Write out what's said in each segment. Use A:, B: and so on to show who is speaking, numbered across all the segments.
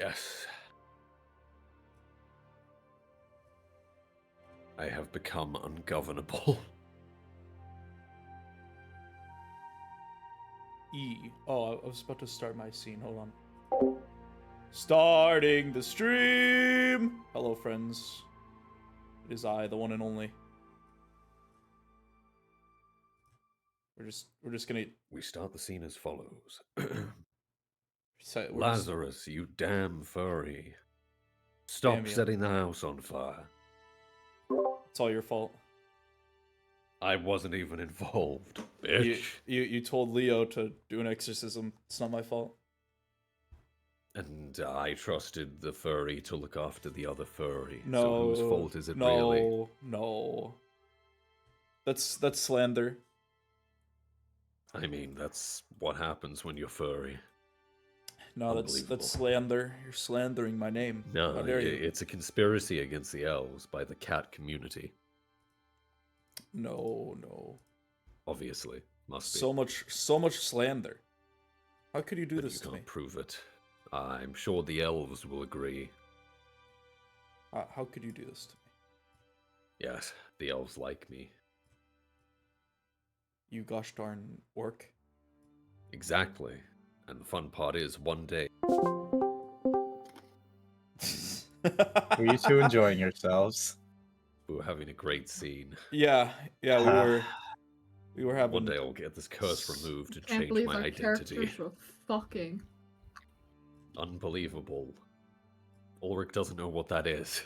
A: Yes. I have become ungovernable.
B: E. Oh, I was about to start my scene. Hold on. Starting the stream! Hello, friends. It is I, the one and only. We're just gonna...
A: We start the scene as follows.
B: we're
A: Lazarus, you damn furry. Stop
B: Damn you.
A: setting the house on fire.
B: It's all your fault.
A: I wasn't even involved, bitch.
B: You told Leo to do an exorcism. It's not my fault.
A: And I trusted the furry to look after the other furry.
B: No.
A: So whose fault is it really?
B: No. That's slander.
A: I mean, that's what happens when you're furry.
B: No, that's slander. You're slandering my name.
A: No, it's a conspiracy against the elves by the cat community.
B: No.
A: Obviously, must be.
B: So much slander. How could you do this to me?
A: You can't prove it. I'm sure the elves will agree.
B: How could you do this to me?
A: Yes, the elves like me.
B: You gosh darn orc.
A: Exactly. And the fun part is, one day...
C: Were you two enjoying yourselves?
A: We were having a great scene.
B: Yeah, we were having...
A: One day I'll get this curse removed and
D: Can't
A: change
D: believe
A: my
D: our
A: identity.
D: characters were fucking.
A: Unbelievable. Ulrich doesn't know what that is.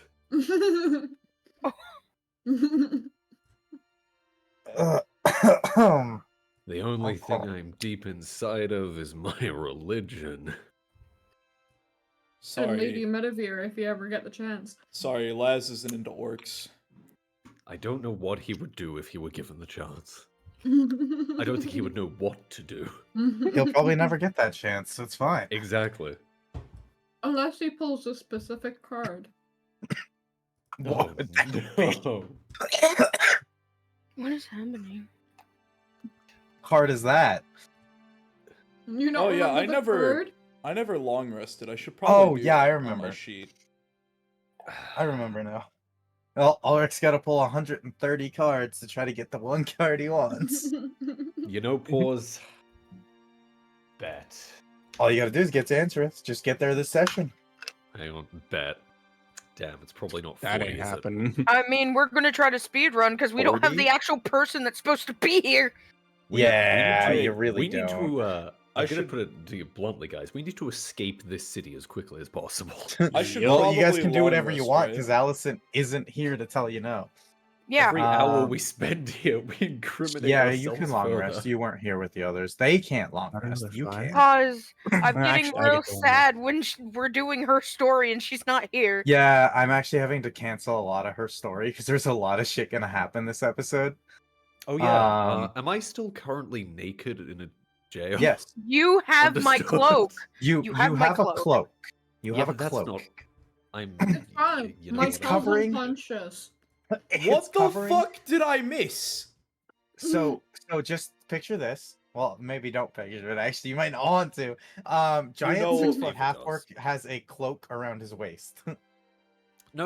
A: The only thing I'm deep inside of is my religion.
D: And Lady
B: Sorry.
D: Medivere if you ever get the chance.
B: Sorry, Laz isn't into orcs.
A: I don't know what he would do if he were given the chance. I don't think he would know what to do.
C: He'll probably never get that chance, so it's fine.
A: Exactly.
D: Unless he pulls a specific card.
C: What would that be?
A: No.
E: What is happening?
C: Card is that?
D: You know,
B: Oh yeah,
D: card?
B: I never long rested. I should probably.
C: Oh, yeah, I
B: on my
C: remember.
B: sheet.
C: I remember now. Well, Ulrich's got to pull 130 cards to try to get the one card he wants.
A: You know, pause. Bet.
C: All you gotta do is get to Interest. Just get there this session.
A: Hang on, bet. Damn, it's probably not 40,
F: That ain't
A: is it?
F: happening.
E: I mean, we're gonna try to speed run because we don't have
C: 40?
E: the actual person that's supposed to be here.
C: Yeah,
A: we
C: you really
A: need
C: don't.
A: to, I'm gonna
B: should-
A: put it to you bluntly, guys. We need to escape this city as quickly as possible.
B: I should
C: Well, you guys
B: probably
C: can do
B: long
C: whatever you
B: rest,
C: want
B: right?
C: because Allison isn't here to tell you no.
E: Yeah.
A: Every hour
C: Um,
A: we spend here, we incriminate
C: Yeah,
A: ourselves
C: you can long
A: further.
C: rest. You weren't here with the others. They can't long rest.
F: that's
C: You
F: fine.
C: can.
E: Cause I'm
C: Actually,
E: getting
C: I
E: real
C: get the one.
E: sad when we're doing her story and she's not here.
C: Yeah, I'm actually having to cancel a lot of her story because there's a lot of shit gonna happen this episode.
A: Oh yeah.
C: Um,
A: Am I still currently naked in a jail?
C: Yes,
E: You have my
A: Understood.
E: cloak.
C: you
E: You have my
C: have a
E: cloak.
C: cloak. You
A: Yeah,
C: have a
A: but that's
C: cloak.
A: not. I'm.
D: It's fine.
A: You know
D: My
C: It's
A: what?
D: soul's
C: covering-
D: unconscious.
C: It's
B: What the
C: covering-
B: fuck did I miss?
C: So just picture this. Well, maybe don't picture it. Actually, you might not want to. Giant
B: know-
C: 6
A: Maybe
C: foot
A: it
C: half
A: does.
C: orc has a cloak around his waist.
A: No.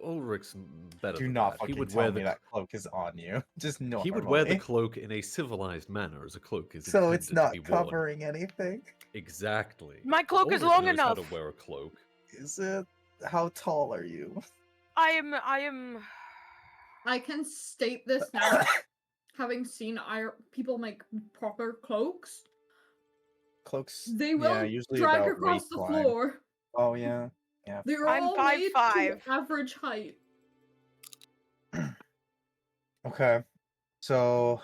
A: Ulrich's better
C: Do
A: than
C: not
A: that.
C: fucking
A: He would
C: tell
A: wear
C: me
A: the.
C: that cloak is on you. Just normally.
A: He would wear the cloak in a civilized manner, as a cloak is.
C: So it's
A: intended
C: not
A: to be worn.
C: covering anything.
A: Exactly.
E: My cloak is
A: Ulrich
E: long
A: knows
E: enough.
A: How to wear a cloak.
C: Is it? How tall are you?
E: I am.
D: I can state this now, having seen people make proper cloaks.
C: Cloaks.
D: They will
C: yeah, usually
D: drag
C: about
D: across the
C: waistline.
D: floor.
C: Oh yeah. Yeah.
D: They're
E: I'm
D: all
E: 5'5".
D: made to average height.
C: Okay. So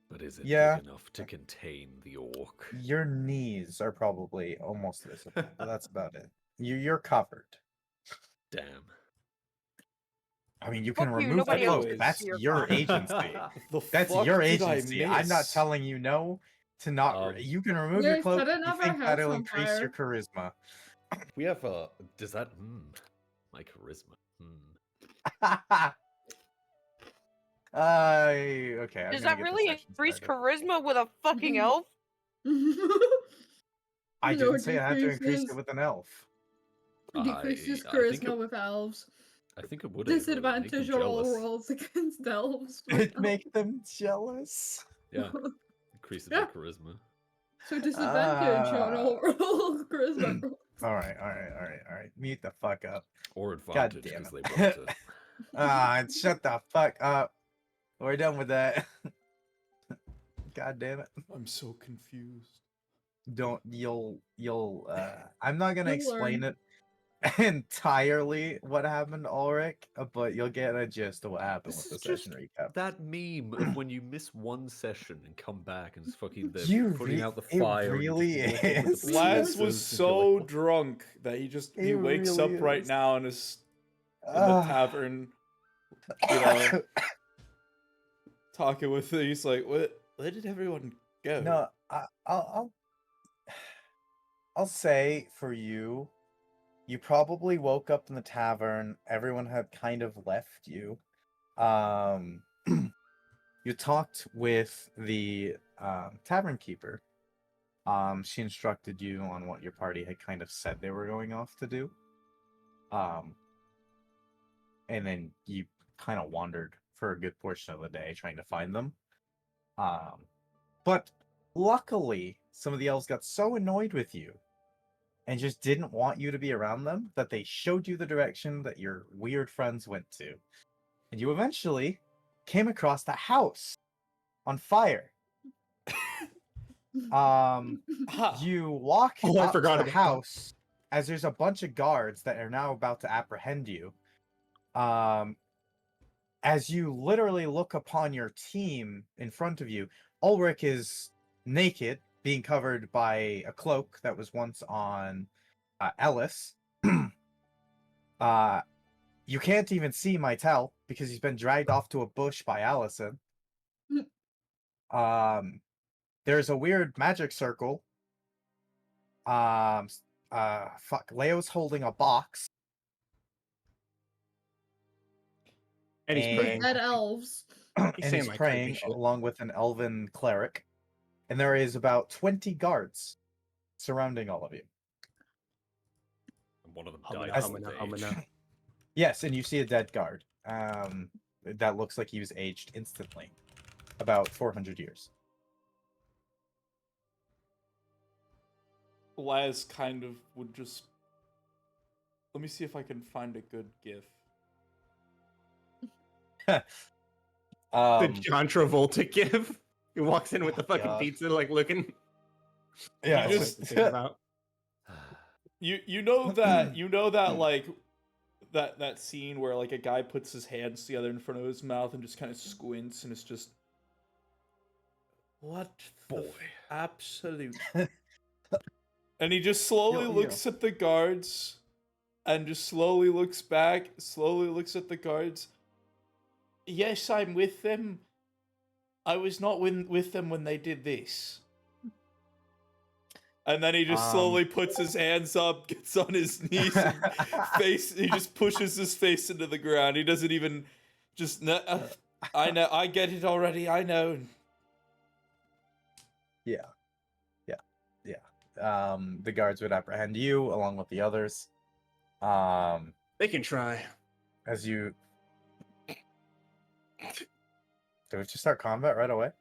A: But is it
C: Yeah.
A: big enough to contain the orc?
C: your knees are probably almost visible, but that's about it. You're covered.
A: Damn.
C: I mean, you can
E: Fuck you,
C: remove the
E: nobody
B: else
C: cloak.
B: is
C: That's
E: here,
C: your
E: fine.
C: agency.
B: The
C: That's
B: fuck
C: your
B: did I
C: agency. I'm not
B: miss?
C: telling you no to not. You can remove
D: Yeah,
C: your cloak.
D: set
C: If you
D: another
C: think
D: house
C: that'll
D: on
C: increase your
D: fire.
C: charisma.
A: We have a. Does that? My charisma.
C: Okay. I'm
E: Does
C: gonna
E: that
C: get the
E: really
C: session
E: increase
C: started.
E: charisma with a fucking elf?
C: I
D: No,
C: didn't say I had to increase it
D: decreases-
C: with an elf.
D: Decreases
A: I think
D: charisma with elves.
A: I think it would. It would make them
D: Disadvantage on all
A: jealous.
D: rolls against elves.
C: It'd make them jealous.
A: Yeah, increases
D: Yeah.
A: their charisma.
D: So disadvantage on all rolls, charisma.
C: All right. Mute the fuck up.
A: Or
C: God
A: advantage
C: damn
A: because they
C: it.
A: want to.
C: Shut the fuck up. We're done with that. God damn it.
B: I'm so confused.
C: You'll I'm not gonna
D: You'll
C: explain
D: learn.
C: it entirely what happened to Ulrich, but you'll get a gist of what happened
A: This
C: with
A: is
C: the session
A: just
C: recap.
A: that meme of when you miss one session and come back and it's fucking the
C: You
A: putting
C: re-
A: out the
C: it
A: fire. and
C: really
A: you're just walking with
C: is.
A: the
B: Laz
A: pincers
B: was
A: and you're
B: so
A: like,
B: drunk that he
C: It
B: wakes
C: really
B: up right
C: is.
B: now and is in the
C: Ah.
B: tavern, you know, talking with. He's like, "What? Where did everyone go?"
C: No, I'll say for you, you probably woke up in the tavern. Everyone had kind of left you. You talked with the tavern keeper. She instructed you on what your party had kind of said they were going off to do. And then you kind of wandered for a good portion of the day trying to find them. But luckily, some of the elves got so annoyed with you and just didn't want you to be around them that they showed you the direction that your weird friends went to. And you eventually came across the house on fire.
B: Ha!
C: You walk
F: Oh, I
C: up
F: forgot
C: to the
F: about that.
C: house as there's a bunch of guards that are now about to apprehend you. As you literally look upon your team in front of you, Ulrich is naked, being covered by a cloak that was once on Ellis. You can't even see Mytel because he's been dragged off to a bush by Allison. There's a weird magic circle. Leo's holding a box.
F: And he's
C: And-
F: praying.
D: Dead elves.
C: And
F: saying,
C: he's
F: like,
C: praying
F: creepy shit.
C: along with an elven cleric. And there is about 20 guards surrounding all of you.
A: and one of them
F: Humana,
A: died.
C: humana,
A: of old age.
C: Yes, and you see a dead guard. That looks like he was aged instantly. About 400 years.
B: Laz kind of would just. Let me see if I can find a good gif.
F: The
C: Um,
F: John Travolta give. He walks in with the fucking
C: God.
F: pizza, like looking.
C: yeah,
B: You
F: That's
B: just-
F: what to think about.
B: You know that like that scene where like a guy puts his hands together in front of his mouth and just kind of squints and it's just what the
A: Boy.
B: absolute. And he just slowly
C: Yo,
B: looks at the guards and just slowly looks back, slowly looks at the guards. Yes, I'm with them. I was not with them when they did this. And then he just slowly puts his hands up, gets on his knees, and he just pushes his face into the ground. He doesn't even just I know, I get it already. I know.
C: The guards would apprehend you along with the others.
F: They can try.
C: As you do we just start combat right away?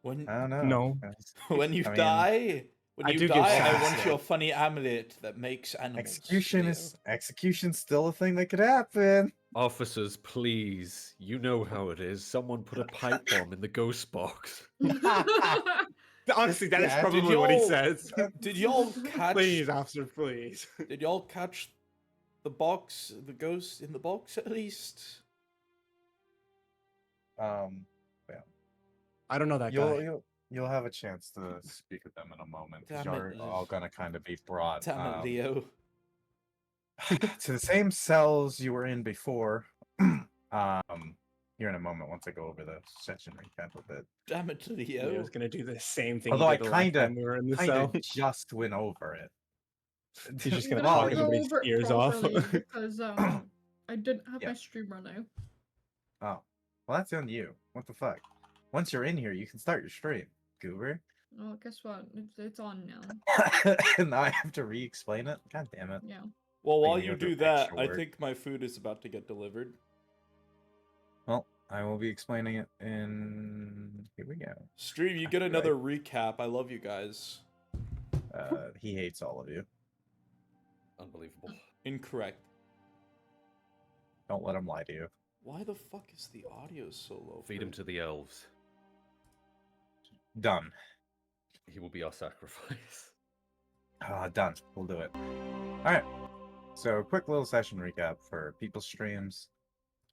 B: When
C: I don't know.
F: No.
B: when you
C: I mean,
B: die, when
F: I
B: you
F: do give
B: die, I
F: shots,
B: want
F: yeah.
B: your funny amulet that makes animals.
C: Execution's still a thing that could happen.
A: Officers, please. You know how it is. Someone put a pipe bomb in the ghost box.
F: Honestly, that is
C: Yeah,
F: probably
B: did
F: what he
B: y'all-
F: says.
B: Did y'all catch?
F: Please, officer, please.
B: Did y'all catch the box, the ghost in the box at least?
F: I don't know that
C: You'll
F: guy.
C: you'll have a chance to speak with them in a moment because
B: Damn it,
C: you're
B: Liv.
C: all gonna kind of be brought
B: Damn it, Leo.
C: to the same cells you were in before. Here in a moment once I go over the session recap a bit.
B: Damn it,
F: Yeah, I
B: Leo.
F: was gonna do the same thing.
C: Although
F: he
C: I
F: did the last
C: kinda-
F: time we were in the cell.
C: Just went over it.
F: He's just gonna
C: Well,
F: talk
C: you-
D: go
F: everybody's
D: over it
F: ears off.
D: properly because I didn't have
C: Yeah.
D: my streamer now.
C: Oh, well, that's on you. What the fuck? Once you're in here, you can start your stream, goober.
D: Well, guess what? It's on now.
C: And now I have to re-explain it. God damn it!
D: Yeah.
B: Well, while
C: Making me
B: you
C: go through
B: do that,
C: extra
B: I
C: work.
B: think my food is about to get delivered.
C: Well, I will be explaining it in. Here we go.
B: Stream, you get
C: Right.
B: another recap. I love you guys.
C: He hates all of you.
A: Unbelievable.
B: Incorrect.
C: Don't let him lie to you.
B: Why the fuck is the audio so low?
A: Feed him to the elves.
C: Done.
A: He will be our sacrifice.
C: Done. We'll do it. All right. So, quick little session recap for people's streams,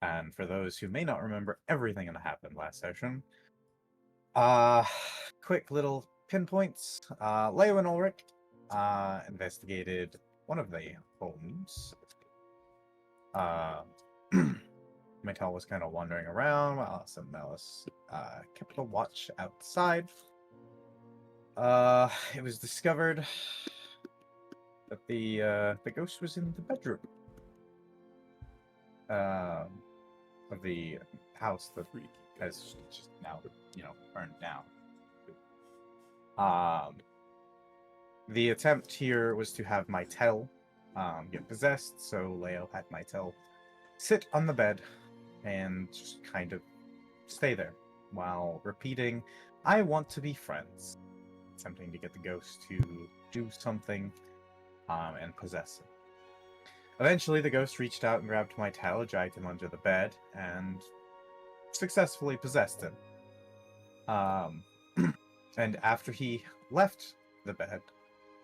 C: and for those who may not remember everything that happened last session. Quick little pinpoints. Leo and Ulrich investigated one of the homes. Maytel was kind of wandering around while Alice and Malice kept a watch outside. It was discovered that the ghost was in the bedroom of the house that
B: Freaky
C: has
B: ghost.
C: just now, burned down. The attempt here was to have Mytel get possessed, so Leo had Mytel sit on the bed and just kind of stay there while repeating, "I want to be friends," attempting to get the ghost to do something and possess him. Eventually, the ghost reached out and grabbed Mytel, dragged him under the bed, and successfully possessed him. And after he left the bed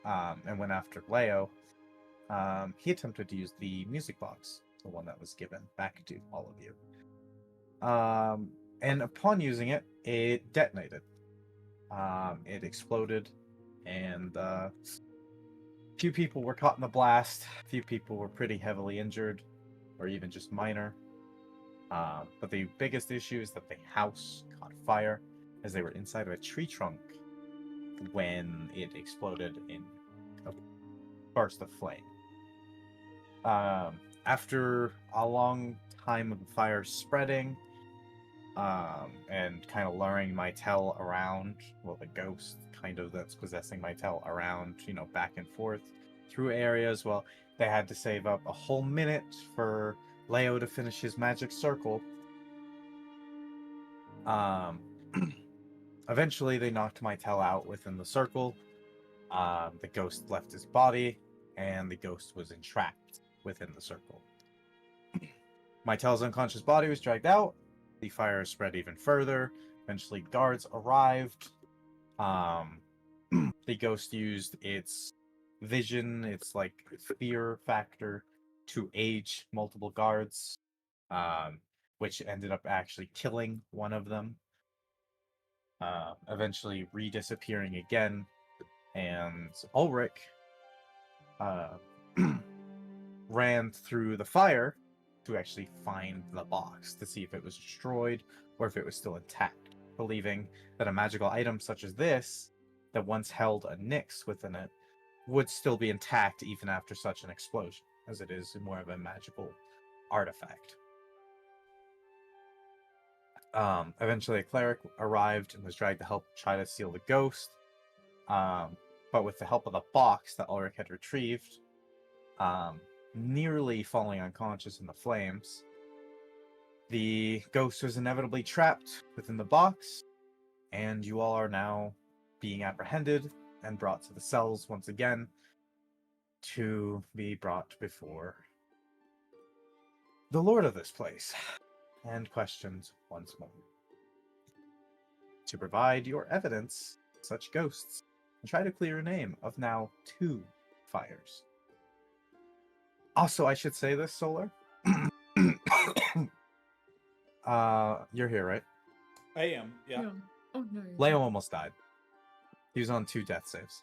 C: and went after Leo, he attempted to use the music box, the one that was given back to all of you. And upon using it, it detonated. It exploded, and few people were caught in the blast. Few people were pretty heavily injured, or even just minor. But the biggest issue is that the house caught fire as they were inside of a tree trunk when it exploded in a burst of flame. After a long time of the fire spreading and kind of luring Mytel around, well, the ghost kind of that's possessing Mytel around, back and forth through areas, well, they had to save up a whole minute for Leo to finish his magic circle. Eventually, they knocked Mytel out within the circle. The ghost left his body, and the ghost was entrapped within the circle. Mytel's unconscious body was dragged out. The fire spread even further. Eventually, guards arrived. The ghost used its vision, its fear factor, to age multiple guards, which ended up actually killing one of them. Eventually re-disappearing again, and Ulrich ran through the fire to actually find the box to see if it was destroyed or if it was still intact, believing that a magical item such as this, that once held a Nyx within it, would still be intact even after such an explosion, as it is more of a magical artifact. Eventually, a cleric arrived and was dragged to help try to seal the ghost. But with the help of the box that Ulrich had retrieved, nearly falling unconscious in the flames, the ghost was inevitably trapped within the box, and you all are now being apprehended and brought to the cells once again to be brought before the lord of this place and questioned once more to provide your evidence of such ghosts and try to clear a name of now 2 fires. Also, I should say this, Solar. You're here, right?
B: I am, yeah.
D: Oh no.
C: Leo almost died. He was on 2 death saves.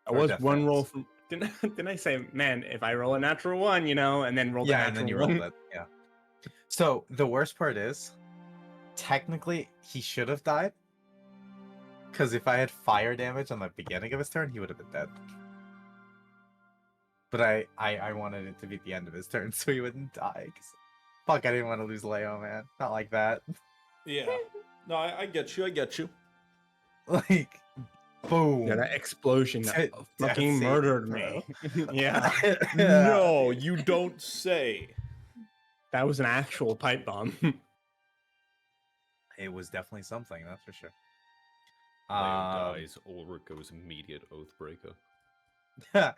F: I
C: Or
F: was
C: death
F: one roll
C: fails.
F: from. Didn't I say, man, if I roll a natural 1, and then roll the
C: Yeah,
F: natural
C: and then you
F: 1.
C: rolled it. Yeah. So the worst part is, technically, he should have died. Because if I had fire damage on the beginning of his turn, he would have been dead. But I wanted it to be the end of his turn so he wouldn't die. 'Cause fuck, I didn't want to lose Leo, man. Not like that.
B: Yeah. No, I get you. I get you.
C: Like, Boom.
F: Yeah, that explosion that
C: Death
F: fucking
C: saving
F: murdered
C: throw.
F: me. Yeah,
B: No, you don't say.
F: that was an actual pipe bomb.
C: It was definitely something, that's for sure.
A: Leo dies, Ulrich goes immediate Oathbreaker.
C: Damn.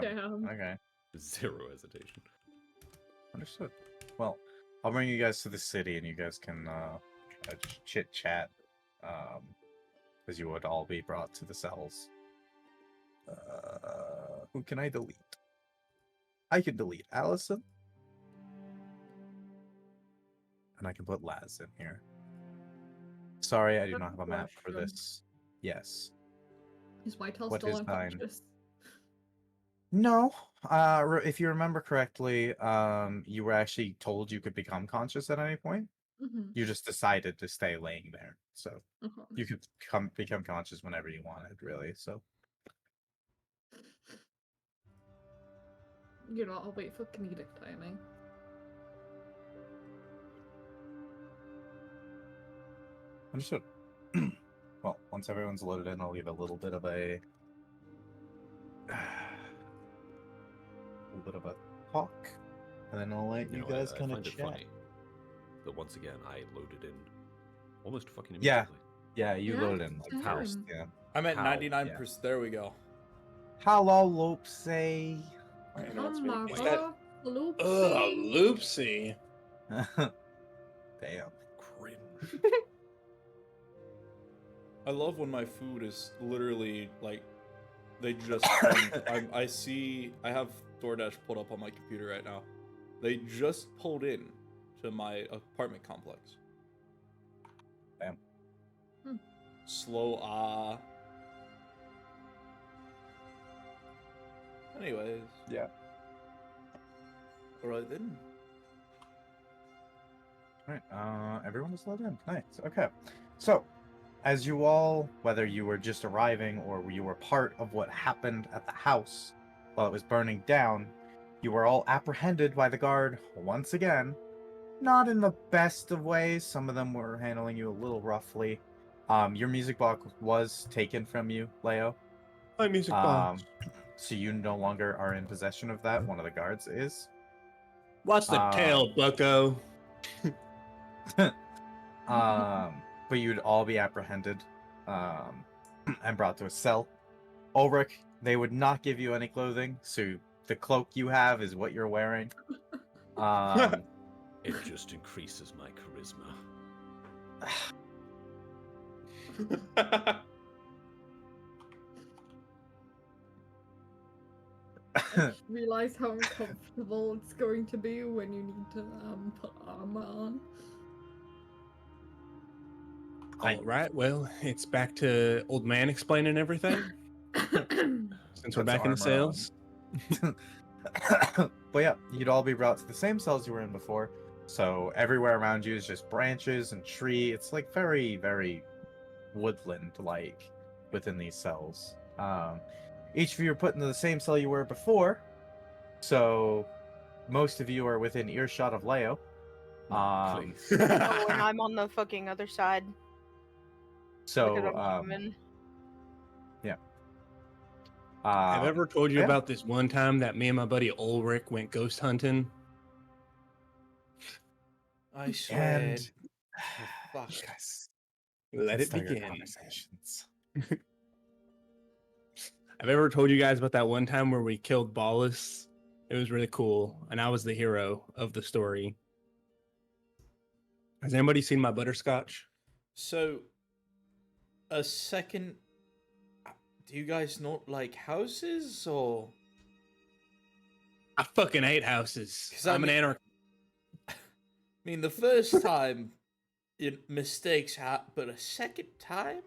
D: Damn.
C: Okay.
A: Zero hesitation.
C: Understood. Well, I'll bring you guys to the city and you guys can chit chat. As you would all be brought to the cells. Who can I delete? I can delete Allison. And I can put Laz in here. Sorry, I do
D: That's
C: not have a map for
D: question.
C: this. Yes.
D: Is Whitetail
C: What
D: still
C: is thine?
D: unconscious?
C: No. If you remember correctly, you were actually told you could become conscious at any point.
D: Mm-hmm.
C: You just decided to stay laying there. So
D: Okay.
C: you could become conscious whenever you wanted, really. So
D: You know, I'll wait for comedic timing.
C: understood. Well, once everyone's loaded in, I'll leave a little bit of a talk, and then I'll let you
A: know,
C: guys
A: I
C: kind of
A: find it
C: chat.
A: funny that once again I loaded in almost fucking
C: Yeah.
A: immediately.
C: Yeah, you
D: Yeah,
C: loaded in like
D: same.
C: first. Yeah.
B: I'm at
A: How?
B: 99%. There we go.
C: Hello, Loopsy.
F: You know what's really
B: Is
F: funny?
B: that-
D: Loopsy.
F: Loopsy.
C: Damn.
A: Cringe.
B: I love when my food is literally like they just. I have DoorDash pulled up on my computer right now. They just pulled in to my apartment complex.
C: Damn.
B: Slow Anyways.
C: Yeah.
B: Alright then.
C: Alright, everyone is loaded in. Nice. Okay. So, as you all, whether you were just arriving or you were part of what happened at the house while it was burning down, you were all apprehended by the guard once again. Not in the best of ways. Some of them were handling you a little roughly. Your music box was taken from you, Leo.
F: My music box.
C: So you no longer are in possession of that. One of the guards is.
F: What's the tail, bucko?
C: But you'd all be apprehended and brought to a cell. Ulrich, they would not give you any clothing, so the cloak you have is what you're wearing.
A: It just increases my charisma.
D: Realize how uncomfortable it's going to be when you need to put armor on.
F: All right, well, it's back to old man explaining everything. Since we're
C: Puts
F: back in the
C: armor on.
F: sales.
C: But yeah, you'd all be brought to the same cells you were in before. So everywhere around you is just branches and tree. It's like very, very woodland-like within these cells. Each of you are put into the same cell you were before. So most of you are within earshot of Leo.
A: Please.
E: Oh, and I'm on the fucking other side. Look at
C: So
E: I'm coming.
F: I've ever told you
C: yeah.
F: about this one time that me and my buddy Ulrich went ghost hunting.
B: I swear.
C: And
B: Fuck.
C: guys,
F: Let it
C: start your
F: begin.
C: conversations.
F: I've ever told you guys about that one time where we killed Ballas. It was really cool, and I was the hero of the story. Has anybody seen my butterscotch?
B: So, a second. Do you guys not like houses or?
F: I fucking hate houses.
B: 'Cause I
F: I'm an
B: mean-
F: anarchist.
B: I mean, the first time, mistakes happen, but a second time,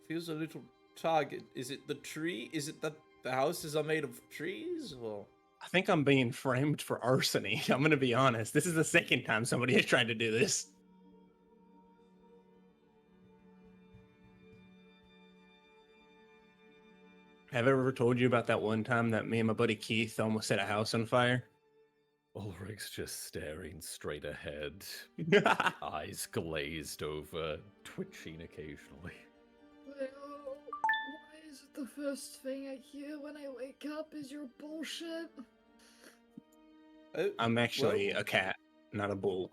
B: feels a little target. Is it the tree? Is it that the houses are made of trees, or?
F: I think I'm being framed for arsony. I'm gonna be honest. This is the second time somebody has tried to do this. Have I ever told you about that one time that me and my buddy Keith almost set a house on fire?
A: Ulrich's just staring straight ahead, eyes glazed over, twitching occasionally.
D: is it the first thing I hear when I wake up is your bullshit?
B: Oh,
F: I'm actually
B: well,
F: a cat, not a bull.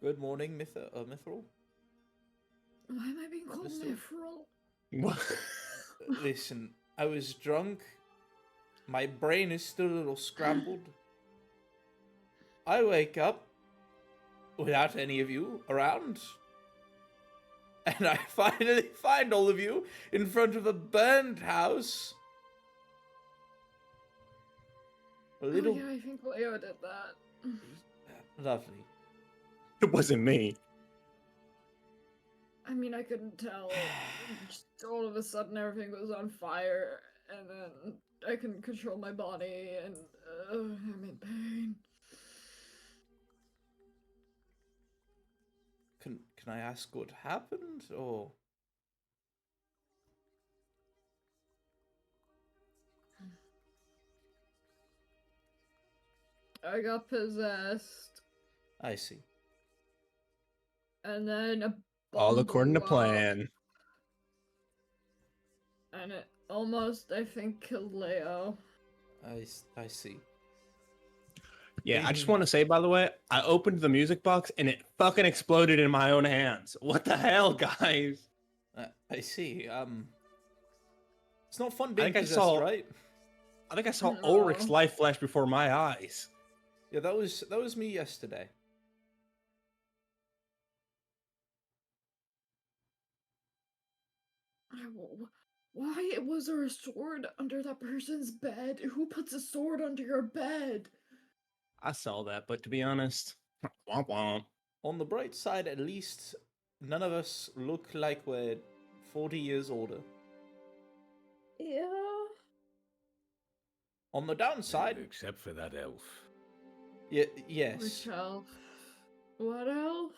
B: good morning, Mithril.
D: Why am I being called
B: Mr.
D: Mithril?
F: What?
B: Listen, I was drunk. My brain is still a little scrambled. I wake up without any of you around. And I finally find all of you in front of a burned house. A little
D: Oh yeah, I think Leo did that.
B: lovely.
F: It wasn't me.
D: I mean, I couldn't tell. Just all of a sudden, everything was on fire, and then I couldn't control my body, and I'm in pain.
B: Can I ask what happened, or
D: I got possessed,
B: I see.
D: and then a
F: All
D: bomb
F: according to
D: blew up,
F: plan.
D: and it almost, I think, killed Leo.
B: I see.
F: Yeah, I just
B: In-
F: want to say, by the way, I opened the music box and it fucking exploded in my own hands. What the hell, guys?
B: I see. It's not fun
F: I
B: being
F: think I
B: possessed,
F: saw-
B: right?
F: I think I saw
D: No.
F: Ulrich's life flash before my eyes.
B: Yeah, that was me yesterday.
D: Why was there a sword under that person's bed? Who puts a sword under your bed?
F: I saw that, but to be honest, womp womp.
B: On the bright side, at least none of us look like we're 40 years older.
D: Yeah.
B: On the downside,
A: Except for that elf.
B: yes.
D: Which elf? What elf?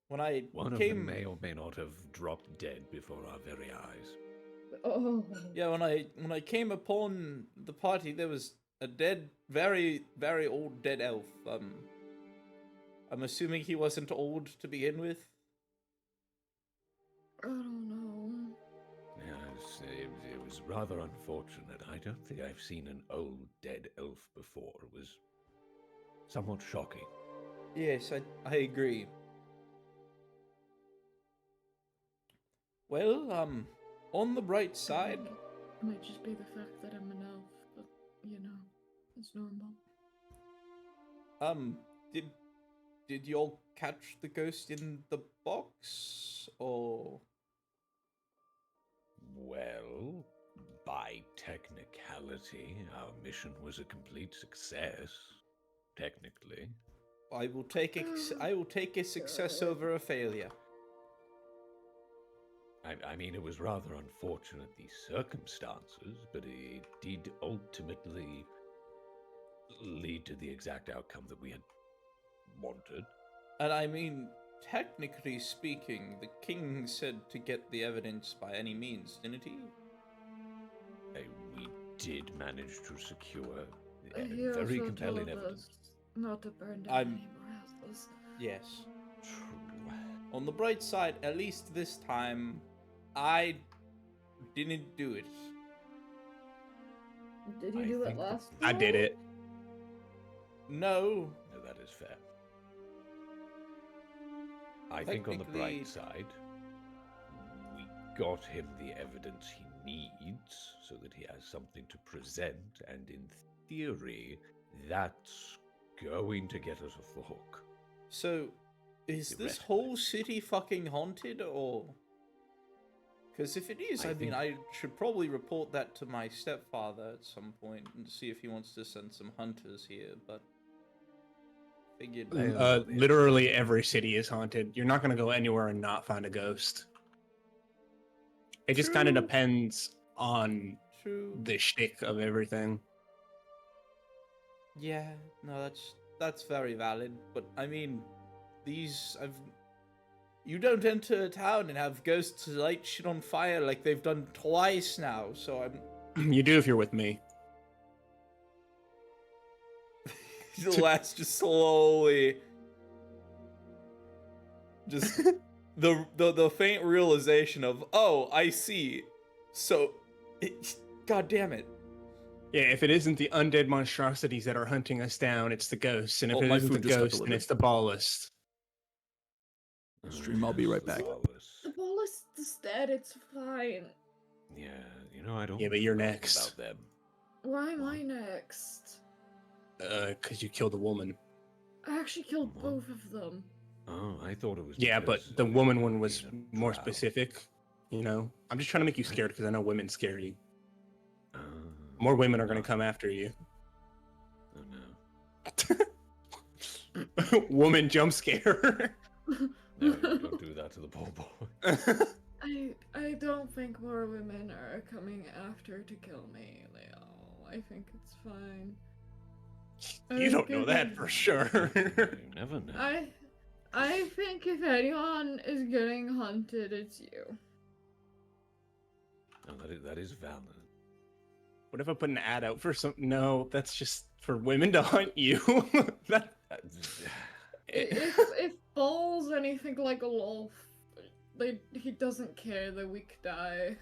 B: When I
A: One of them
B: came,
A: may or may not have dropped dead before our very eyes.
D: Oh.
B: yeah, when I came upon the party, there was a dead, very, very old dead elf. I'm assuming he wasn't old to begin with.
D: I don't know.
A: Yes, it was rather unfortunate. I don't think I've seen an old dead elf before. It was somewhat shocking.
B: Yes, I agree. Well, on the bright side,
D: It might just be the fact that I'm an elf, but you know, it's normal.
B: did y'all catch the ghost in the box, or?
A: Well, by technicality, our mission was a complete success. Technically.
B: I will take a success over a failure.
A: I mean, it was rather unfortunate, these circumstances, but it did ultimately lead to the exact outcome that we had wanted.
B: And I mean, technically speaking, the king said to get the evidence by any means, didn't he?
A: We did manage to secure
D: He
A: very
D: also
A: compelling
D: told
A: evidence.
D: us not to burn down
B: I'm-
D: any more houses.
B: Yes.
A: True.
B: On the bright side, at least this time, I didn't do it.
D: Did you
A: I
D: do it
A: think the-
D: last
F: I did
D: time?
F: it.
B: No.
A: No, that is fair. I think on the
B: Technically-
A: bright side, we got him the evidence he needs so that he has something to present, and in theory, that's going to get us off the hook.
B: So, is this
A: Theoretically.
B: whole city fucking haunted, or? Because if it is,
A: I
B: I mean,
A: think-
B: I should probably report that to my stepfather at some point and see if he wants to send some hunters here, but... Figured...
F: Literally every city is haunted. You're not gonna go anywhere and not find a ghost. It just kind of
B: True.
F: depends on
B: True.
F: the shtick of everything.
B: Yeah, no, that's very valid. But I mean, you don't enter a town and have ghosts light shit on fire like they've done twice now. So
F: You do if you're with me.
B: the last just slowly, just the faint realization of, oh, I see. So, God damn it.
F: Yeah, if it isn't the undead monstrosities that are hunting us down, it's the ghosts. And if
G: Oh,
F: it
G: my
F: isn't the
G: food just got
F: ghosts, then
G: delivered.
F: it's the ballist.
G: Stream, I'll be right
A: the
G: back.
A: lawless.
D: The ball is dead, it's fine.
A: Yeah, I don't.
F: Yeah, but you're
A: know
F: next.
A: About them.
D: Why am I next?
F: Because you killed a woman.
D: I actually killed
A: What?
D: both of them.
A: Oh, I thought it was.
F: Yeah, but
A: because
F: the
A: of
F: woman
A: it
F: one was
A: being a
F: more
A: drow.
F: specific. I'm just trying to make you scared because I know women scare you.
A: Oh,
F: More women are going
A: no.
F: to come after you.
A: Oh no.
F: Woman jump scare.
A: No, you don't do that to the poor boy.
D: I don't think more women are coming after to kill me, Leo. I think it's fine.
F: You don't know that for sure.
A: You never know.
D: I think if anyone is getting hunted, it's you.
A: No, that is valid.
F: What if I put an ad out for some? No, that's just for women to hunt you. that...
D: If Ball's anything like a wolf, he doesn't care the weak die.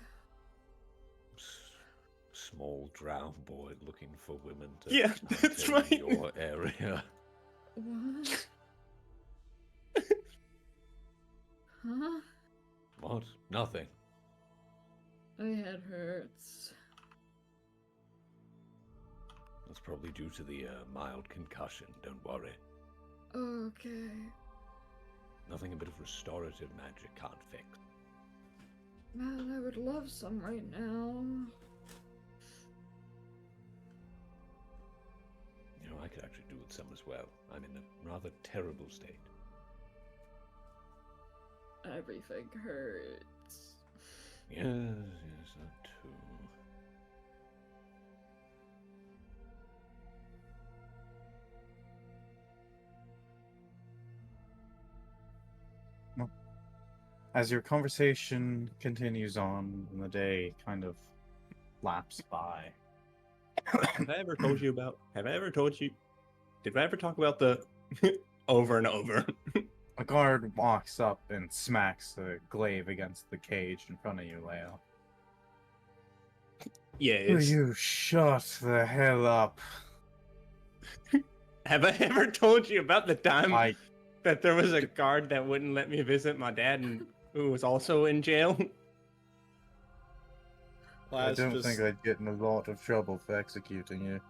A: Small drow boy looking for women to
F: Yeah,
A: hunt
F: that's
A: in
F: right.
A: your area.
D: What? Huh?
A: What? Nothing.
D: My head hurts.
A: That's probably due to the mild concussion. Don't worry.
D: Okay.
A: Nothing a bit of restorative magic can't fix.
D: Man, I would love some right now.
A: I could actually do with some as well. I'm in a rather terrible state.
D: Everything hurts.
A: Yes, that too.
C: As your conversation continues on and the day kind of laps by.
F: Have I ever told you? Did I ever talk about the over and over?
C: A guard walks up and smacks the glaive against the cage in front of you, Leo.
F: Yeah,
C: Will
F: it's...
C: you shut the hell up?
F: Have I ever told you about the time
C: I
F: that there was a guard that wouldn't let me visit my dad and who was also in jail?
C: I don't think I'd get in a lot of trouble for executing you.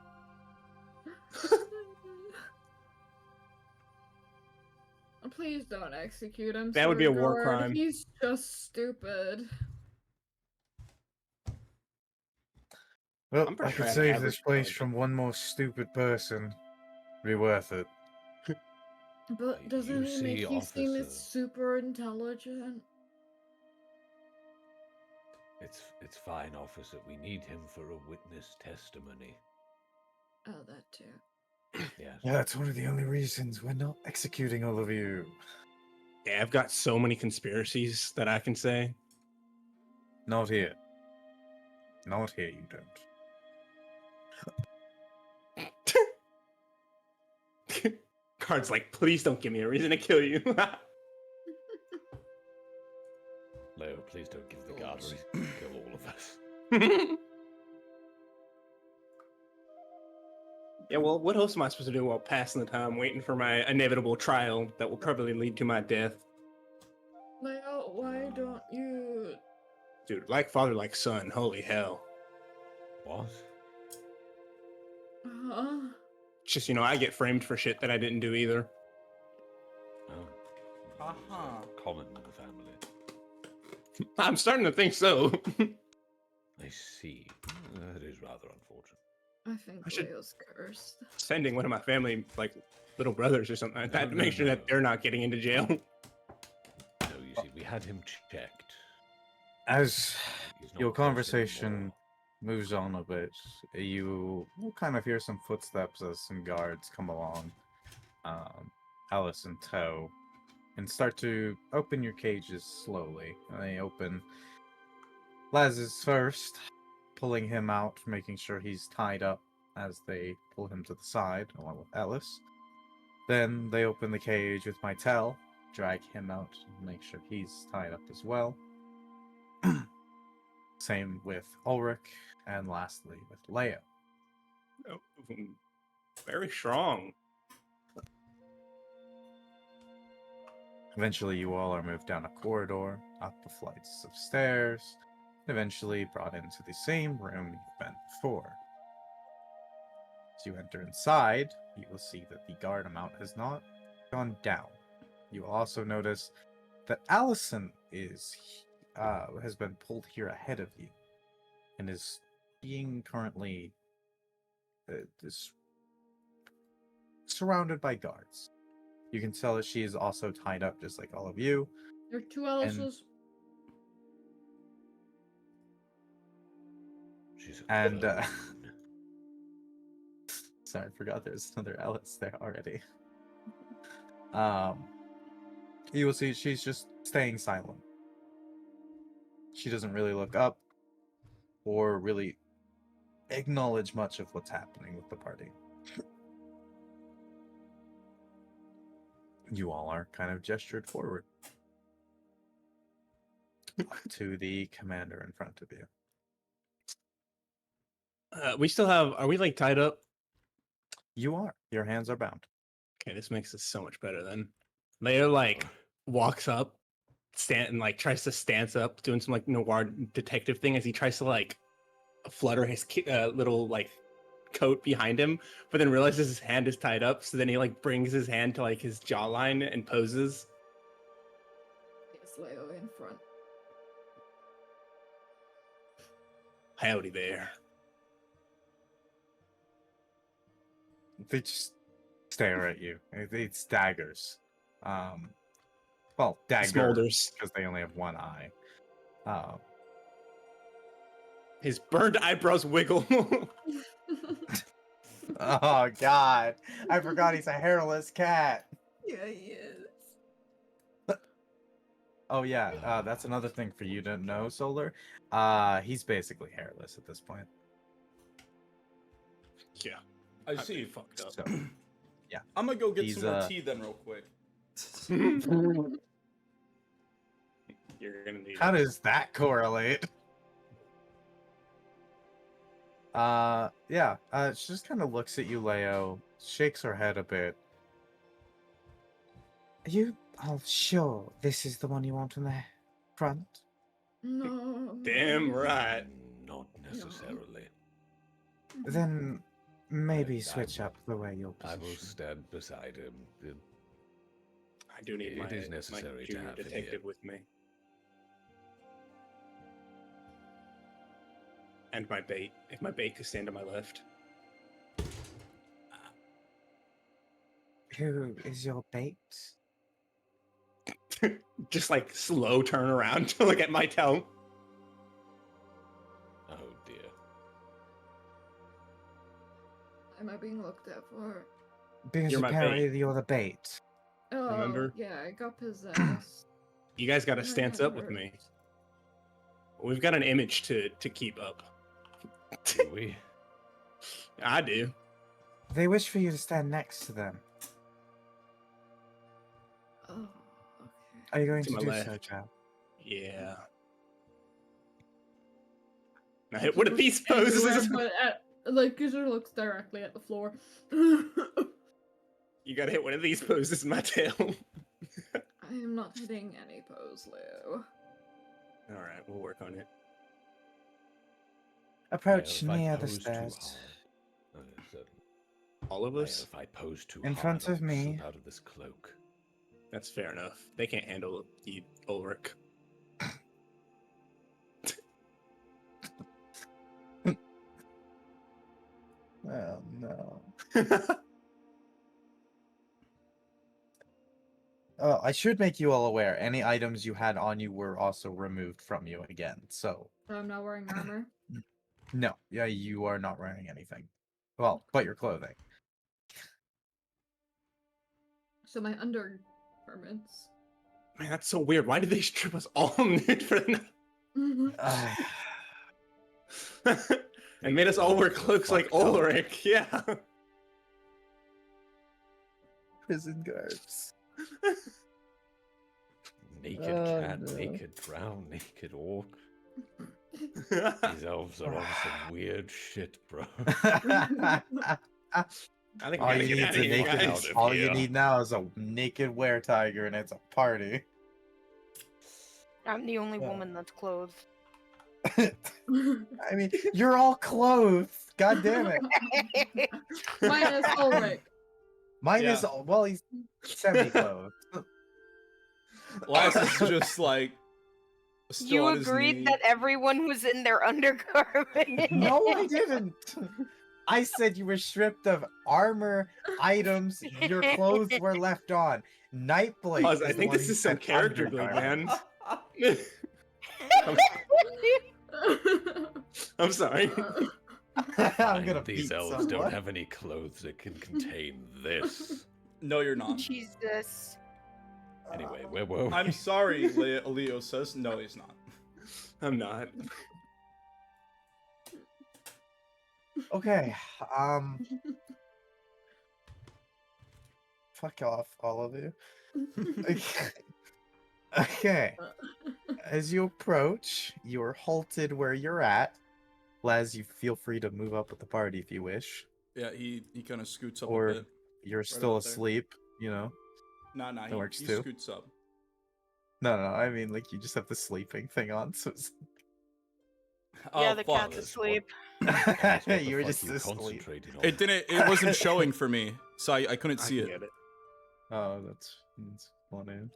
D: Please don't execute him.
F: That would be a war
D: Sword
F: crime.
D: He's just stupid.
C: Well,
F: I'm pretty
C: I
F: sure
C: could
F: I have
C: save
F: average
C: this place
F: knowledge.
C: from one more stupid person. Be worth it.
D: But doesn't
A: You
D: he make
A: see,
D: you seem
A: officer.
D: super intelligent?
A: It's fine, officer. We need him for a witness testimony.
D: Oh, that too.
A: Yes.
C: Yeah, that's one of the only reasons we're not executing all of you.
F: Yeah, I've got so many conspiracies that I can say.
C: Not here. Not here, you don't.
F: Guard's like, please don't give me a reason to kill you.
A: Leo, please don't give the guard a reason to kill all of us.
F: Yeah, well, what else am I supposed to do while passing the time waiting for my inevitable trial that will probably lead to my death?
D: Leo, why don't you...
F: Dude, like father, like son, holy hell.
A: What?
D: Huh?
F: It's just, I get framed for shit that I didn't do either.
A: Oh.
C: Uh-huh.
A: Common in the family.
F: I'm starting to think so.
A: I see. That is rather unfortunate.
D: I think
F: I should-
D: Leo's cursed.
F: Sending one of my family, like, little brothers or something like that to
A: No,
F: make sure
A: no.
F: that they're not getting into jail.
A: No, you see, we had him checked.
C: As
A: He's not
C: your
A: close
C: conversation
A: anymore.
C: moves on a bit, you will kind of hear some footsteps as some guards come along, Alice in tow, and start to open your cages slowly. And they open Laz's first, pulling him out, making sure he's tied up as they pull him to the side, along with Alice. Then they open the cage with Mytel, drag him out and make sure he's tied up as well. Same with Ulrich, and lastly with Leo.
F: Oh, very strong.
C: Eventually, you all are moved down a corridor, up the flights of stairs, and eventually brought into the same room you've been before. As you enter inside, you will see that the guard amount has not gone down. You will also notice that Allison has been pulled here ahead of you, and is being currently surrounded by guards. You can tell that she is also tied up, just like all of you.
D: There are two Alices.
A: She's a
C: And
A: clone.
C: sorry, I forgot there's another Alice there already. You will see she's just staying silent. She doesn't really look up or really acknowledge much of what's happening with the party. You all are kind of gestured forward to the commander in front of you.
F: We still have. Are we like tied up?
C: You are. Your hands are bound.
F: Okay, this makes this so much better then. Leo like walks up, and like tries to stance up, doing some like noir detective thing as he tries to like flutter his little like coat behind him, but then realizes his hand is tied up. So then he like brings his hand to like his jawline and poses.
D: Yes, Leo in front.
F: Howdy there.
C: They just stare at you. It's daggers. Well, daggers
F: Smolders.
C: because they only have one eye.
F: His burned eyebrows wiggle.
C: Oh God! I forgot he's a hairless cat.
D: Yeah, he is.
C: Oh yeah, that's another thing for you to know, Solar. He's basically hairless at this point.
F: Yeah.
G: I
F: I'm
G: see.
F: fucked up.
C: So,
G: I'm gonna go get
C: He's,
G: some more tea then, real quick.
F: You're gonna need
C: how
F: it.
C: does that correlate? Yeah. She just kind of looks at you, Leo, shakes her head a bit. Are you sure this is the one you want in the front?
D: No.
F: Damn right.
A: Not necessarily.
C: Then maybe
A: I
C: switch up the way you're
A: I will
C: positioned.
A: stand beside him.
F: I do need
A: It
F: my,
A: is
F: my
A: necessary to
F: junior
A: have him
F: detective
A: here.
F: with me. And my bait. If my bait could stand to my left.
C: Who is your bait?
F: Just like slow turn around to look at my toe.
A: Oh dear.
D: Am I being looked at for?
C: Because
F: You're my
C: apparently you're the bait.
D: Oh,
F: Remember?
D: yeah, I got possessed.
F: You guys gotta
D: And I
F: stance
D: got
F: up with me.
D: hurt.
F: We've got an image to keep up.
A: Do we?
F: I do.
C: They wish for you to stand next to them.
D: Oh, okay.
C: Are you going
F: To
C: to
F: my
C: do so,
F: left.
C: Joe?
F: Yeah. Now hit one of these poses.
D: Everywhere, but like, Gizzard looks directly at the floor.
F: You gotta hit one of these poses in my tail.
D: I am not hitting any pose, Leo.
F: Alright, we'll work on it.
C: Approach
A: If I
C: near the
A: pose too
C: stairs.
A: hard- certainly.
F: All of
A: Leo,
F: us?
A: if I pose too
C: In
A: hard,
C: front
A: I'll
C: of me.
A: slip out of this cloak.
F: That's fair enough. They can't handle you, Ulrich.
C: Oh no. I should make you all aware. Any items you had on you were also removed from you again. So
D: So I'm not wearing armor.
C: no, yeah, you are not wearing anything. Well, but your clothing.
D: So my undergarments.
F: Man, that's so weird. Why did they strip us all nude for the night? And made us all wear cloaks like
A: Fucked up.
F: Ulrich. Yeah.
C: Prison guards.
A: naked
D: Oh,
A: cat,
D: no.
A: naked drow, naked orc. These elves are on some weird shit, bro.
F: I think we
C: all
F: gotta
C: you
F: get
C: need
F: out
C: is
F: of
C: a
F: here,
C: naked.
F: guys.
A: Out of
C: All you
A: here.
C: need now is a naked were tiger, and it's a party.
E: I'm the only
C: Yeah.
E: woman that's clothed.
C: I mean, you're all clothed. God damn it.
D: Minus Ulrich.
C: Mine
G: Yeah.
C: is well, he's semi-clothed.
G: Lass is just like still
E: You
G: on his
E: agreed
G: knee.
E: that everyone was in their undergarment.
C: No, I didn't. I said you were stripped of armor, items. Your clothes were left on. Nightblade.
F: Pause, I
C: is the
F: think
C: one
F: this
C: who
F: is some
C: said
F: character build, man.
C: undergarments.
F: I'm sorry.
C: I'm
A: Fine,
C: gonna
A: these
C: beat
A: elves
C: someone.
A: don't have any clothes that can contain this.
G: No, you're not.
E: Jesus.
A: Anyway, where were we?
G: I'm sorry, Leo says. No, he's not.
F: I'm not.
C: Okay. Fuck off, all of you. Okay. As you approach, you're halted where you're at. Les, you feel free to move up with the party if you wish.
G: Yeah, he kind of scoots up
C: Or
G: a bit.
C: you're still
G: out there.
C: asleep, you know?
G: Nah,
C: that
G: he
C: works too.
G: scoots up.
C: No, I mean, like, you just have the sleeping thing on, so it's...
E: Yeah,
G: Oh,
E: the
G: fuck.
E: cat's
A: Alice,
E: asleep.
A: Alice, what the
C: You were
A: fuck
C: just
A: you
C: asleep.
A: concentrating on?
G: It wasn't showing for me, so I couldn't
F: I
G: see
F: can
G: it.
F: get it.
C: Oh, that's funny.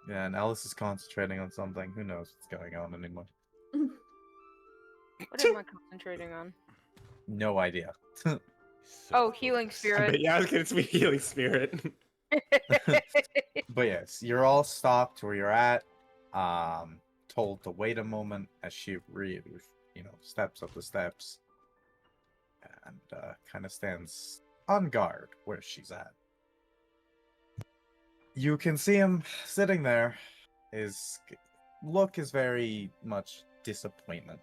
C: Yeah, and Alice is concentrating on something. Who knows what's going on anymore?
E: What am I concentrating on?
C: No idea.
A: So
E: Oh, healing
A: focused.
E: spirit.
F: But yeah, I was gonna speak healing spirit.
C: But yes, you're all stopped where you're at. Told to wait a moment as she steps up the steps and kind of stands on guard where she's at. You can see him sitting there. His look is very much disappointment.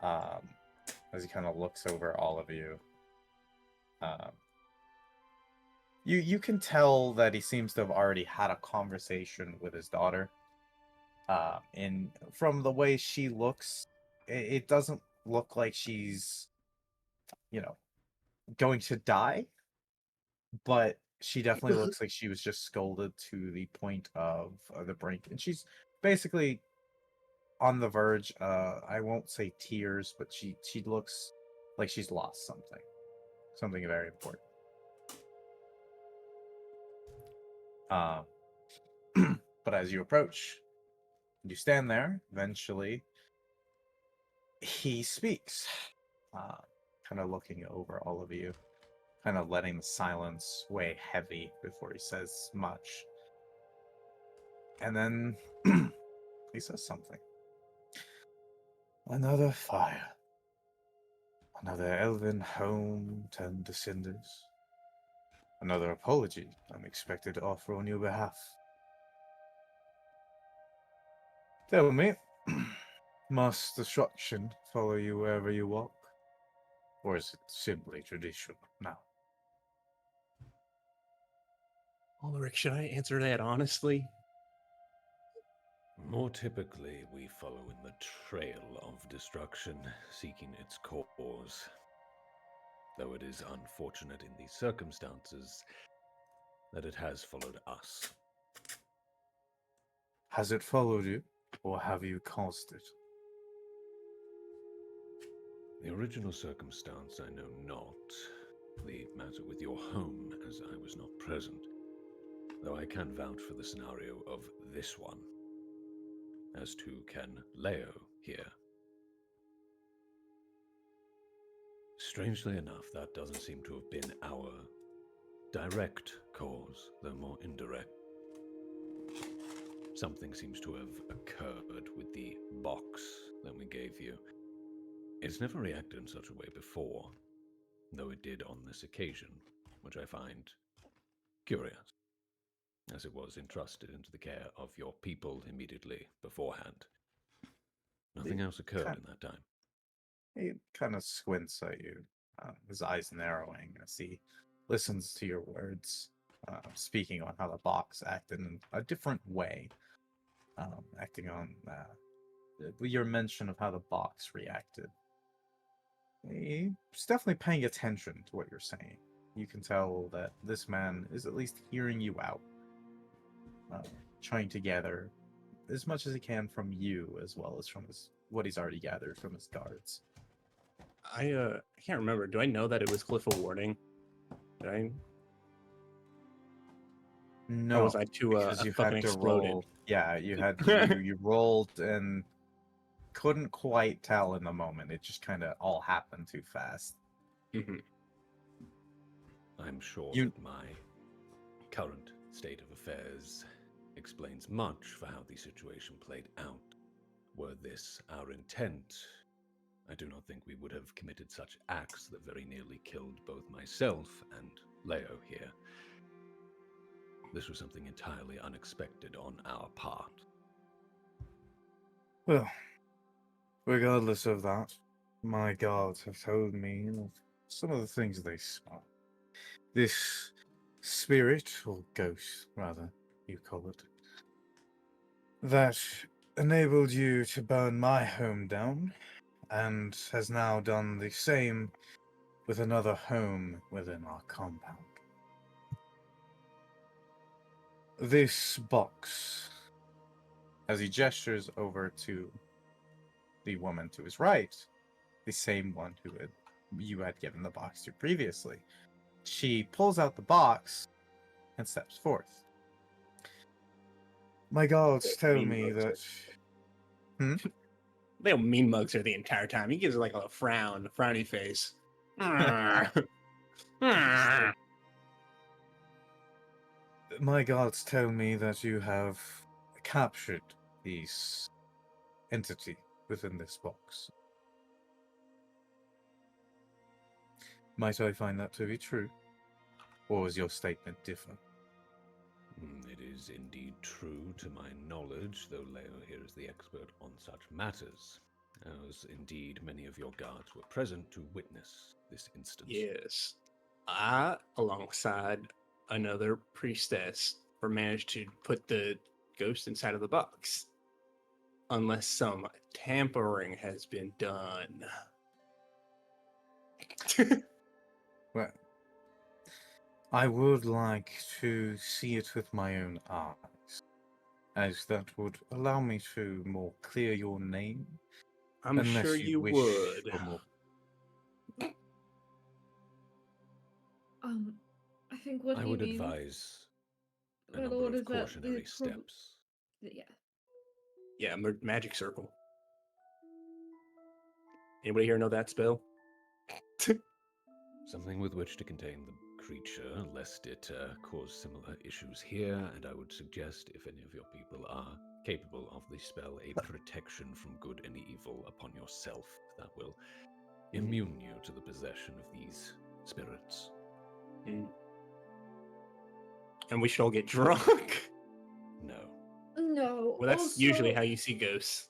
C: As he kind of looks over all of you. You can tell that he seems to have already had a conversation with his daughter. And from the way she looks, it doesn't look like she's, going to die. But she definitely looks like she was just scolded to the point of the brink. And she's basically on the verge. I won't say tears, but she looks like she's lost something very important. But as you approach, you stand there. Eventually, he speaks, kind of looking over all of you, kind of letting the silence weigh heavy before he says much. And then he says something. Another fire. Another elven home turned to cinders. Another apology I'm expected to offer on your behalf. Tell me, must destruction follow you wherever you walk? Or is it simply traditional now?
F: Ulrich, should I answer that honestly?
A: More typically, we follow in the trail of destruction, seeking its cause. Though it is unfortunate in these circumstances that it has followed us.
C: Has it followed you, or have you caused it?
A: The original circumstance I know not. The matter with your home, as I was not present. Though I can vouch for the scenario of this one. As too can Leo here. Strangely enough, that doesn't seem to have been our direct cause, though more indirect. Something seems to have occurred with the box that we gave you. It's never reacted in such a way before, though it did on this occasion, which I find curious, as it was entrusted into the care of your people immediately beforehand. Nothing else occurred in that time.
C: He kind of squints at you, his eyes narrowing as he listens to your words, speaking on how the box acted in a different way acting on your mention of how the box reacted. He's definitely paying attention to what you're saying. You can tell that this man is at least hearing you out, trying to gather as much as he can from you, as well as from what he's already gathered from his guards.
F: I can't remember. Do I know that it was Cliff Warding? Did I?
C: No,
F: Or was I too
C: because you
F: fucking
C: had to
F: exploded?
C: roll. Yeah, you had to, you rolled and couldn't quite tell in the moment. It just kind of all happened too fast.
F: Mm-hmm.
A: I'm sure
C: You-
A: that my current state of affairs explains much for how the situation played out. Were this our intent, I do not think we would have committed such acts that very nearly killed both myself and Leo here. This was something entirely unexpected on our part.
H: Well, regardless of that, my guards have told me of some of the things they saw. This spirit, or ghost, rather, you call it, that enabled you to burn my home down, and has now done the same with another home within our compound. This box,
C: As he gestures over to the woman to his right, the same one you had given the box to previously. She pulls out the box and steps forth.
H: my guards tell
F: Mean
H: me
F: mugs
H: that
F: They don't mean mugs her the entire time. He gives her like a frowny face.
H: my guards tell me that you have captured this entity within this box. Might I find that to be true? Or does your statement differ?
A: It is indeed true to my knowledge, though Leo here is the expert on such matters, as indeed many of your guards were present to witness this instance.
F: Yes. I, alongside another priestess, were managed to put the ghost inside of the box. Unless some tampering has been done.
H: Well, I would like to see it with my own eyes, as that would allow me to more clear your name.
F: I'm
H: Unless
F: sure
H: you
F: you
H: wish
F: would.
H: for more.
D: I think what
A: I
D: he
A: would
D: means,
A: advise a
D: my
A: number
D: lord,
A: of
D: is that the
A: cautionary
D: prob-
A: steps.
D: Yeah.
F: Yeah, magic circle. Anybody here know that spell?
A: Something with which to contain the creature, lest it cause similar issues here, and I would suggest, if any of your people are capable of the spell, a protection from good and evil upon yourself that will immune you to the possession of these spirits.
F: Mm. And we should all get drunk.
A: No.
D: No.
F: Well, that's
D: also,
F: usually how you see ghosts.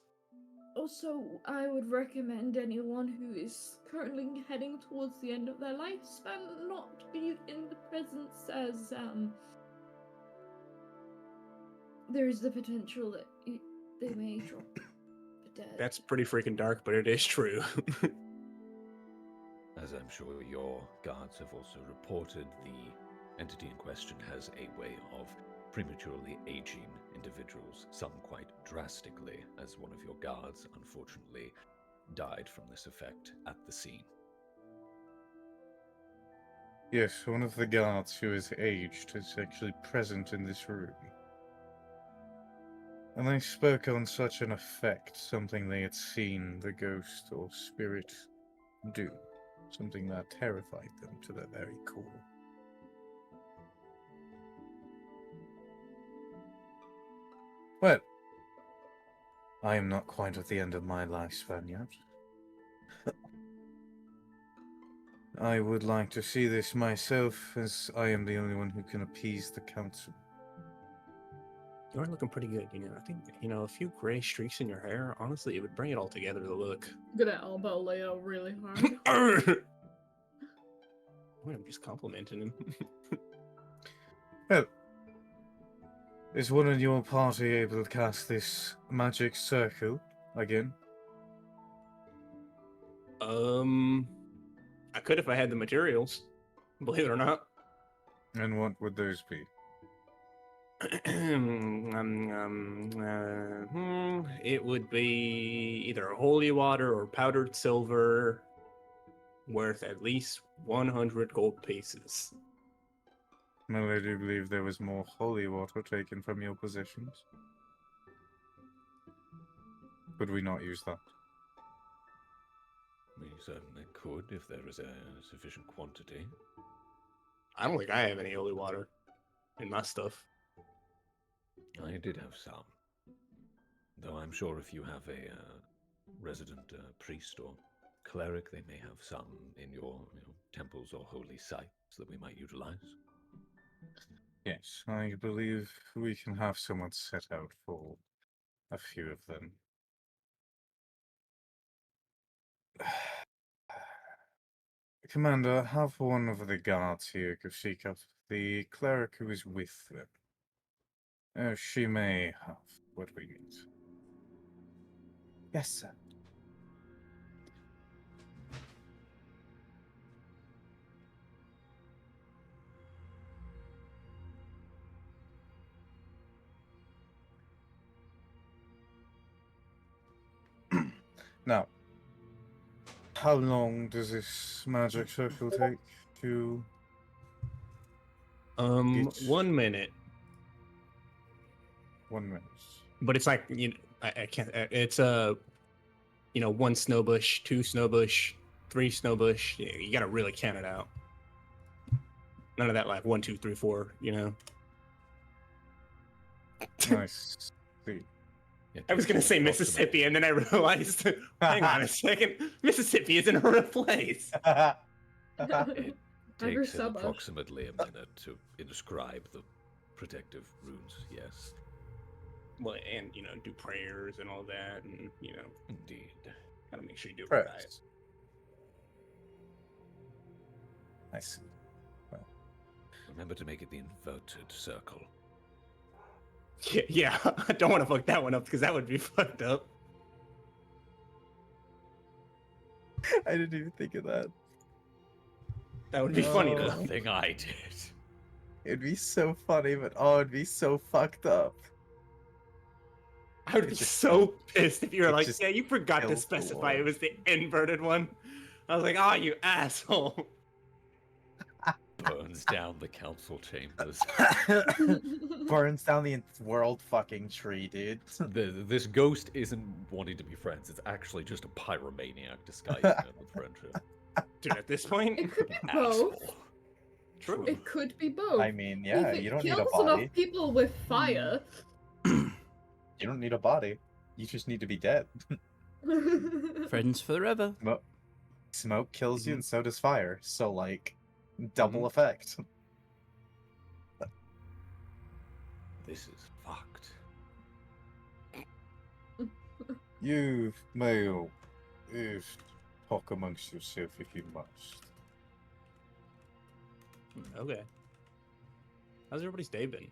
D: Also, I would recommend anyone who is currently heading towards the end of their lifespan not be in the presence, as there is the potential that they may drop dead.
F: That's pretty freaking dark, but it is true.
A: As I'm sure your guards have also reported, the entity in question has a way of prematurely aging individuals, some quite drastically, as one of your guards, unfortunately, died from this effect at the scene.
H: Yes, one of the guards who is aged is actually present in this room. And they spoke on such an effect, something they had seen the ghost or spirit do. Something that terrified them to their very core. Well, I am not quite at the end of my lifespan yet. I would like to see this myself, as I am the only one who can appease the council.
F: You're looking pretty good, I think, a few gray streaks in your hair, honestly, it would bring it all together to look.
D: I'm gonna elbow Leo really hard.
F: I'm just complimenting him.
H: Well, Is one in your party able to cast this magic circle again?
F: I could if I had the materials. Believe it or not.
H: And what would those be?
F: It would be either holy water or powdered silver, worth at least 100 gold pieces.
H: Well, I do believe there was more holy water taken from your possessions. Could we not use that?
A: We certainly could if there is a sufficient quantity.
F: I don't think I have any holy water in my stuff.
A: I did have some. Though I'm sure if you have a resident priest or cleric, they may have some in your temples or holy sites that we might utilize.
H: Yes, I believe we can have someone set out for a few of them. Commander, have one of the guards here go seek out the cleric who is with them. She may have what we need.
C: Yes, sir.
H: Now, how long does this magic circle take to...
F: 1 minute.
H: 1 minute.
F: But it's like, I can't, it's one snowbush, 2 snowbush, 3 snowbush. Yeah, you gotta really count it out. None of that like 1, 2, 3, 4,
H: Nice. See.
F: I was gonna say Mississippi, and then I realized, hang on a second, Mississippi isn't a real place.
A: It takes
D: so much.
A: approximately a minute to inscribe the protective runes, yes.
F: Well, and do prayers and all that, and
A: Indeed.
F: gotta make sure you do it
C: Prayers.
F: right.
C: I see.
A: Remember to make it the inverted circle.
F: Yeah, I don't want to fuck that one up because that would be fucked up.
C: I didn't even think of that.
F: That would be funny
C: No.
F: though.
A: The thing I did.
C: It'd be so funny, but oh, it'd be so fucked up.
F: I would be
C: It just-
F: so pissed if you were
C: it
F: like,
C: just
F: yeah, you forgot to
C: kills the
F: specify it
C: lore.
F: was the inverted one. I was like, oh, you asshole.
A: Burns down the council chambers.
C: Burns down the world fucking tree, dude.
A: This ghost isn't wanting to be friends. It's actually just a pyromaniac disguising it with friendship.
F: Dude, at this point,
D: It could be both.
A: Asshole.
F: True.
D: It could be both.
C: I mean, yeah,
D: if it
C: you don't need a
D: kills
C: body.
D: enough people with fire.
C: You don't need a body. You just need to be dead.
I: Friends forever.
C: Smoke kills you,
F: Mhm.
C: and so does fire. So, like, double effect.
A: This is fucked.
H: You may talk amongst yourself if you must.
F: Okay. How's everybody's day been?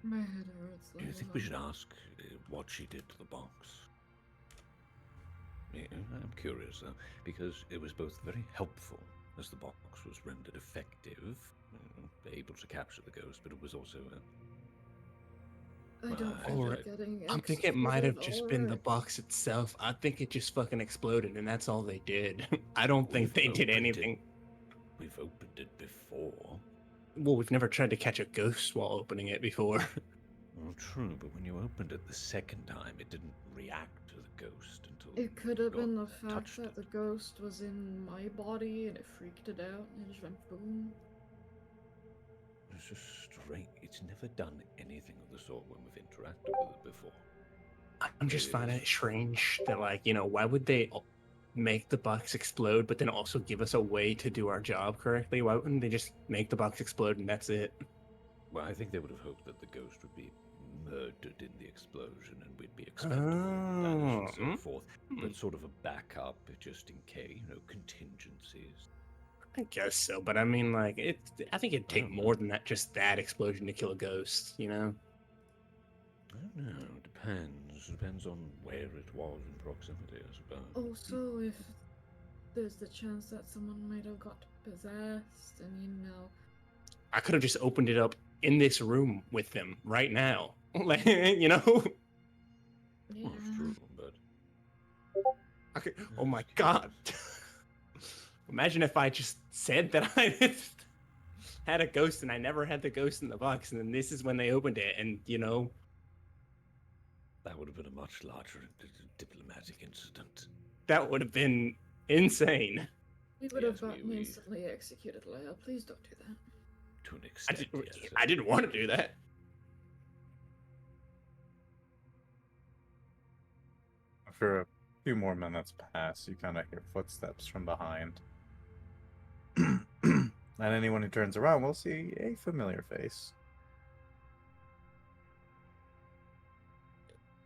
D: My head hurts.
A: Do you think we should ask what she did to the box? I'm curious, though, because it was both very helpful as the box was rendered effective, able to capture the ghost, but it was also
D: I don't
A: Well,
D: think
F: Alright.
D: getting
F: I'm thinking it might have just been the
D: exploded
F: box itself. I think it just fucking exploded, and that's all they did. I don't think
A: We've
F: they did
A: opened it.
F: anything.
A: we've opened it before.
F: Well, we've never tried to catch a ghost while opening it before.
A: Oh, true, but when you opened it the second time, it didn't react to the ghost until
D: It could have
A: got
D: been the fact
A: touched
D: that
A: it.
D: the ghost was in my body and it freaked it out and it just went boom.
A: It's just strange. It's never done anything of the sort when we've interacted with it before.
F: I'm just finding it strange that, like, why would they make the box explode, but then also give us a way to do our job correctly? Why wouldn't they just make the box explode and that's it?
A: Well, I think they would have hoped that the ghost would be murdered in the explosion and we'd be expendable and vanish and so forth. But sort of a backup just in case, contingencies.
F: I guess so, but I mean, like, I think it'd take more than that, just that explosion to kill a ghost, you know?
A: I don't know. Depends. Depends on where it was in proximity, I suppose.
D: Also, if there's the chance that someone might have got possessed, and
F: I could have just opened it up in this room with them right now. Like, you know?
D: yeah.
A: Well, it's true, but
F: Oh my god. Imagine if I just said that I had a ghost and I never had the ghost in the box, and then this is when they opened it, and you know.
A: that would have been a much larger diplomatic incident.
F: That would have been insane.
D: We would have gotten instantly executed, Leia. Please don't do that.
A: To an extent, yes.
F: I didn't want to do that.
C: For a few more minutes pass, you kind of hear footsteps from behind. And anyone who turns around will see a familiar face.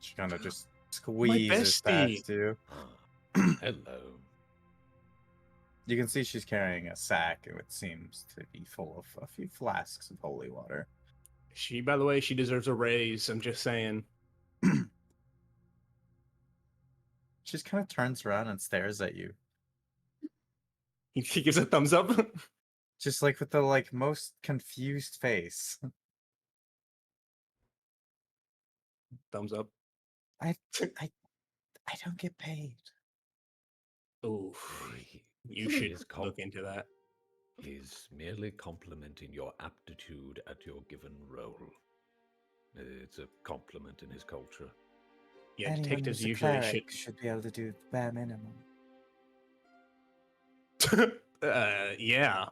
C: She kind of just squeezes past you.
A: Hello.
C: You can see she's carrying a sack, and it seems to be full of a few flasks of holy water.
F: She, by the way, she deserves a raise. I'm just saying.
C: She just kind of turns around and stares at you.
F: He gives a thumbs up.
C: Just like with the most confused face.
F: Thumbs up.
C: I don't get paid.
F: Ooh, you should look into that.
A: He's merely complimenting your aptitude at your given role. It's a compliment in his culture.
F: Yeah,
C: Anyone
F: detectives
C: who's a
F: usually
C: cleric should be able to do the bare minimum.
F: Yeah.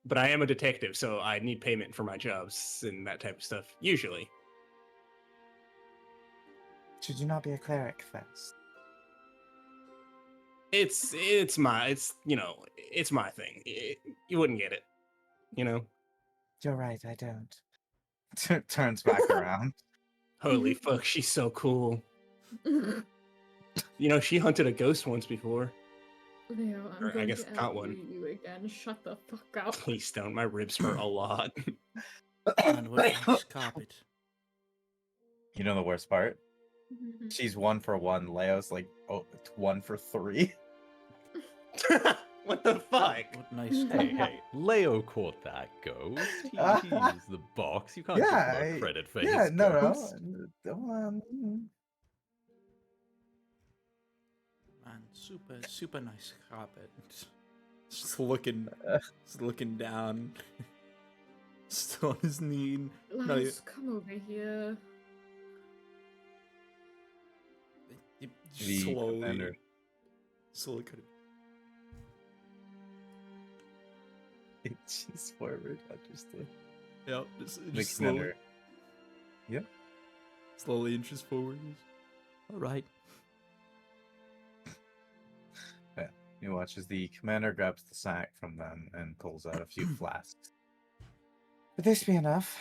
F: But I am a detective, so I need payment for my jobs and that type of stuff, usually.
C: Should you not be a cleric first?
F: It's my thing. You wouldn't get it, you know?
C: You're right, I don't. Turns back around.
F: Holy fuck, she's so cool. You know, she hunted a ghost once before.
D: Leo, I'm
F: Or,
D: going
F: I guess
D: to
F: caught
D: outdo
F: one.
D: you again. Shut the fuck up.
F: Please don't. My ribs hurt a lot.
I: And what a nice carpet.
C: You know the worst part? She's 1 for 1. Leo's like, 1 for 3.
F: What the fuck?
I: What nice
A: Hey, Leo caught that ghost. He used the box. You can't give him credit for his ghost.
C: No.
I: Man, super nice carpet.
G: Just looking down. Just on his knee.
D: Lance, come over here.
G: Slowly. Slowly could
C: She's forward, understood.
G: Yep, just slowly.
C: Yep.
G: Slowly inches forward.
I: All right.
C: Yeah. You watch as the commander grabs the sack from them and pulls out a few flasks. Would this be enough?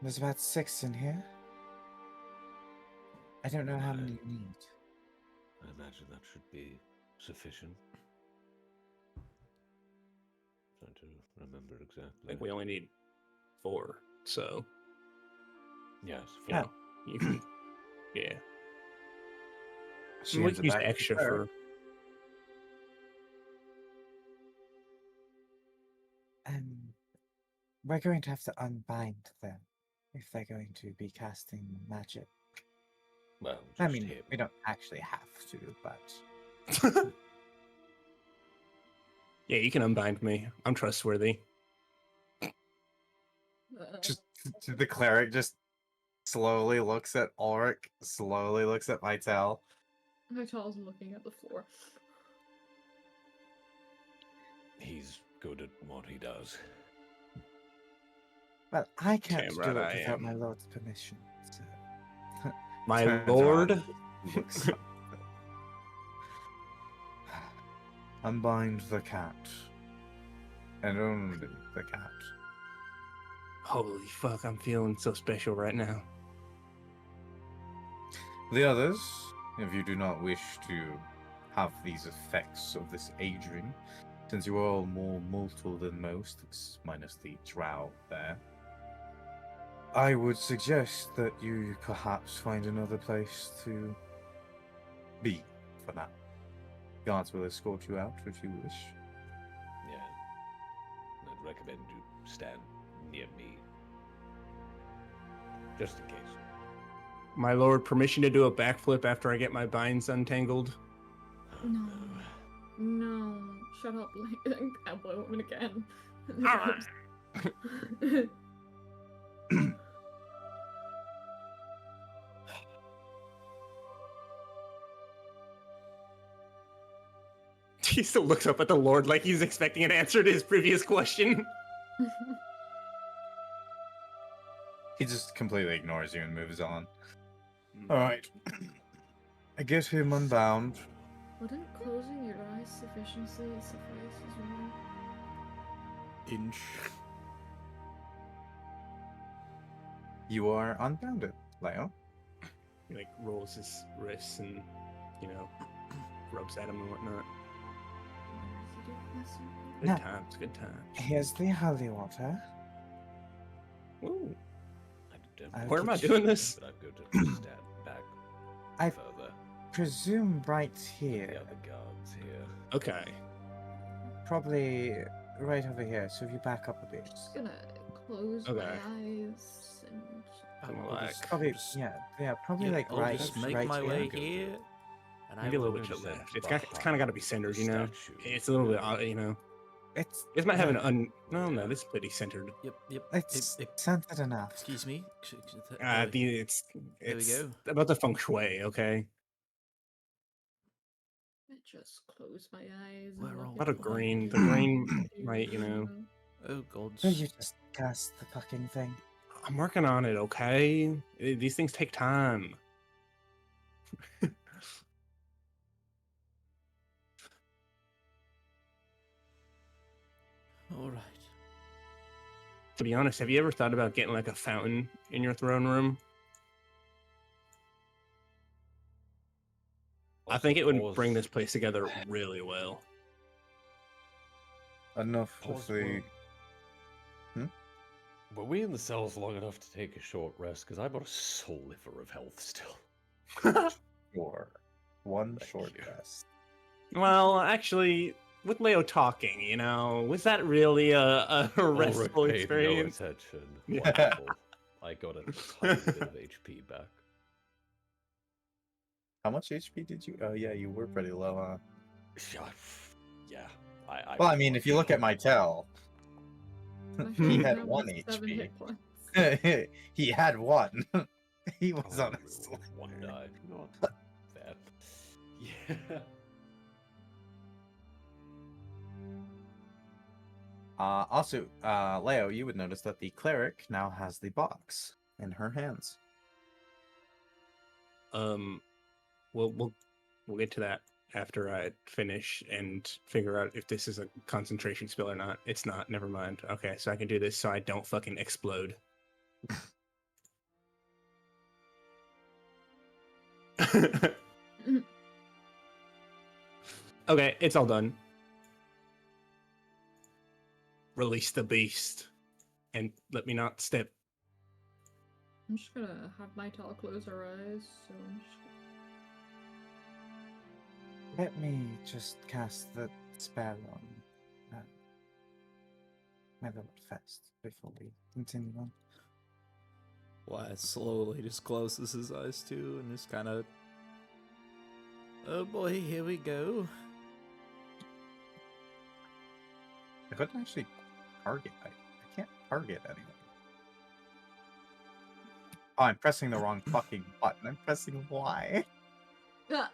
C: There's about 6 in here. I don't know how many you need.
A: I imagine that should be sufficient. Trying to remember exactly.
F: I think we only need 4, so.
A: Yes, 4.
C: Yeah.
F: You can, yeah.
C: She
F: We
C: hands
F: can
C: it
F: use
C: back to
F: extra
C: her.
F: for.
C: We're going to have to unbind them if they're going to be casting magic.
A: Well,
C: I
A: just
C: mean,
A: him.
C: we don't actually have to, but
F: Yeah, you can unbind me. I'm trustworthy.
C: just the cleric just slowly looks at Ulrich, slowly looks at Vital.
D: Vital's looking at the floor.
A: He's good at what he does.
C: Well, I can't
F: Damn
C: do
F: right
C: it
F: I
C: without
F: am.
C: my lord's permission. So.
F: My
C: Turns
F: lord.
C: around and looks up. Unbind the cat. And only the cat.
F: Holy fuck, I'm feeling so special right now.
H: The others, if you do not wish to have these effects of this aging, since you are all more mortal than most, minus the drow there, I would suggest that you perhaps find another place to be for now. Guards will escort you out if you wish.
A: Yeah. I'd recommend you stand near me. Just in case.
F: My lord, permission to do a backflip after I get my binds untangled?
D: No. No. Shut up, cowboy woman again.
F: He still looks up at the lord like he's expecting an answer to his previous question.
C: He just completely ignores you and moves on.
H: Alright. I get him unbound.
D: Wouldn't closing your eyes suffice as well?
G: Inch.
C: You are unbounded, Leo.
F: He like rolls his wrists and, you know, rubs at him and whatnot. Good
C: No.
F: times, good times.
C: Here's the holy water.
F: Ooh.
A: I don't
F: Where am I
C: get
F: doing
A: you,
F: this?
A: But I'm going to stand back
C: I
A: further.
C: presume right
A: The
C: here.
A: other guards here.
F: Okay.
C: Probably right over here. So if you back up a bit.
D: Just gonna close my
F: Okay.
D: eyes and
F: Come
G: I'll
F: back.
G: just-
C: Probably,
G: just-
C: yeah, probably
G: yeah,
C: like
G: I'll
C: right,
G: just make
C: right
G: my
C: here.
G: way
A: Go
G: here,
A: to-
G: and
F: Maybe a little
G: will
F: bit to the
A: Stand
F: left. It's kind of
A: behind
F: got to be centered,
A: the
F: you know?
A: statue.
F: It's a little bit, you know.
C: It's
F: This might have an No, this is pretty centered.
G: Yep.
C: it's centered enough.
G: Excuse me.
F: It's
G: There we go.
F: about the feng shui, okay?
D: I just close my eyes.
G: We're
D: and
G: all
D: look
F: A lot
D: at
F: of
D: the
F: green. The
D: light.
F: green might, you know.
G: Oh gods.
C: Will you just cast the fucking thing?
F: I'm working on it, okay? These things take time.
G: All right.
F: To be honest, have you ever thought about getting like a fountain in your throne room? I think it would bring this place together really well.
H: Enough with
A: Pause,
H: the.
A: Were we in the cells long enough to take a short rest? Because I'm on a sliver of health still.
C: Sure. One
A: Thank
C: short
A: you.
C: rest.
F: Well, actually, with Leo talking, you know, was that really a restful
A: Ulrich paid
F: experience?
A: No attention.
C: Yeah.
A: Wonderful. I got a tiny bit of HP back.
C: How much HP did you? Oh yeah, you were pretty low, huh?
A: Yeah. I
C: Well, I
A: was
C: mean, if you look at my tell,
D: My
C: he
D: health
C: had
D: now
C: 1
D: is 7
C: HP.
D: hit points.
C: He had 1. He was
A: Oh,
C: on a
A: with
C: sliver.
A: one die. Not that. Yeah.
C: Also, Leo, you would notice that the cleric now has the box in her hands.
F: We'll get to that after I finish and figure out if this is a concentration spell or not. It's not. Never mind. Okay, so I can do this so I don't fucking explode. Okay, it's all done. Release the beast and let me not step.
D: I'm just gonna have my tall close her eyes, so I'm just
C: Let me just cast the spell on my lord first before we continue on.
G: Wyatt slowly just closes his eyes too and just kind of. Oh boy, here we go.
C: I couldn't actually target. I can't target anyone. Oh, I'm pressing the wrong fucking button. I'm pressing Y.
D: Ah,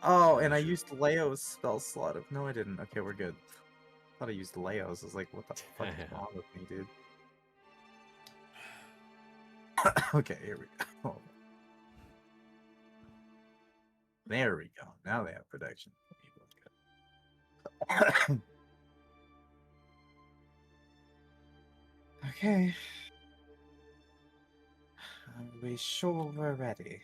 C: Oh, and I used Leo's spell slot. No, I didn't. Okay, we're good. I thought I used Leo's. I was like, what the fuck is wrong with me, dude? Okay, here we go. There we go. Now they have protection. Okay. Are we sure we're ready?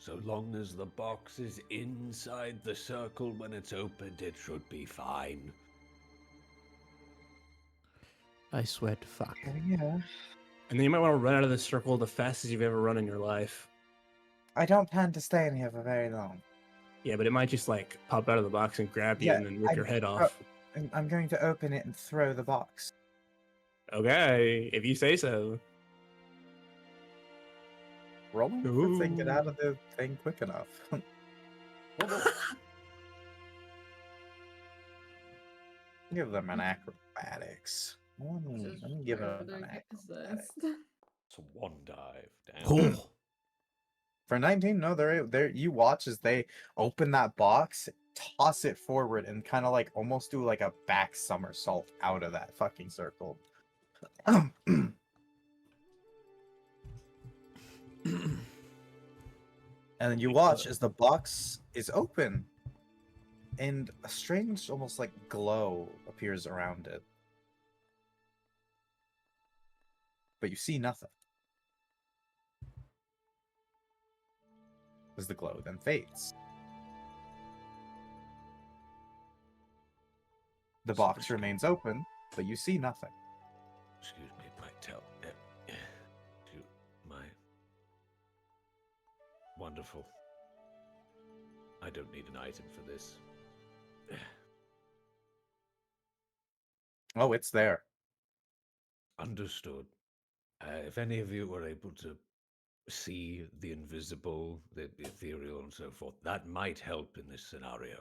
A: So long as the box is inside the circle when it's opened, it should be fine.
I: I swear to fuck.
C: Yeah.
F: And then you might want to run out of the circle the fastest you've ever run in your life.
C: I don't plan to stay in here for very long.
F: Yeah, but it might just like pop out of the box and grab you
C: Yeah,
F: and then rip your head
C: Oh,
F: off.
C: I'm going to open it and throw the box.
F: Okay, if you say so.
C: Rolling the thing, get out of the thing quick enough. Give them an acrobatics. Let me give them an acrobatics.
A: It's a one dive. Damn.
I: Cool.
C: For 19, no, they're you watch as they open that box, toss it forward, and kind of like almost do like a back somersault out of that fucking circle. And then you watch as the box is open, and a strange, almost like glow appears around it. But you see nothing. As the glow then fades. The box remains open, but you see nothing.
A: Excuse me, Pactel. My wonderful. I don't need an item for this.
C: Oh, it's there.
A: Understood. If any of you were able to see the invisible, the ethereal, and so forth, that might help in this scenario.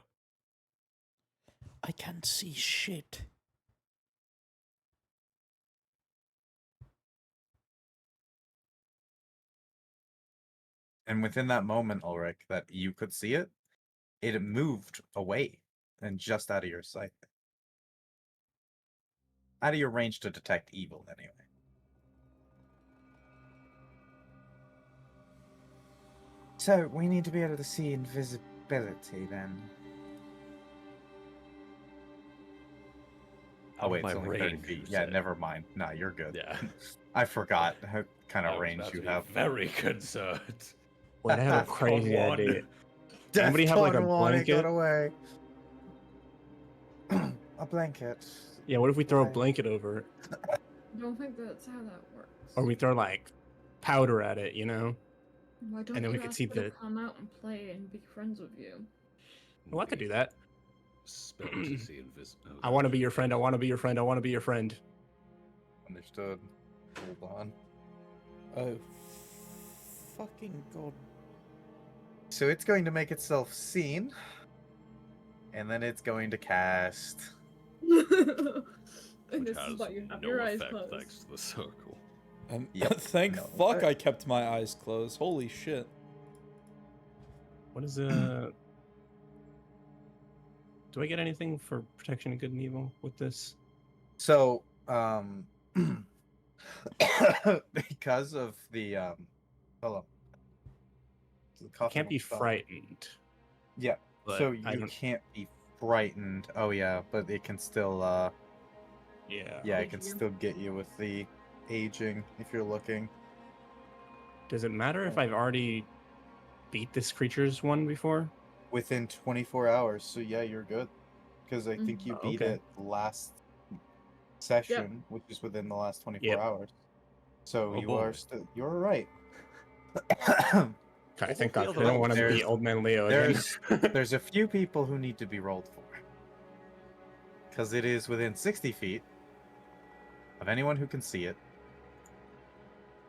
I: I can't see shit.
C: And within that moment, Ulrich, that you could see it, it moved away and just out of your sight. Out of your range to detect evil, anyway. So, we need to be able to see invisibility, then. Oh, wait,
A: My
C: it's only 30
A: range,
C: feet.
A: you
C: Yeah,
A: said.
C: never mind. Nah, you're good.
A: Yeah.
C: I forgot what kind
A: I
C: of
A: was
C: range
A: about
C: you
A: to be
C: have.
A: very concerned.
F: Wait, I have a
A: Defcon
F: crazy
A: 1.
F: idea. Anybody have like a
C: Defcon 1, it got
F: blanket?
C: away. A blanket.
F: Yeah, what if we throw a
C: Why?
F: blanket over it?
D: I don't think that's how that works.
F: Or we throw like powder at it, you know?
D: Why don't
F: and then
D: you
F: we could
D: ask
F: see
D: her to
F: the-
D: come out and play and be friends with you?
F: Well, I could do that.
A: Spell to see invisible.
F: I want to be your friend. I want to be your friend. I want to be your friend.
C: Understood. Hold on.
I: Oh, fucking god.
C: So it's going to make itself seen. And then it's going to cast.
D: And
A: Which
D: this is
A: has
D: why you have
A: no
D: your eyes
A: effect
D: closed.
A: thanks to the circle.
I: And
C: Yep.
I: thank
C: No.
I: fuck I kept my eyes closed. Holy shit.
F: What is Do I get anything for protection of good and evil with this?
C: So, because of the hold on. The
F: I
C: coughing
F: can't be
C: will stop.
F: frightened.
C: Yeah.
F: but
C: So
F: I
C: you
F: don't-
C: can't be frightened. Oh yeah, but it can still
F: Yeah.
C: yeah, it
D: Age
C: can
D: you.
C: still get you with the aging if you're looking.
F: Does it matter if I've already beat this creature's one before?
C: Within 24 hours. So yeah, you're good. Because I think you
F: Oh,
C: beat
F: okay.
C: it last session, which is within the last 24
F: Yep.
C: hours. So
A: Oh,
C: you are
A: boy.
C: still you're right.
F: Okay, thank
A: the
F: God. 'cause
A: other
F: I don't want to
C: elves?
F: be old man Leo again.
C: There's a few people who need to be rolled for. Because it is within 60 feet of anyone who can see it.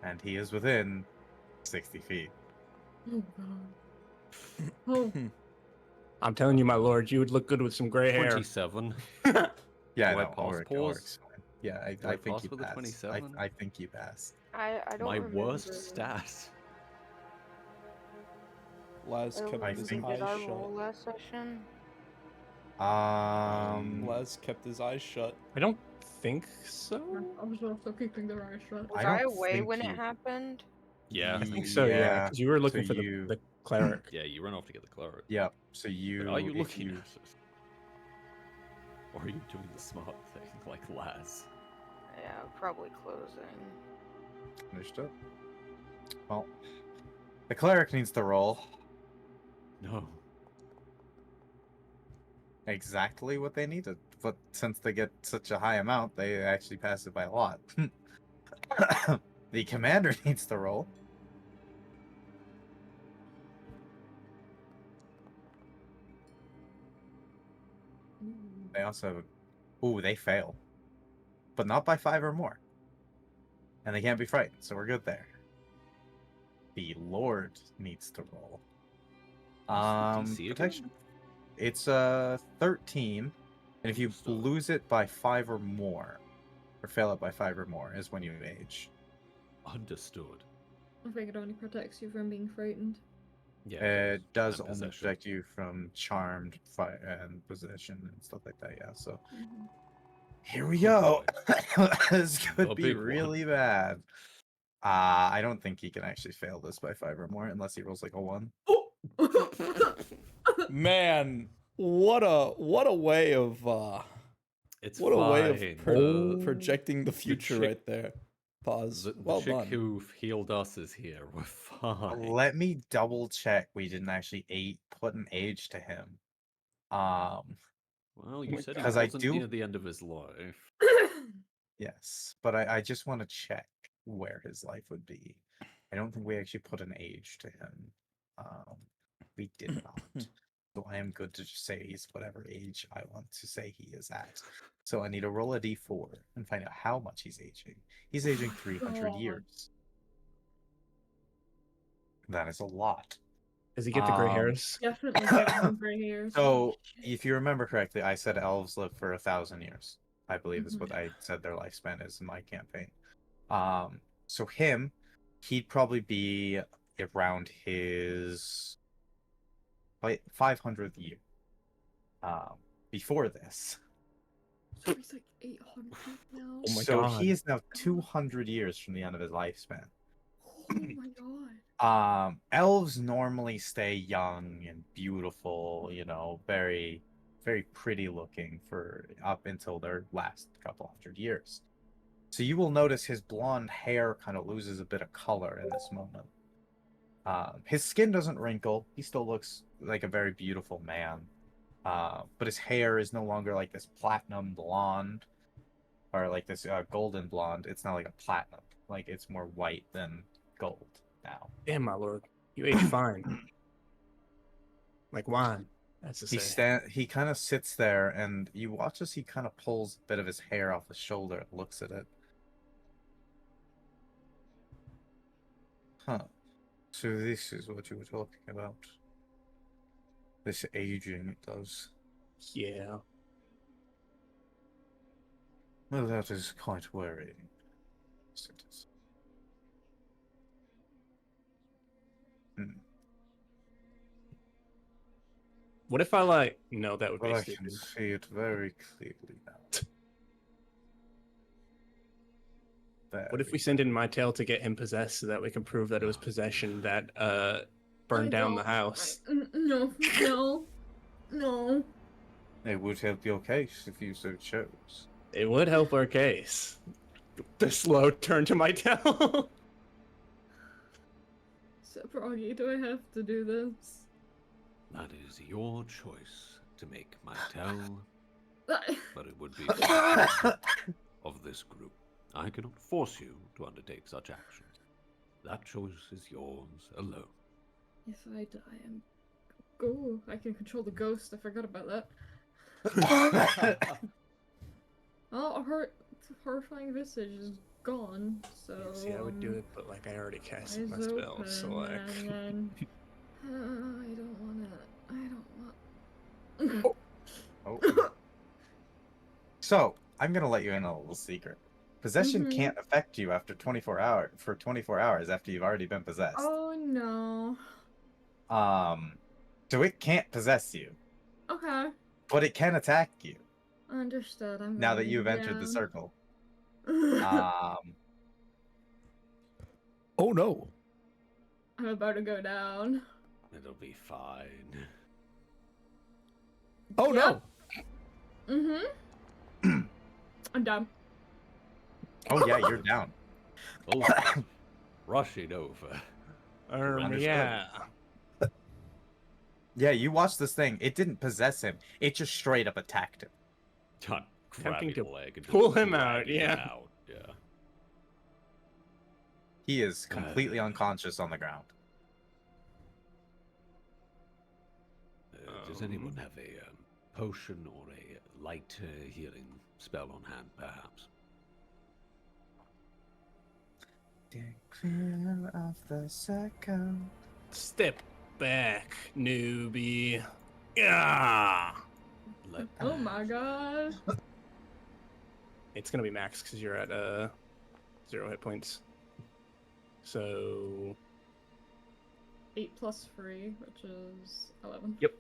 C: And he is within 60 feet.
D: Oh god. Oh,
F: I'm telling you, my lord, you would look good with some gray hair.
A: 27.
C: Yeah,
A: Do I
C: no,
A: pass
C: Ulrich,
A: pause?
C: Ulrich's fine. Yeah,
A: Do
C: I
A: I
C: think
A: pass
C: you
A: with a
C: passed.
A: 27?
C: I think you passed.
E: I don't
A: My
E: remember.
A: worst stat.
I: Laz
E: I don't
I: kept
C: I
E: remember.
I: his
C: think-
E: Did I
I: eyes
E: roll
I: shut.
E: last session?
I: Laz kept his eyes shut.
F: I don't think so.
D: I was also keeping their eyes shut.
E: Was
C: I
E: I,
C: don't
E: away
C: think
E: when
C: you-
E: it happened?
A: Yeah.
F: I think so, yeah. Because you were looking
C: so
F: for
C: you-
F: the cleric.
A: Yeah, you run off to get the cleric.
C: Yep. So you.
A: But are you
C: if
A: looking
C: you-
A: at it? Or are you doing the smart thing like Laz?
E: Yeah, probably closing.
C: Understood. Well, the cleric needs to roll.
A: No.
C: Exactly what they needed. But since they get such a high amount, they actually pass it by a lot. The commander needs to roll. They also, ooh, they fail, but not by 5 or more, and they can't be frightened, so we're good there. The Lord needs to roll.
A: What's the DC
C: Protection.
A: again?
C: It's 13, and if you
A: Understood.
C: lose it by 5 or more, or fail it by 5 or more, is when you age.
A: Understood.
D: I think it only protects you from being frightened.
A: Yeah,
C: It does
A: And
C: only
A: possession.
C: protect you from charmed fire and possession and stuff like that. Yeah. So here we go. This could
A: The
C: be
A: big one.
C: really bad. I don't think he can actually fail this by 5 or more unless he rolls like a 1.
I: Man, what a way of
A: It's
I: what a way of
A: fine.
I: projecting the future
A: chick-
I: right there. Pause.
A: The
I: Well
A: chick
I: done.
A: who healed us is here. We're fine.
C: Let me double check. We didn't actually put an age to him.
A: Well, you
F: my
A: said he
C: God. 'Cause I
A: wasn't
C: do-
A: near the end of his life.
C: Yes, but I just want to check where his life would be. I don't think we actually put an age to him. We did not. So I am good to just say he's whatever age I want to say he is at. So I need to roll a d4 and find out how much he's aging. He's aging 300
D: God.
C: years. That is a lot.
F: Does he get the gray
C: Um,
F: hairs?
D: Definitely getting gray hairs.
C: So, if you remember correctly, I said elves live for 1,000 years. I believe is
D: Mhm.
C: what I said their lifespan is in my campaign. So he'd probably be around his 500th year. Before this.
D: So he's like 800 now.
F: Oh my
C: So
F: God.
C: he is now 200 years from the end of his lifespan.
D: Oh my god.
C: Elves normally stay young and beautiful, you know, very, very pretty looking for up until their last couple hundred years. So you will notice his blonde hair kind of loses a bit of color in this moment. His skin doesn't wrinkle. He still looks like a very beautiful man. But his hair is no longer like this platinum blonde or like this golden blonde. It's not like a platinum. Like it's more white than gold now.
F: Damn, my lord, you age fine, like wine. That's to say.
C: He kind of sits there, and you watch as he kind of pulls a bit of his hair off his shoulder and looks at it. Huh. So this is what you were talking about. This aging it does.
F: Yeah.
C: Well, that is quite worrying. Yes, it is.
F: What if I like? No, that would
C: But
F: be
C: I
F: stupid.
C: can see it very clearly now.
F: What if we send in my tail to get him possessed so that we can prove that it was possession that burned down the house?
D: No.
C: It would help your case if you so chose.
F: It would help our case. The slow turn to my tail.
D: So, Froggy, do I have to do this?
A: That is your choice to make, my tell,
D: I-
A: but it would be the of this group. I cannot force you to undertake such action. That choice is yours alone.
D: If I die, I'm. Oh, I can control the ghost. I forgot about that. Oh, her horrifying visage is gone. So.
F: See, I would do it, but like I already cast
D: eyes
F: my spell, so
D: open,
F: like.
D: and then, I don't want it. I don't want.
C: Oh. So, I'm gonna let you in on a little secret. Possession
D: Mhm.
C: can't affect you after 24 hours for 24 hours after you've already been possessed.
D: Oh no.
C: So it can't possess you,
D: Okay.
C: but it can attack you
D: Understood. I'm
C: now that
D: going
C: you've entered the
D: down.
C: circle.
I: Oh no.
D: I'm about to go down.
A: It'll be fine.
I: Oh
D: Yep.
I: no.
D: Mm-hmm. I'm down.
C: Oh yeah, you're down.
A: Oh, rushing over.
F: Yeah.
C: Yeah, you watched this thing. It didn't possess him. It just straight up attacked him.
A: Grabbing
F: to
A: the leg and
F: pull
A: just
F: him out,
A: dragging him
F: yeah.
A: out, yeah.
C: He is completely unconscious on the ground.
A: Does anyone have a potion or a light healing spell on hand, perhaps?
C: Clear of the circle.
F: Step back, newbie. Yeah.
D: Oh my god.
F: It's gonna be max because you're at 0 hit points. So
D: 8 plus 3, which is 11.
F: Yep.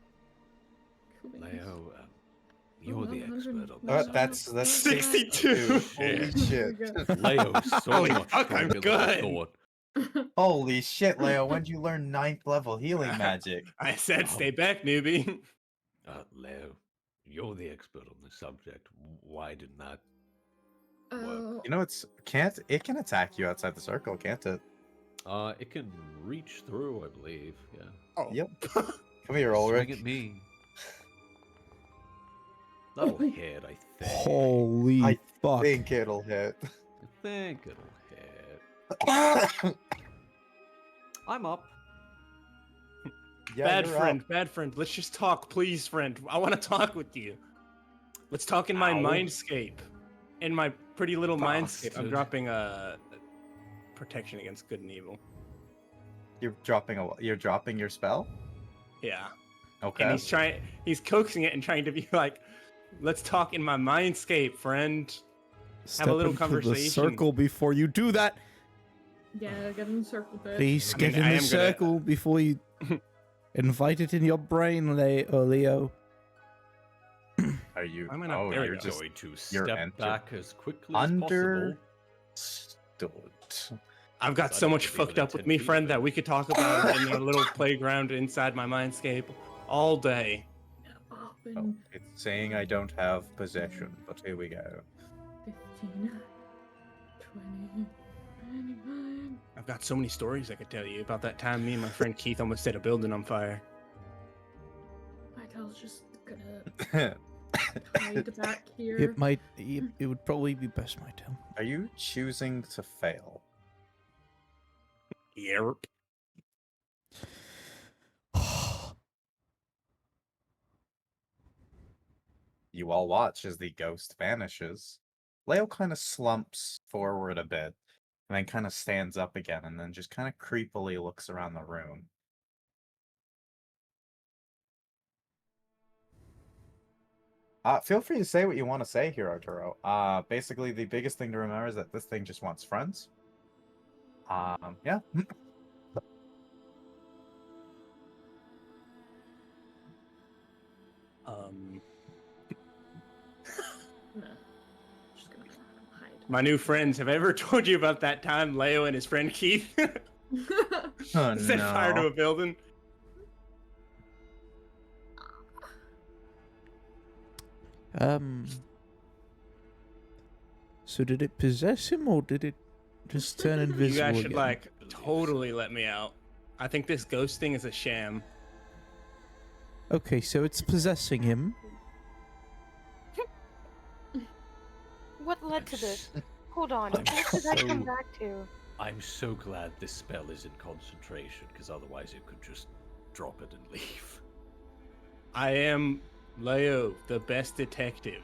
D: Cool beans.
A: Leo, you're the expert on
D: Oh,
A: this.
C: That's
F: 62.
C: Holy shit.
A: Leo, so
F: Holy
A: much
F: fuck, I'm
A: stronger than I
F: good.
A: thought.
C: Holy shit, Leo, when'd you learn 9th level healing magic?
F: I said, stay back, newbie.
A: Leo, you're the expert on this subject. Why didn't that work?
D: Oh,
C: You know, it can attack you outside the circle, can't it?
A: It can reach through, I believe. Yeah.
F: Oh.
C: Yep. Come here,
A: Swing
C: Ulrich.
A: at me. That'll hit, I think.
I: Holy
C: I
I: fuck.
C: think it'll hit.
A: I think it'll hit. I'm up.
C: Yeah, you're up.
F: Bad friend. Let's just talk, please, friend. I want to talk with you. Let's talk in my
A: Ow.
F: mindscape. In my pretty little mindscape. I'm
A: Bastard.
F: dropping a protection against good and evil.
C: You're dropping your spell?
F: Yeah.
C: Okay.
F: And he's coaxing it and trying to be like, let's talk in my mindscape, friend.
I: Step
F: little
I: into
F: conversation.
I: the circle before you do that.
D: yeah, get in the circle, bitch.
I: Please
F: I
I: get
F: mean,
I: in
F: I
I: the
F: am gonna-
I: circle before you invite it in your brain, Leo.
C: Are you?
F: Why am I not-
C: Oh,
F: there we
C: you're
F: go.
C: just
A: Going to
C: you're
A: step
C: enter-
A: back as quickly as possible.
C: understood.
F: I've got
A: So
F: so
A: I
F: much
A: need to be
F: fucked
A: within
F: up with
A: 10
F: me,
A: feet
F: friend,
A: of
F: that
A: it.
F: we could talk about in a little playground inside my mindscape all day.
D: Up
C: Oh,
D: in
C: it's saying I don't have possession, but here we go.
D: 15, 20, 25.
F: I've got so many stories I could tell you about that time me and my friend Keith almost set a building on fire.
D: Vital's just gonna hide back here.
I: It would probably be best, my tell.
C: Are you choosing to fail?
F: Yerp.
C: You all watch as the ghost vanishes. Leo kind of slumps forward a bit, and then kind of stands up again, and then just kind of creepily looks around the room. Feel free to say what you want to say here, Arturo. Basically, the biggest thing to remember is that this thing just wants friends. Yeah.
D: Nah, just gonna hide.
F: My new friends, have I ever told you about that time Leo and his friend Keith
C: Oh,
F: set fire to
C: no.
F: a building?
I: So did it possess him or did it just turn invisible?
F: You guys should
I: again?
F: like totally let me out. I think this ghost thing is a sham.
I: Okay, so it's possessing him.
E: What led to this? Hold on.
A: I'm
E: What did I come
A: so-
E: back to?
A: I'm so glad this spell is in concentration, because otherwise it could just drop it and leave.
F: I am Leo, the best detective.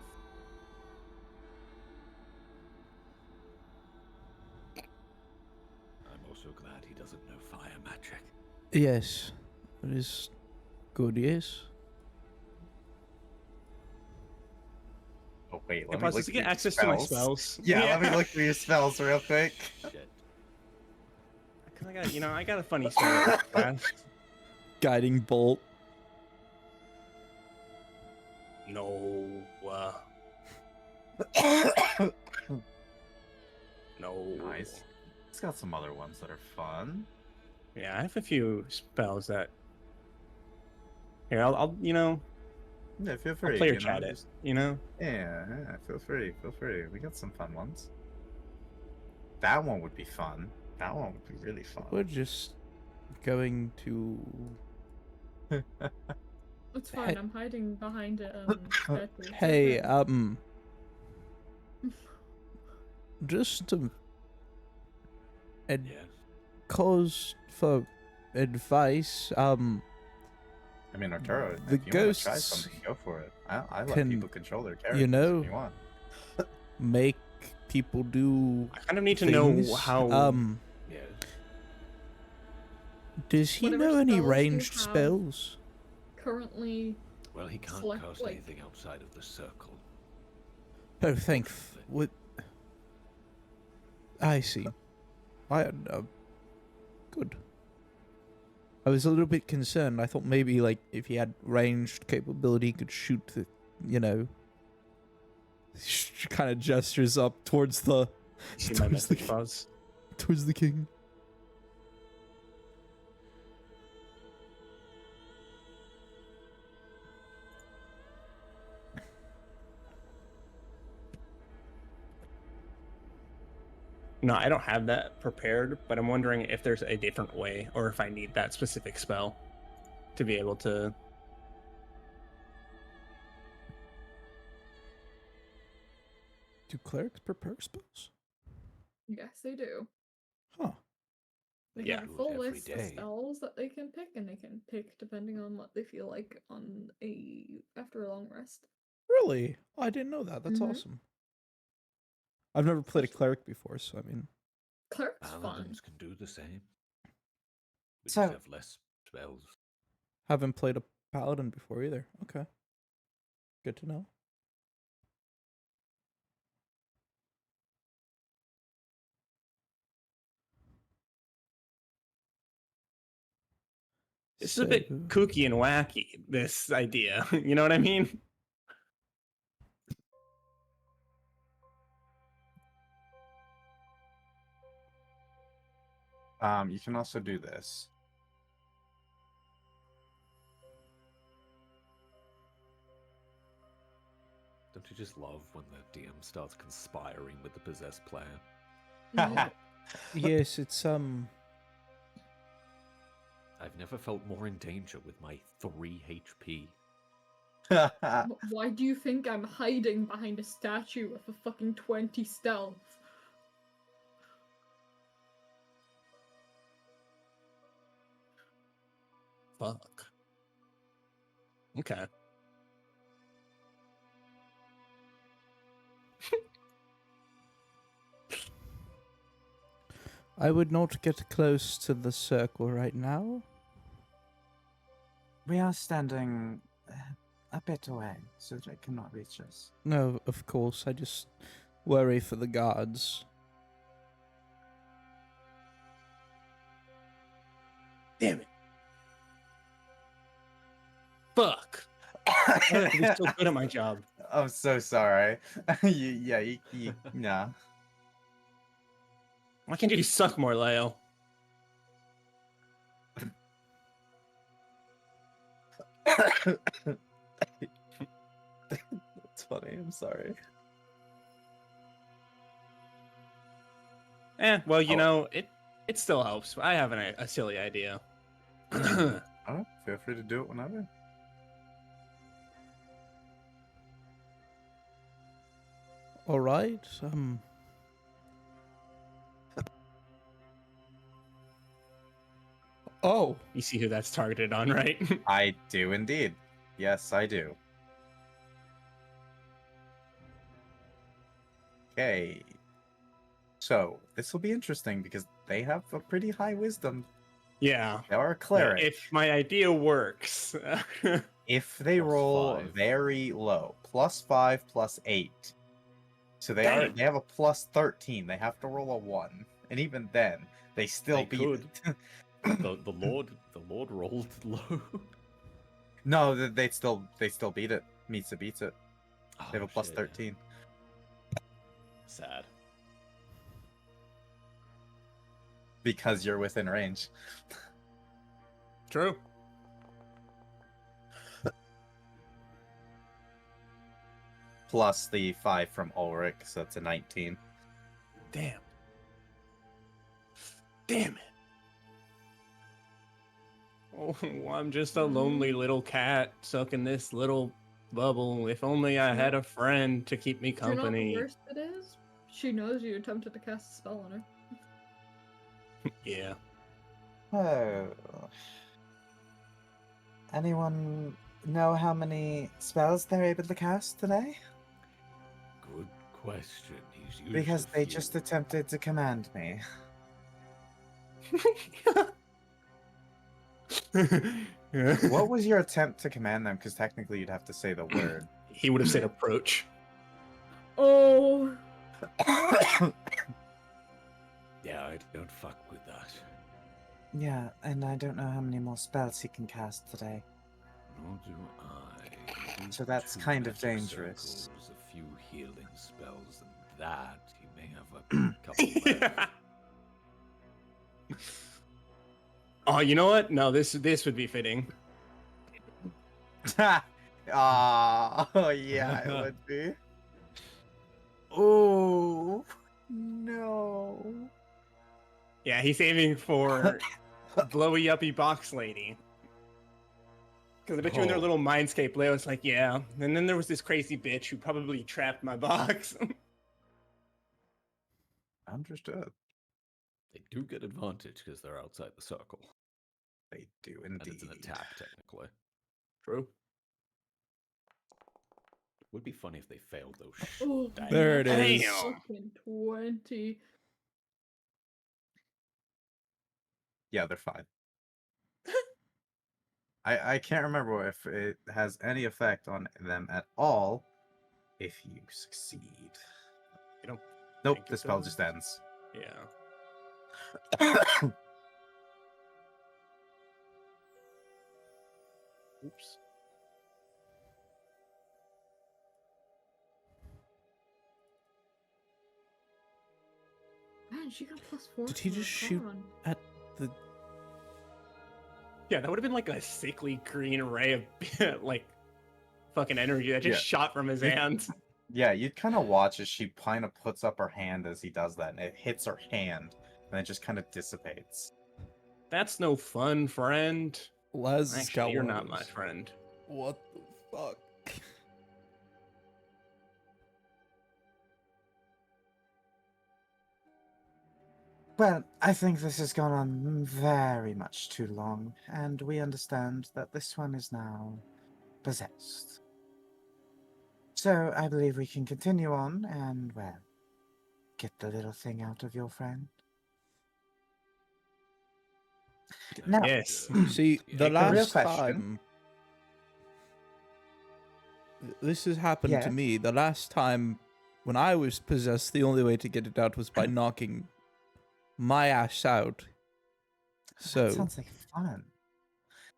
A: I'm also glad he doesn't know fire magic.
I: Yes, it is good. Yes.
C: Oh, wait,
F: Hey,
C: let me
F: Buzz,
C: look
F: does he
C: through
F: get
C: your
F: access to my
C: spells.
F: spells?
C: Yeah, let me look through your spells real quick.
A: Shit.
F: Cause I got a funny spell. Fast.
I: Guiding bolt.
F: No. No.
C: Nice. It's got some other ones that are fun.
F: Yeah, I have a few spells that. Here, I'll
C: Yeah, feel
F: I'll
C: free.
F: player
C: you know,
F: chat it.
C: just-
F: You know.
C: Yeah, feel free. We got some fun ones. That one would be fun. That one would be really fun.
I: We're just going to
D: It's fine. I'm hiding behind a statue. It's
I: Hey,
D: okay.
I: just to
A: Yes.
I: cause for advice,
C: I mean, Arturo,
I: The
C: if you want to try
I: ghosts
C: something, go for it. I let
I: can,
C: people control their characters
I: you know,
C: if you want.
I: make people do
F: I kind of need to know
I: things.
F: how.
A: Yes.
I: Does he
D: Whatever
I: know any
D: spells you
I: ranged
D: have
I: spells?
D: Currently,
A: Well, he can't
D: Select,
A: cast
D: like-
A: anything outside of the circle.
I: Oh, thank.
A: Unfortunately.
I: What? I see. Good. I was a little bit concerned. I thought maybe, like, if he had ranged capability, he could shoot the, you know. Kind of gestures up towards the,
F: See my
I: towards the,
F: message buzz.
I: towards the king.
F: No, I don't have that prepared, but I'm wondering if there's a different way, or if I need that specific spell to be able to.
I: Do clerics prepare spells?
D: yes, they do.
I: Huh.
D: They
F: Yeah.
D: have a
A: Do it
D: full
A: every
D: list of
A: day.
D: spells that they can pick, and they can pick depending on what they feel like on after a long rest.
I: Really? Oh, I didn't know that. That's
D: Mhm.
I: awesome. I've never played a cleric before, so I mean.
D: Cleric's fun.
A: Paladins can do the same. We
C: So-
A: just have less spells.
I: Haven't played a paladin before either. Okay. Good to know.
F: It's a bit
I: So-
F: kooky and wacky, this idea. You know what I mean?
C: You can also do this.
A: Don't you just love when the DM starts conspiring with the possessed player?
D: No,
I: Yes, it's
A: I've never felt more in danger with my 3 HP.
D: why do you think I'm hiding behind a statue with a fucking 20 stealth?
F: Fuck. Okay.
I: I would not get close to the circle right now.
C: We are standing a bit away, so they cannot reach us.
I: No, of course. I just worry for the guards.
F: Damn it. Fuck. I have to be so good at my job.
C: I'm so sorry. you nah.
F: Why can't you suck more, Leo?
C: That's funny. I'm sorry.
F: Well, you
C: Oh.
F: know, it still helps. I have a silly idea.
C: Oh, feel free to do it whenever.
I: All right. Oh,
F: You see who that's targeted on, right?
C: I do indeed. Yes, I do. Okay. So, this will be interesting because they have a pretty high wisdom.
F: Yeah.
C: They are a cleric.
F: If my idea works.
C: If they
A: Plus
C: roll
A: 5.
C: very low, +5, +8. So they
F: Damn.
C: have a +13. They have to roll a 1. And even then, they still
A: They
C: beat
A: could.
C: it.
A: The Lord rolled low.
C: No, they still beat it. Meets it beats it. They have a
A: Oh, shit.
C: +13.
A: Sad.
C: Because you're within range.
F: True.
C: Plus the 5 from Ulrich, so that's a 19.
F: Damn. Damn it. Oh, I'm just a lonely little cat stuck in this little bubble. If only I had a friend to keep me
D: Do you know what the
F: company.
D: worst it is? She knows you attempted to cast a spell on her.
F: Yeah.
C: Oh. Anyone know how many spells they're able to cast today?
A: Good question. He's used
C: Because
A: a
C: they
A: few.
C: just attempted to command me. What was your attempt to command them? Because technically you'd have to say the word.
F: He would have said approach.
D: Oh,
A: Yeah, I don't fuck with that.
C: Yeah, and I don't know how many more spells he can cast today.
A: Nor do I.
C: So that's
A: 2
C: kind of
A: magic
C: dangerous.
A: circles, a few healing spells, and that he may have a couple left.
F: Oh, you know what? No, this would be fitting.
C: Oh, yeah, it would be. Oh, no.
F: Yeah, he's aiming for blowy uppy box lady. Because I bet you in their
A: Oh.
F: little mindscape, Leo's like, yeah. And then there was this crazy bitch who probably trapped my box.
C: Understood.
A: They do get advantage because they're outside the circle.
C: They do
A: And
C: indeed.
A: it's an attack, technically.
F: True.
A: Would be funny if they failed those.
D: oh,
I: There it
D: that's
I: is.
D: fucking 20.
C: Yeah, they're fine. I can't remember if it has any effect on them at all if you succeed.
F: You don't
C: Nope,
F: think
C: the
F: it
C: spell
F: does?
C: just ends.
F: Yeah. Oops.
D: Man, she got +4.
I: Did he
D: to her
I: just shoot
D: con.
I: at the?
F: Yeah, that would have been like a sickly green ray of like fucking energy that just
C: Yeah.
F: shot from his hands.
C: Yeah, you'd kind of watch as she kind of puts up her hand as he does that, and it hits her hand, and it just kind of dissipates.
F: That's no fun, friend.
I: Les has got
F: Actually, you're
I: one of
F: not my
I: those.
F: friend.
I: What the fuck?
C: Well, I think this has gone on very much too long, and we understand that this one is now possessed. So I believe we can continue on and, well, get the little thing out of your friend. Now,
F: Yes.
I: See, the
A: Yeah.
C: real
I: last
C: question.
I: time this has happened to
C: Yes?
I: me, the last time when I was possessed, the only way to get it out was by knocking my ass out.
C: That
I: So,
C: sounds like fun.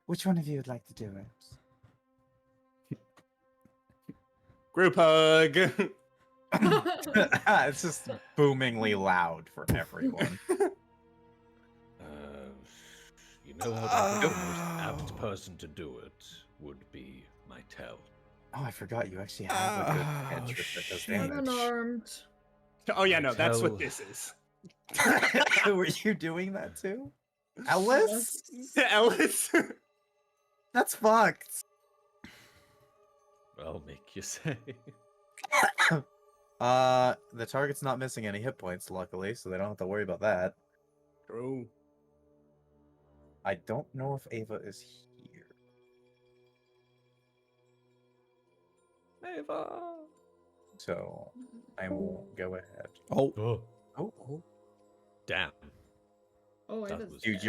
C: Which one of you would like to do it?
F: Group hug.
C: It's just boomingly loud for everyone.
A: You know how I think the most apt person to do it would be my tell.
C: Oh, I forgot you actually have a good cantrip that does
I: shit.
D: I'm
C: damage.
D: unarmed.
F: Oh yeah, no, that's
A: Tell-
F: what this is.
C: Were you doing that too? Ellis?
F: Ellis.
C: That's fucked.
A: I'll make you say.
C: The target's not missing any hit points, luckily, so they don't have to worry about that.
F: True.
C: I don't know if Ava is here.
A: Ava.
C: So I will go ahead.
I: oh,
C: Oh,
A: Damn.
D: Oh,
A: That
D: Ava's
A: was-
C: dude,
D: dead.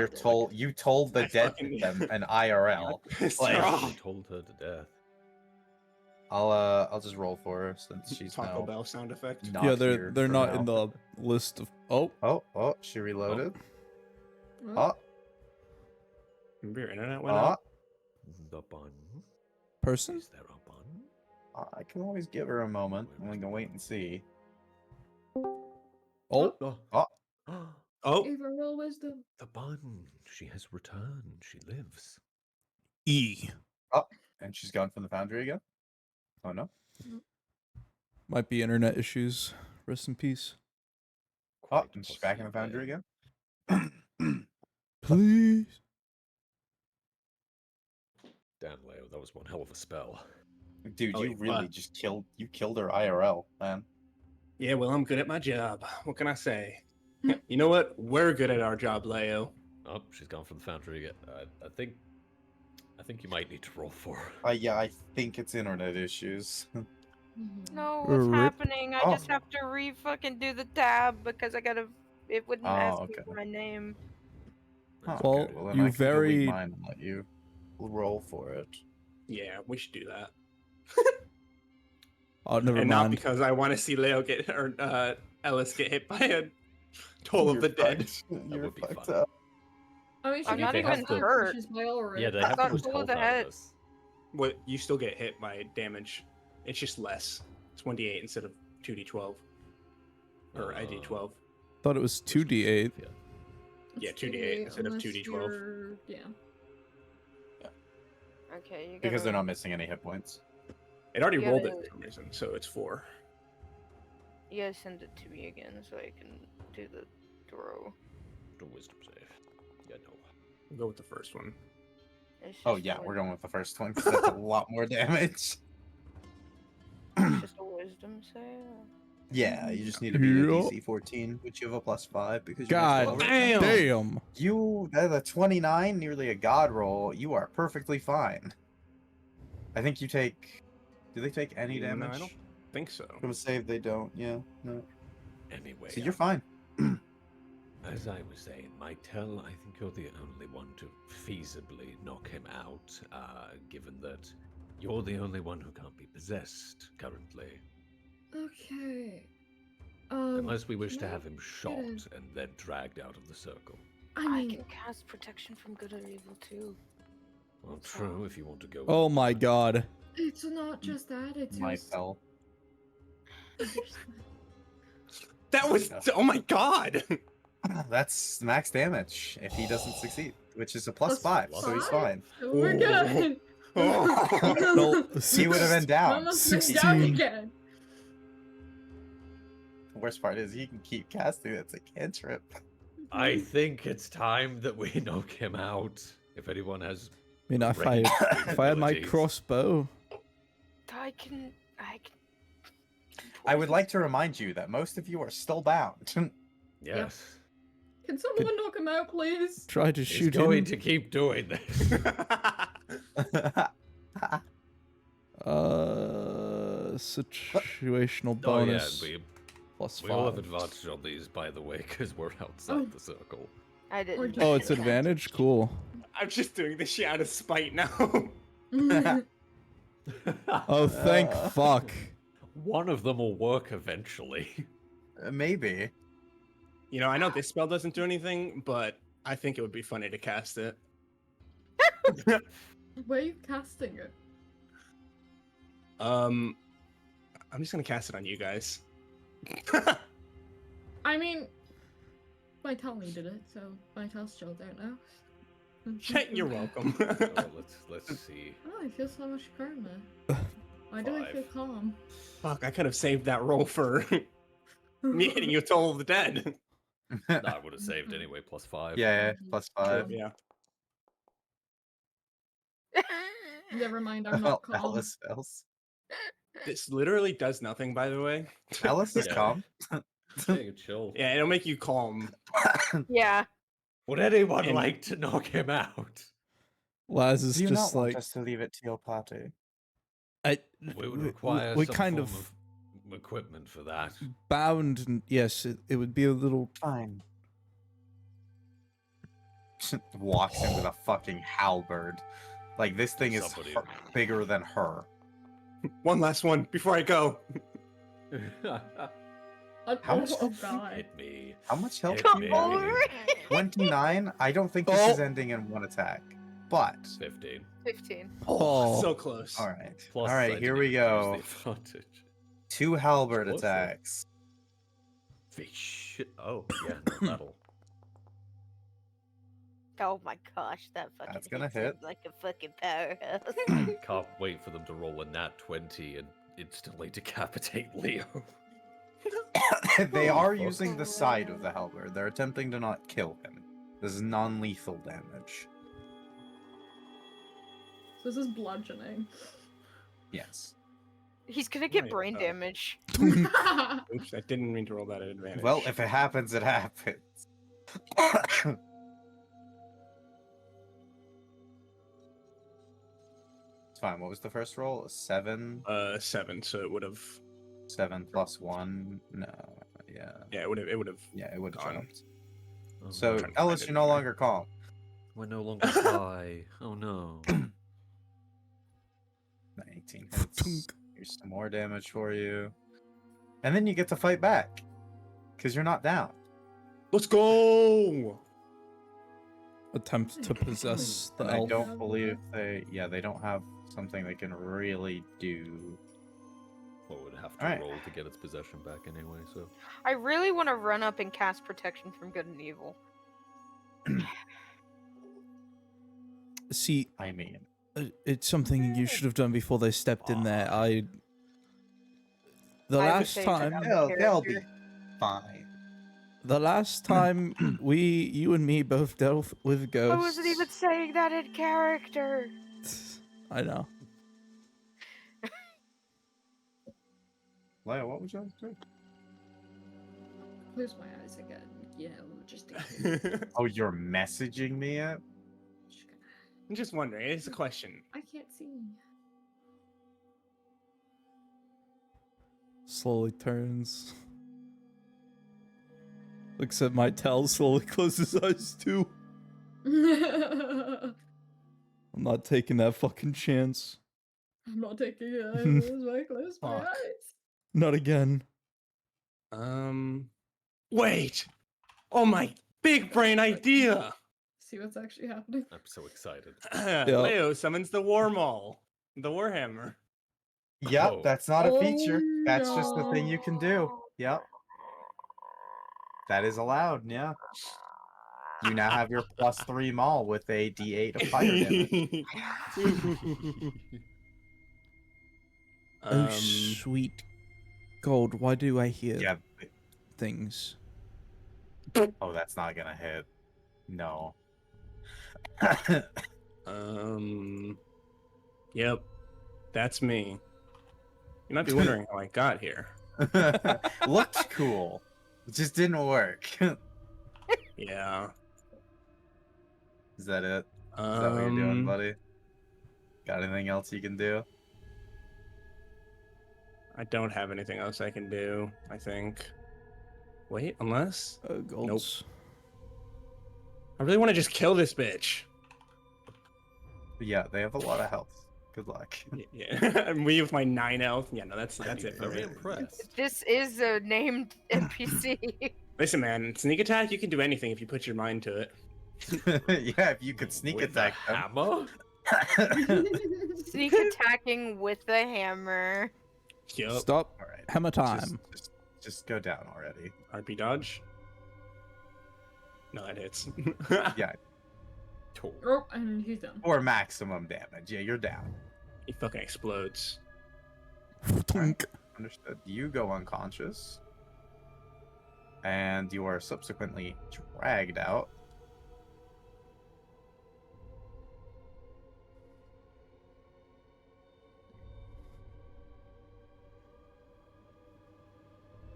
C: you told the
F: I
C: dead
F: fucking-
C: them an IRL.
F: Pissed
C: Like-
F: her
A: I
F: off.
A: told her to death.
C: I'll just roll for her since she's
F: Taco
C: now
F: Bell sound effect.
C: not
I: yeah,
C: here
I: they're
C: for
I: not
C: now.
I: in the list of. Oh,
C: Oh, she reloaded.
D: Oh,
C: Oh,
F: Remember your internet went out?
A: The bun.
I: person.
A: Is there a bun?
C: I can always give her a moment, and we can wait and see.
I: Oh,
C: Oh,
F: Oh,
D: Ava, roll wisdom.
A: The bun. She has returned. She lives.
I: E.
C: and she's gone from the foundry again. Oh no.
I: Might be internet issues. Rest in peace.
C: Oh,
A: Quite
C: and she's back in the
A: possibly.
C: foundry again.
I: Please.
A: Damn, Leo, that was one hell of a spell.
C: Dude,
F: Oh,
C: you
F: wait,
C: really
F: what?
C: just killed her IRL, man.
F: Yeah, well, I'm good at my job. What can I say? You know what? We're good at our job, Leo.
A: Oh, she's gone from the foundry again. I think you might need to roll for her.
C: Yeah, I think it's internet issues.
E: No, what's
I: Rip.
E: happening? I
C: Oh.
E: just have to fucking do the tab because I gotta. It wouldn't ask me
C: okay.
E: for my name.
C: Huh,
I: Well,
C: okay, well then
I: you
C: I can delete
I: very-
C: mine and let you roll for it.
F: Yeah, we should do that.
I: Oh, never
F: And not
I: mind.
F: because I want to see Leo get or Ellis get hit by a toll of the dead.
C: You're
A: would be
C: fucked
A: fun.
C: up.
D: I mean,
E: I'm
D: she
E: not
A: they
D: can
E: even
A: have to-
E: hurt.
D: She's my already.
A: Yeah, they
E: I
A: have
E: got
A: the most
E: full of
A: health
E: the
A: out of
E: head.
A: us.
F: What you still get hit by damage. It's just less. It's 1d8 instead of 2d12. Or ID12.
I: Thought it was 2d8.
A: Yeah.
F: Yeah, 2d8 instead of
D: unless
F: 2d12.
D: you're- Yeah.
E: Okay, you
C: Because they're
E: gotta-
C: not missing any hit points.
F: It already
E: Yeah,
F: rolled it
E: but-
F: for some reason, so it's 4.
E: You gotta send it to me again so I can do the throw.
A: The wisdom save. Yeah, no.
F: We'll go with the first one.
E: It's
C: Oh
E: just
C: yeah,
E: a
C: we're
E: wis-
C: going with the first one because that's a lot more damage.
E: It's just a wisdom save.
C: Yeah, you just need to be a
I: Yup.
C: DC 14, which you have a +5 because you
I: God
C: missed
F: Damn.
I: damn.
C: You at a 29, nearly a god roll. You are perfectly fine. I think you take. Do they take any
F: No,
C: damage?
F: I don't think so.
C: From a save, they don't. Yeah, no.
A: Anyway,
C: So you're fine.
A: as I was saying, Mytel, I think you're the only one to feasibly knock him out, given that you're the only one who can't be possessed currently.
D: Okay.
A: Unless we wish
D: can
A: to
D: I
A: have him shot
D: a-
A: and then dragged out of the circle.
D: I
E: I
D: mean,
E: can cast protection from good or evil too.
A: Well, true, if you want to go.
I: Oh
A: with
I: my
A: that.
I: god.
D: it's not just that. It's
C: My
D: just.
C: hell.
F: That was. Oh my god!
C: That's max damage if he doesn't succeed, which is a
D: Plus
C: +5, so he's
D: 5?
C: fine.
D: So we're good.
F: Oh.
I: No,
C: He would have been down.
D: Almost been down
I: 16.
D: again.
C: The worst part is he can keep casting. It's a cantrip.
A: I think it's time that we knock him out. If anyone has.
I: I mean, if
A: range
I: if I had my
A: abilities.
E: I
I: crossbow,
E: can.
C: I would like to remind you that most of you are still bound.
A: Yes.
D: Can someone knock him out, please?
I: try to
A: He's
I: shoot
A: going
I: him.
A: to keep doing this.
I: Situational
A: Oh yeah,
I: bonus
A: we
I: plus
A: we all have
I: 5.
A: advantage on these, by the way, because we're outside
D: Oh.
A: the circle.
E: I didn't.
D: just-
I: Oh, it's advantage? Cool.
F: I'm just doing this shit out of spite now.
I: Oh, thank fuck.
A: One of them will work eventually.
C: Maybe.
F: You know, I know this spell doesn't do anything, but I think it would be funny to cast it.
D: Where are you casting it?
F: I'm just gonna cast it on you guys.
D: I mean, Vital needed it, so Vital's still don't know.
F: You're welcome.
A: Oh, let's see.
D: Oh, I feel so much karma. Why do I feel
A: 5.
D: calm?
F: Fuck, I could have saved that roll for me hitting you toll of the dead.
A: That would have saved anyway. +5.
C: Yeah, +5.
F: Yeah.
D: Never mind, I'm
C: Well,
D: not calm.
C: Alice fails.
F: This literally does nothing, by the way.
C: Alice is
A: Yeah.
C: calm.
A: Hey, chill.
F: Yeah, it'll make you calm.
E: Yeah.
A: Would anyone
F: And-
A: like to knock him out?
I: Laz is
C: Do you
I: just
C: not want
I: like
C: us to leave it to your party?
A: We would require
I: we
A: some
I: kind
A: form
I: of
A: equipment for that.
I: bound, and yes, it would be a little.
C: Fine. Walks in with a fucking halberd. Like this thing is
A: Somebody-
C: bigger than her.
F: One last one before I go.
C: How much-
D: Oh god.
A: Hit me.
C: How much health
A: Hit
C: do
E: Come
C: you
A: me.
C: have?
E: over.
C: 29? I don't think this is
I: Oh.
C: ending in one attack. But
A: 15.
E: 15.
I: Oh.
F: So close.
C: alright.
A: Plus,
C: Alright,
A: I
C: here
A: didn't
C: we
A: even
C: go.
A: use the advantage.
C: 2 halberd
A: Close, though.
C: attacks.
A: Fish. Oh, yeah, no, that'll.
E: Oh my gosh, that fucking.
C: That's gonna
E: hits him
C: hit.
E: like a fucking powerhouse.
A: Can't wait for them to roll a nat 20 and instantly decapitate Leo.
C: They
A: Oh,
C: are
A: fuck.
C: using the side of the halberd. They're attempting to not kill him. This is non-lethal damage.
D: This is bludgeoning.
C: Yes.
E: He's gonna get
F: Right,
E: brain damage.
F: Oops, I didn't mean to roll that at advantage.
C: Well, if it happens, it happens. It's fine. What was the first roll? A 7?
F: 7, so it would have.
C: 7 plus 1? No. Yeah.
F: Yeah, it would have.
C: Yeah, it would have
F: Gone.
C: jumped.
J: Oh,
C: So,
J: no.
F: trying to
C: Ellis,
F: find it
C: you're no
F: anywhere.
C: longer calm.
J: We're no longer fly. Oh no.
C: 18 hits. Here's some more damage for you. And then you get to fight back. Because you're not down.
F: Let's go.
I: Attempt to possess the
C: And I
I: elf.
C: don't believe they don't have something they can really do.
A: Well, would have to
C: Alright.
A: roll to get its possession back anyway, so.
E: I really want to run up and cast protection from good and evil.
I: See,
C: I mean,
I: it's something you should have done before they stepped in there. The
E: I would
I: last
E: say it's
I: time,
E: about
C: they'll be
E: character.
C: fine.
I: the last time you and me both dealt with ghosts.
E: I wasn't even saying that in character.
I: I know.
C: Leia, what would you like to do?
D: Close my eyes again. You know, just in case.
C: Oh, you're messaging me it?
D: Just gonna-
F: I'm just wondering. It's a question.
D: I can't see.
I: Slowly turns. Looks at my towel, slowly closes his eyes too.
D: I'm
I: I'm not taking that fucking chance.
D: not taking it. I close my
C: Fuck.
D: eyes.
I: Not again.
F: Wait. Oh my big brain idea.
D: See what's actually happening.
A: I'm so excited.
F: Leo summons the Warmaul, the Warhammer.
C: Yep,
A: Oh.
C: that's not a feature.
D: Oh,
C: That's just the thing you can do.
E: no.
C: Yep. That is allowed, yeah. You now have your +3 maul with a d8 of fire damage.
I: Oh, sweet gold. Why do I hear
C: Yeah.
I: things?
C: Oh, that's not gonna hit. No.
F: Yep, that's me. You might be wondering how I got here.
C: Looked cool. It just didn't work.
F: Yeah.
C: Is that it? Is that what you're doing,
F: Um,
C: buddy? Got anything else you can do?
F: I don't have anything else I can do, I think. Wait, unless
I: Golds.
F: I really want to just kill this bitch.
C: Yeah, they have a lot of health. Good luck.
F: Yeah, and me with my 9 health. Yeah, no, that's
A: I'm
F: it for
A: very
F: me.
A: impressed.
E: This is a named NPC.
F: Listen, man, sneak attack. You can do anything if you put your mind to it.
C: Yeah, if you could sneak
A: With
C: attack
A: a
C: them.
A: hammer?
E: Sneak attacking with the hammer.
F: Yup.
I: Stop.
C: All right.
I: Hammer time.
C: Just go down already.
F: RP dodge. No, that hits.
C: Yeah,
D: Oh, and he's done.
C: or maximum damage. Yeah, you're down.
F: He fucking explodes.
I: Tunk.
C: Understood. You go unconscious. And you are subsequently dragged out.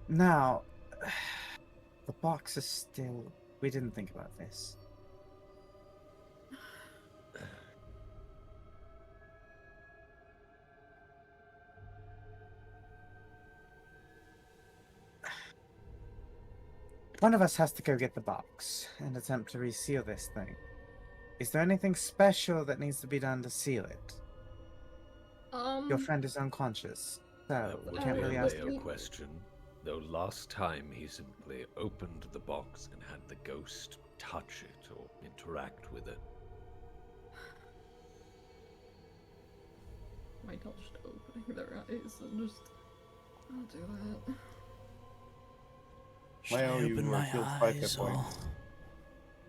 C: Now, the box is still... We didn't think about this. One of us has to go get the box and attempt to reseal this thing. Is there anything special that needs to be done to seal it? Your friend is unconscious, so
A: That
C: we
A: would
C: can't
A: be
C: really
A: a
C: ask.
A: Leo question. Though last time he simply opened the box and had the ghost touch it or interact with it.
D: My touch opening their eyes and just. I'll do it.
I: Should I
C: Leo, you
I: open
C: were
I: my
C: healed 5 hit
I: eyes or...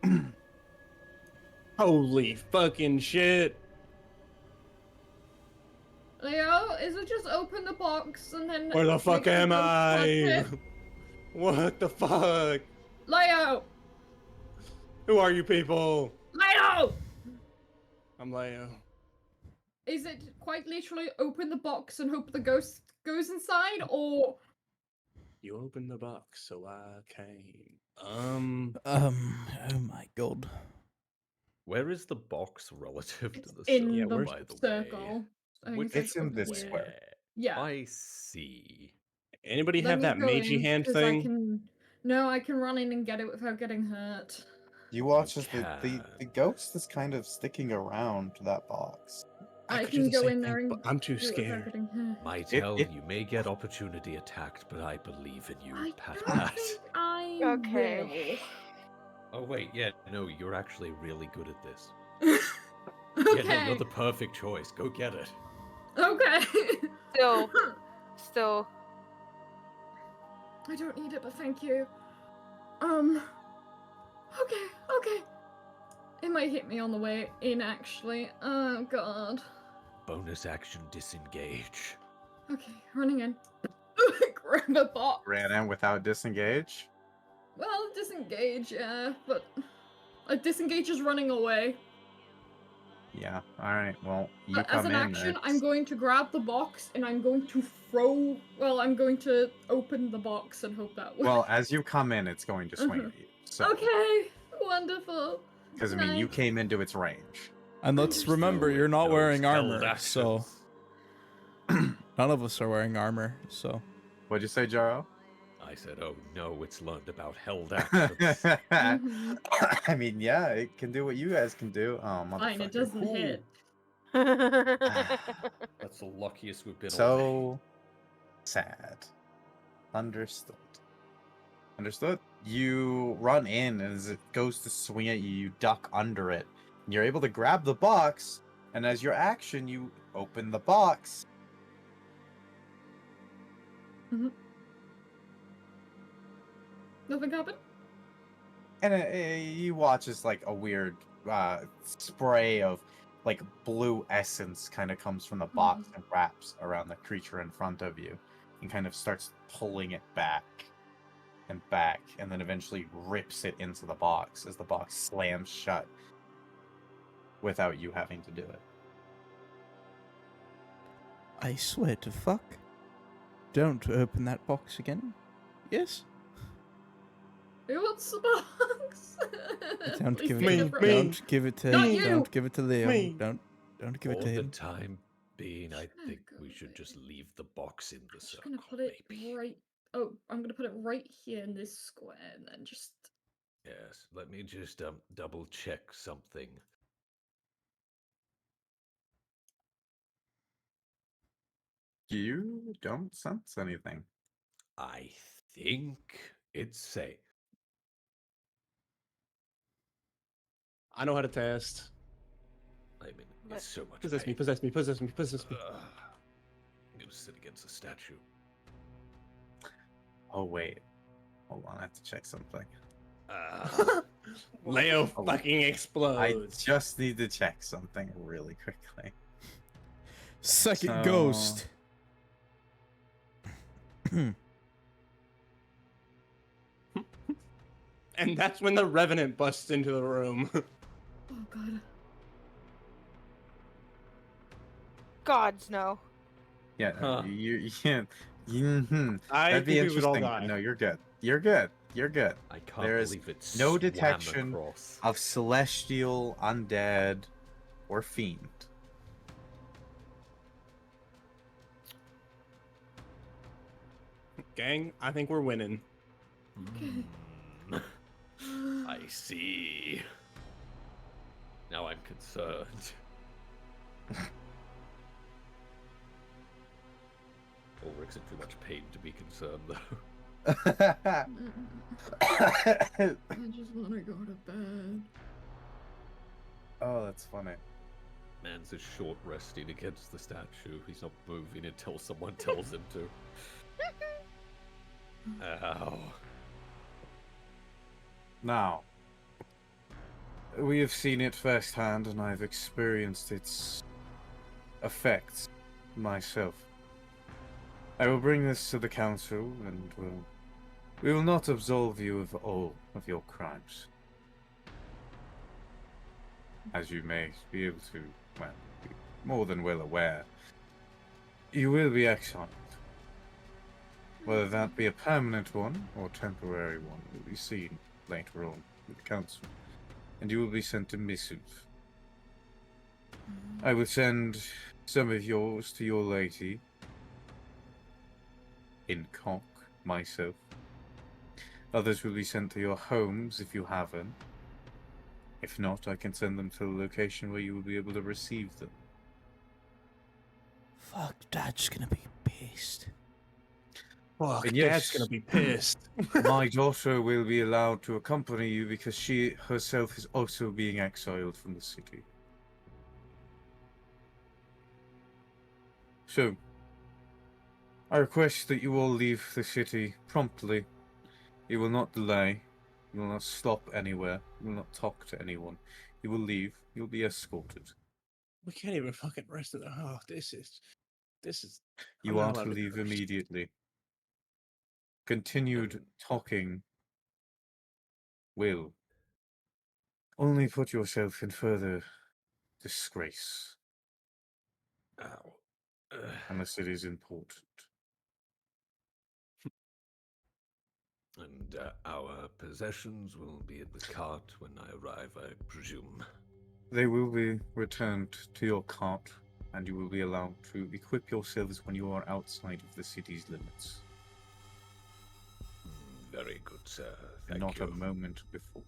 C: points.
F: Holy fucking shit!
D: Leo, is it just open the box and then.
F: Where the fuck
D: make the
F: am
D: ghost
F: I?
D: touch it?
F: What the fuck?
D: Leo!
F: Who are you people?
D: Leo!
F: I'm Leo.
D: is it quite literally open the box and hope the ghost goes inside, or
F: You opened the box, so I came.
I: Oh my god.
A: Where is the box relative
D: it's
A: to the
D: in
A: circle,
F: Yeah,
D: the
F: where's-
A: by the
D: circle?
A: way?
D: I think
A: Which
C: It's in
D: over
C: this
D: here.
C: square.
D: Yeah.
A: I see.
F: Anybody
D: Let
F: have
D: me
F: that
D: go
F: magey
D: in,
F: hand
D: 'cause
F: thing?
D: No, I can run in and get it without getting hurt.
C: You watch
A: You
C: as the
A: can.
C: ghost is kind of sticking around that box.
D: I
F: could do
D: can
F: the
D: go
F: same
D: in there
F: thing,
D: and
F: but I'm too
D: do it without
F: scared.
D: getting hurt.
A: Mytel,
C: it-
A: you may get opportunity attacked, but I believe in you.
D: I
A: Pat
D: don't
A: pat.
D: think I
E: Okay.
A: Oh wait, yeah, no, you're actually really good at this.
D: will.
A: Yeah, no,
D: Okay.
A: you're the perfect choice. Go get it.
D: Okay.
E: Still.
D: I don't need it, but thank you. Okay. It might hit me on the way in, actually. Oh, God.
A: Bonus action disengage.
D: Okay, running in. Grab a box.
C: Ran in without disengage.
D: Well, disengage, yeah, but... disengage is running away.
C: Yeah. All right. Well, you
D: But as
C: come
D: an
C: in.
D: action, I'm
C: it's-
D: going to grab the box, and I'm going to throw... Well, I'm going to open the box and hope that...
C: Well, as you come in, it's going to swing at you. So,
D: Okay, wonderful.
C: because I mean, you
D: Nice.
C: came into its range.
I: And let's remember,
A: Understood.
I: you're not
A: Those
I: wearing
A: held
I: armor, so
A: actions.
I: none of us are wearing armor, so.
C: What'd you say, Jaro?
A: I said, oh no, it's learned about held actions.
D: Mhm.
C: I mean, yeah, it can do what you guys can do. Oh,
D: Fine, it
C: motherfucker.
D: doesn't hit.
A: That's the luckiest we've been all day.
C: So sad. Understood. Understood. You run in, and as it goes to swing at you, you duck under it. And you're able to grab the box, and as your action, you open the box.
D: Nothing happened?
C: And you watch as like a weird spray of like blue essence kind of comes from the box and wraps around the creature in front of you, and kind of starts pulling it back, and then eventually rips it into the box as the box slams shut without you having to do it.
I: I swear to fuck. Don't open that box again. Yes?
D: Who wants the box?
I: Don't
D: Please
I: give
D: take
I: it
D: it
I: to
D: from
F: me.
I: Don't give it to
D: Not you!
I: Don't give it to Leo.
F: Me.
I: Don't give it
A: For
I: to
A: the
I: him.
A: time being, I
D: Oh,
A: think
D: God,
A: we should just leave the box in the
D: I'm just
A: circle,
D: gonna put it
A: maybe.
D: right. Oh, I'm gonna put it right here in this square, and then just.
A: Yes, let me just double check something.
C: You don't sense anything.
A: I think it's safe.
F: I know how to test.
A: I mean,
E: But-
A: it's so much
F: Possess me,
A: pain.
F: possess me, possess me, possess me.
A: I'm gonna sit against the statue.
C: Oh wait, hold on, I have to check something.
F: Leo
C: Oh.
F: fucking
C: I
F: explodes.
C: just need to check something really quickly.
I: Second
C: So-
I: ghost.
F: And that's when the Revenant busts into the room.
D: Oh, God.
E: Gods, no.
C: Yeah,
F: Huh.
C: you can't. Mhm.
F: I
C: That'd be
F: think we would all
C: interesting.
F: die.
C: No, you're good. You're good. You're good.
A: I can't
C: There is
A: believe it's
C: no detection
A: across.
C: of celestial, undead, or fiend.
F: Gang, I think we're winning.
A: Mm, I see. Now I'm concerned. Ulrich's in too much pain to be concerned, though.
D: I just want to go to bed.
C: Oh, that's funny.
A: Man's is short resting against the statue. He's not moving until someone tells him to. Ow.
H: Now, we have seen it firsthand, and I've experienced its effects myself. I will bring this to the council, and we will not absolve you of all of your crimes. As you may be able to, well, more than well aware, you will be exiled. Whether that be a permanent one or a temporary one will be seen later on with the council, and you will be sent a missive. I will send some of yours to your lady in Cock, myself. Others will be sent to your homes if you have them. If not, I can send them to the location where you will be able to receive them.
I: Fuck, Dad's gonna be pissed.
F: Fuck,
H: And
F: Dad's
H: yes,
F: gonna be pissed.
H: my daughter will be allowed to accompany you because she herself is also being exiled from the city. So, I request that you all leave the city promptly. You will not delay. You will not stop anywhere. You will not talk to anyone. You will leave. You'll be escorted.
F: We can't even fucking rest of the. Oh, this is.
H: You
F: I'm not
H: are
F: allowed
H: to
F: to
H: leave
F: curse.
H: immediately. Continued talking will only put yourself in further disgrace,
A: Ow.
H: unless it is important.
A: And our possessions will be in the cart when I arrive, I presume.
H: They will be returned to your cart, and you will be allowed to equip yourselves when you are outside of the city's limits.
A: Very good, sir. Thank
H: Not
A: you.
H: a moment before.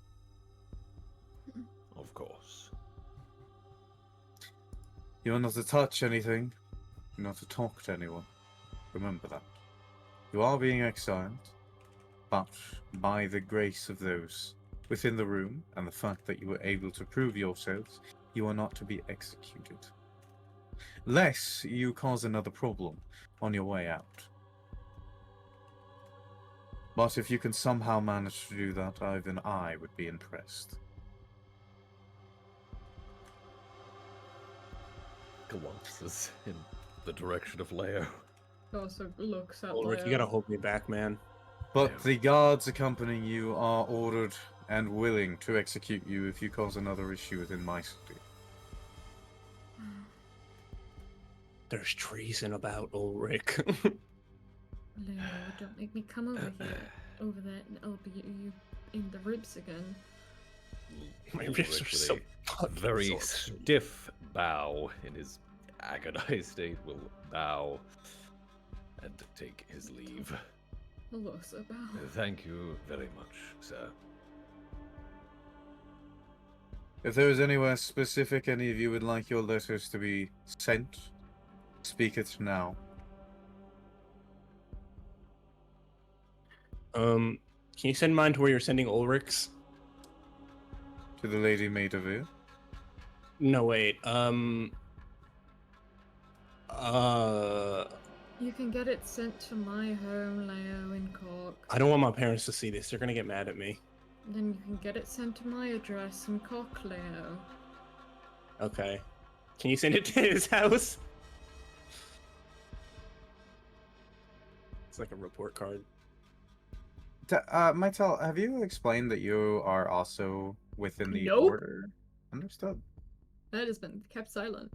A: Of course.
H: You are not to touch anything. You're not to talk to anyone. Remember that. You are being exiled, but by the grace of those within the room and the fact that you were able to prove yourselves, you are not to be executed. Lest you cause another problem on your way out. But if you can somehow manage to do that, even I would be impressed.
A: Glances in the direction of Leo.
D: Also looks at
F: Ulrich, you
D: Leo.
F: gotta hold me back, man.
H: But the guards accompanying you are ordered and willing to execute you if you cause another issue within my city.
F: There's treason about Ulrich.
D: Leo, don't make me come over here, over there, and I'll be you in the ribs again.
F: My
A: Ulrich
F: wrists are
A: with
F: so
A: a
F: fucking
A: very
F: sore.
A: stiff bow in his agonized state will bow and take his leave.
D: Hello, sir.
A: Thank you very much, sir.
H: If there is anywhere specific any of you would like your letters to be sent, speak it now.
F: Can you send mine to where you're sending Ulrich's?
H: To the Lady Maidavir.
F: No, wait.
D: You can get it sent to my home, Leo, in Cork.
F: I don't want my parents to see this. They're gonna get mad at me.
D: Then you can get it sent to my address in Cork, Leo.
F: Okay. Can you send it to his house? It's like a report card.
C: Mytel, have you explained that you are also within the
D: Nope.
C: order? Understood.
D: That has been kept silent.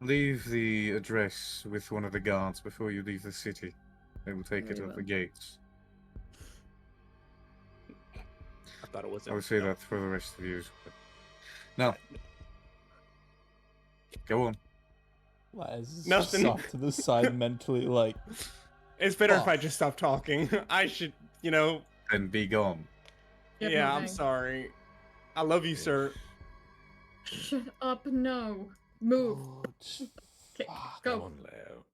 H: Leave the address with one of the guards before you leave the city. They will take it
D: Very
H: at
D: well.
H: the gates.
F: I thought it was.
H: I would say that for the rest of you. Now, go on.
I: Laz is
F: Nothing.
I: just off to the side mentally, like,
F: It's better if I
I: Fuck.
F: just stop talking. I should,
H: And be gone.
D: Get
F: yeah, I'm
D: moving.
F: sorry. I love you, sir.
D: Shut up, no. Move. Okay,
I: fuck.
A: Come
D: go.
A: on, Leo.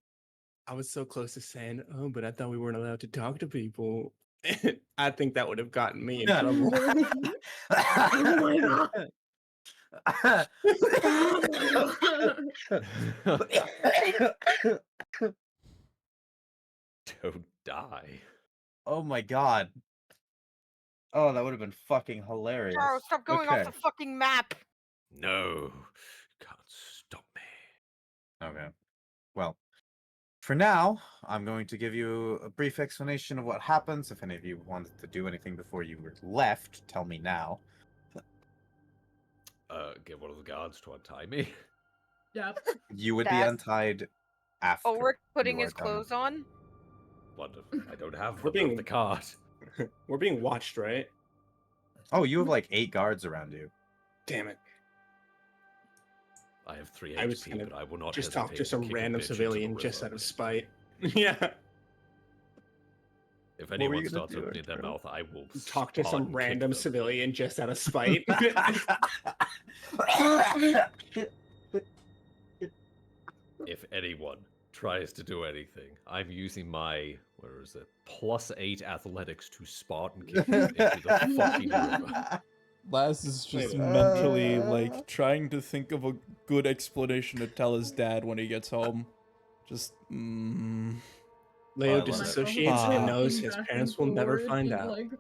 F: I was so close to saying, oh, but I thought we weren't allowed to talk to people. I think that would have gotten me in trouble.
D: Oh my god.
A: Don't die.
C: Oh my god. Oh, that would have been fucking hilarious.
E: Charles, stop going off the fucking map.
A: No, you can't stop me.
C: Okay. Well, for now, I'm going to give you a brief explanation of what happens. If any of you wanted to do anything before you were left, tell me now.
A: Get one of the guards to untie me.
D: Yep.
C: You would be
E: That-
C: untied after.
E: Ulrich putting
C: you
E: his
C: are done.
E: clothes on.
A: Wonderful. I don't have
F: We're
A: one of
F: being-
A: the card.
F: We're being watched, right?
C: Oh, you have like 8 guards around you.
F: Damn it.
A: I have 3
F: I was
A: HP,
F: gonna
A: but I will not
F: Just talk
A: hesitate
F: to some
A: kick a
F: random
A: bitch into the
F: civilian just
A: river.
F: out of spite. Yeah.
A: If
C: were
A: anyone
C: you gonna
A: starts
C: do,
A: opening their
C: Andrew?
A: mouth, I will
F: Talk to some
A: spawn kick
F: random
A: them.
F: civilian just out of spite.
A: If anyone tries to do anything, I'm using my, where is it, +8 athletics to Spartan kick them into the fucking river.
I: Laz is just
F: Wait,
I: mentally like trying to think of a good explanation to tell his dad when he gets home. Just
F: Leo
C: I love it.
F: disassociates and
I: Ah.
F: knows his
D: Back
F: parents
D: and
F: will never
D: forward,
F: find
D: being
F: out.
D: Like,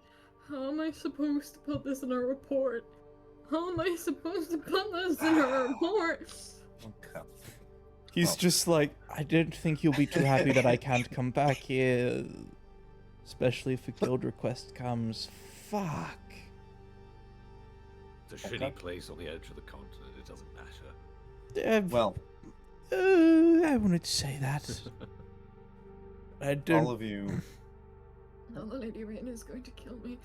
D: how am I supposed to put this in a report? How am I supposed to put this in a report?
C: Okay.
I: he's
C: Well.
I: just like, I didn't think you'll be too happy that I can't come back here, especially if a guild request comes. Fuck.
A: It's a
C: Okay.
A: shitty place on the edge of the continent. It doesn't matter.
C: Well,
I: I wouldn't say that. I don't.
C: all of you,
D: Now the Lady Rain is going to kill me.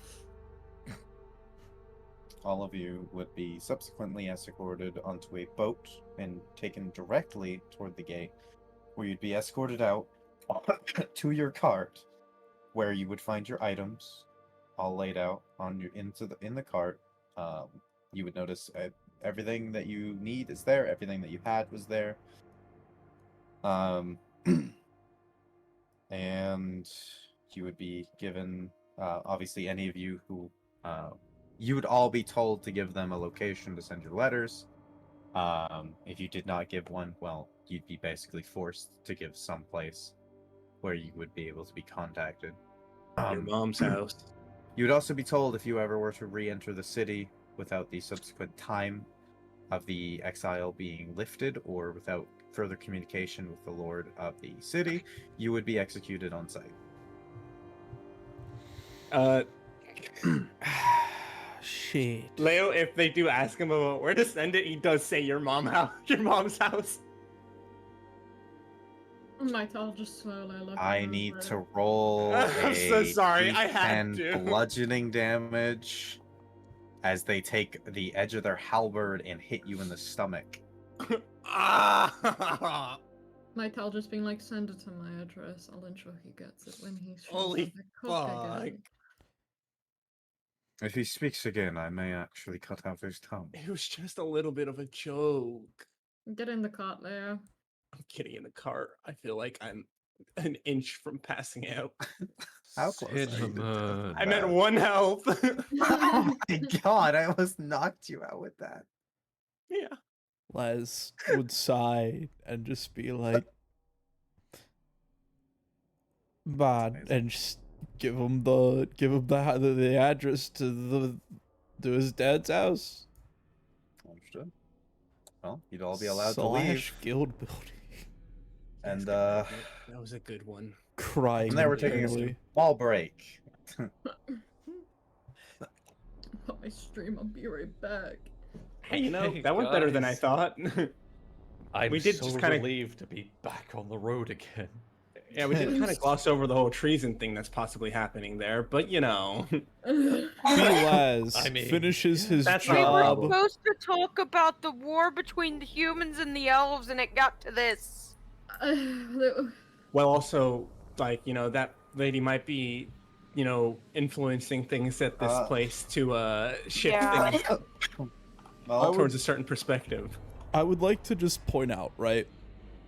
C: would be subsequently escorted onto a boat and taken directly toward the gate, where you'd be escorted out to your cart, where you would find your items all laid out on your in the cart. You would notice everything that you need is there. Everything that you had was there. And you would be given, obviously, any of you who, you would all be told to give them a location to send your letters. If you did not give one, well, you'd be basically forced to give some place where you would be able to be contacted.
F: Your mom's house.
C: You would also be told if you ever were to re-enter the city without the subsequent time of the exile being lifted, or without further communication with the lord of the city, you would be executed on sight.
I: Shit.
F: Leo, if they do ask him about where to send it, he does say your mom's house.
D: I'll just slowly look.
C: I
D: over
C: need
D: it.
C: to roll
F: I'm so
C: a
F: sorry, I had
C: D10
F: to.
C: bludgeoning damage as they take the edge of their halberd and hit you in the stomach.
F: Ah!
D: I'll just being like, send it to my address. I'll ensure he gets it when he shows
F: Holy
D: up at cook
F: fuck.
D: again.
H: If he speaks again, I may actually cut out his tongue.
F: It was just a little bit of a joke.
D: Get in the cart, Leo.
F: I'm getting in the cart. I feel like I'm an inch from passing out.
C: How close are you?
A: Cinnamon.
F: I'm at 1 health.
C: Oh my god, I almost knocked you out with that.
F: Yeah.
I: Les would sigh and just be like, "Bad," and just give him the address to his dad's house.
C: Understood. Well, you'd all be allowed to leave.
I: Slash guild building.
C: And
F: That was a good one.
I: Crying.
C: from there, we're taking a
I: internally.
C: small break.
D: My stream, I'll be right back.
F: Hey, you know,
A: Okay,
F: that went better than I
A: guys.
F: thought.
A: I'm
F: We did
A: so
F: just kinda-
A: relieved to be back on the road again.
F: Yeah, we did kind of gloss over the whole treason thing that's possibly happening there, but you know.
I: Laz
A: I mean,
I: finishes his
F: That's not
E: We
F: a
E: were
I: job.
F: problem.
E: supposed to talk about the war between the humans and the elves, and it got to this.
F: Well, also, like, you know, that lady might be, you know, influencing things at this place to shift
E: Yeah.
F: things
C: Well,
F: towards a certain perspective.
I: I would like to just point out, right?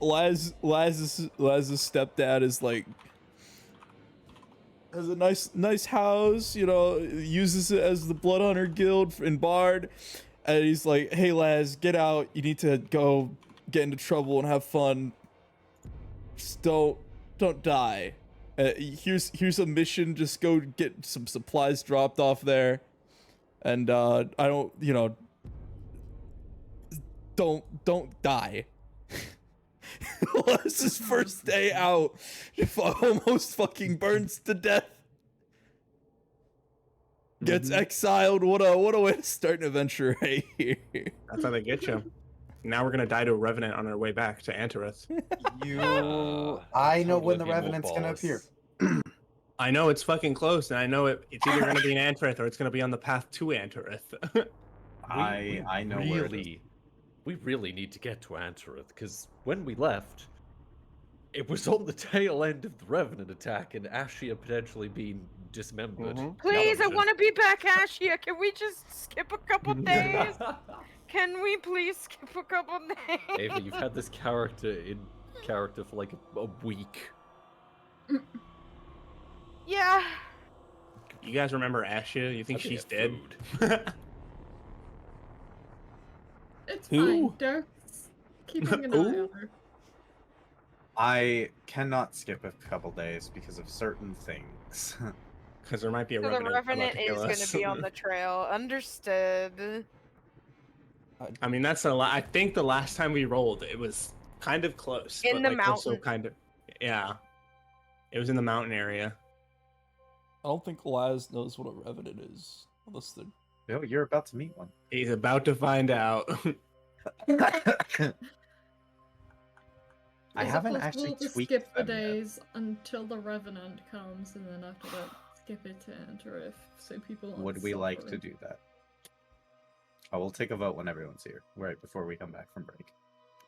I: Laz's stepdad is like has a nice house, you know, uses it as the Blood Hunter Guild in Bard, and he's like, "Hey Laz, get out. You need to go get into trouble and have fun. Just don't die. Here's a mission. Just go get some supplies dropped off there, and I don't, you know, don't die." This is first day out. Almost fucking burns to death. gets
F: Mhm.
I: exiled. What a way to start an adventure right here.
F: That's how they get you. Now we're gonna die to a revenant on our way back to Antareth.
C: You,
A: Ah,
C: I know
A: total
C: when the
A: would be more
C: Revenant's gonna appear.
A: balls.
F: I know it's fucking close, and I know it's either gonna be in Antareth or it's gonna be on the path to Antareth.
C: I know where it is.
A: We really need to get to Antareth, because when we left, it was on the tail end of the Revenant attack, and Ashia potentially being dismembered.
F: Mhm.
E: Please, I
A: Gutted.
E: want to be back, Ashia. Can we just skip a couple days? Can we please skip a couple days?
A: Ava, you've had this character for like a week.
E: Yeah.
F: You guys remember Ashia? You think
A: I think
F: she's
A: I
F: dead?
A: food.
D: It's
I: Who?
D: fine. Derek's keeping an eye
F: Ooh.
D: on her.
C: I cannot skip a couple days because of certain things.
F: Because there might be a
E: So the
F: revenant.
E: Revenant is going to be on the trail. Understood.
F: I mean, that's a lot. I think the last time we rolled, it was kind of close.
E: In
F: but
E: the
F: like also
E: mountain.
F: kind of, yeah. It was in the mountain area.
I: I don't think Laz knows what a revenant is. Unless they're...
C: No, you're about to meet one.
F: He's about to find out.
C: I
D: Is
C: haven't
D: it
C: actually
D: possible to
C: tweaked
D: skip the
C: them yet.
D: days until the Revenant comes, and then after that, skip it to Antareth, so people aren't
C: Would we like to
D: suffering?
C: do that? I will take a vote when everyone's here, right before we come back from break.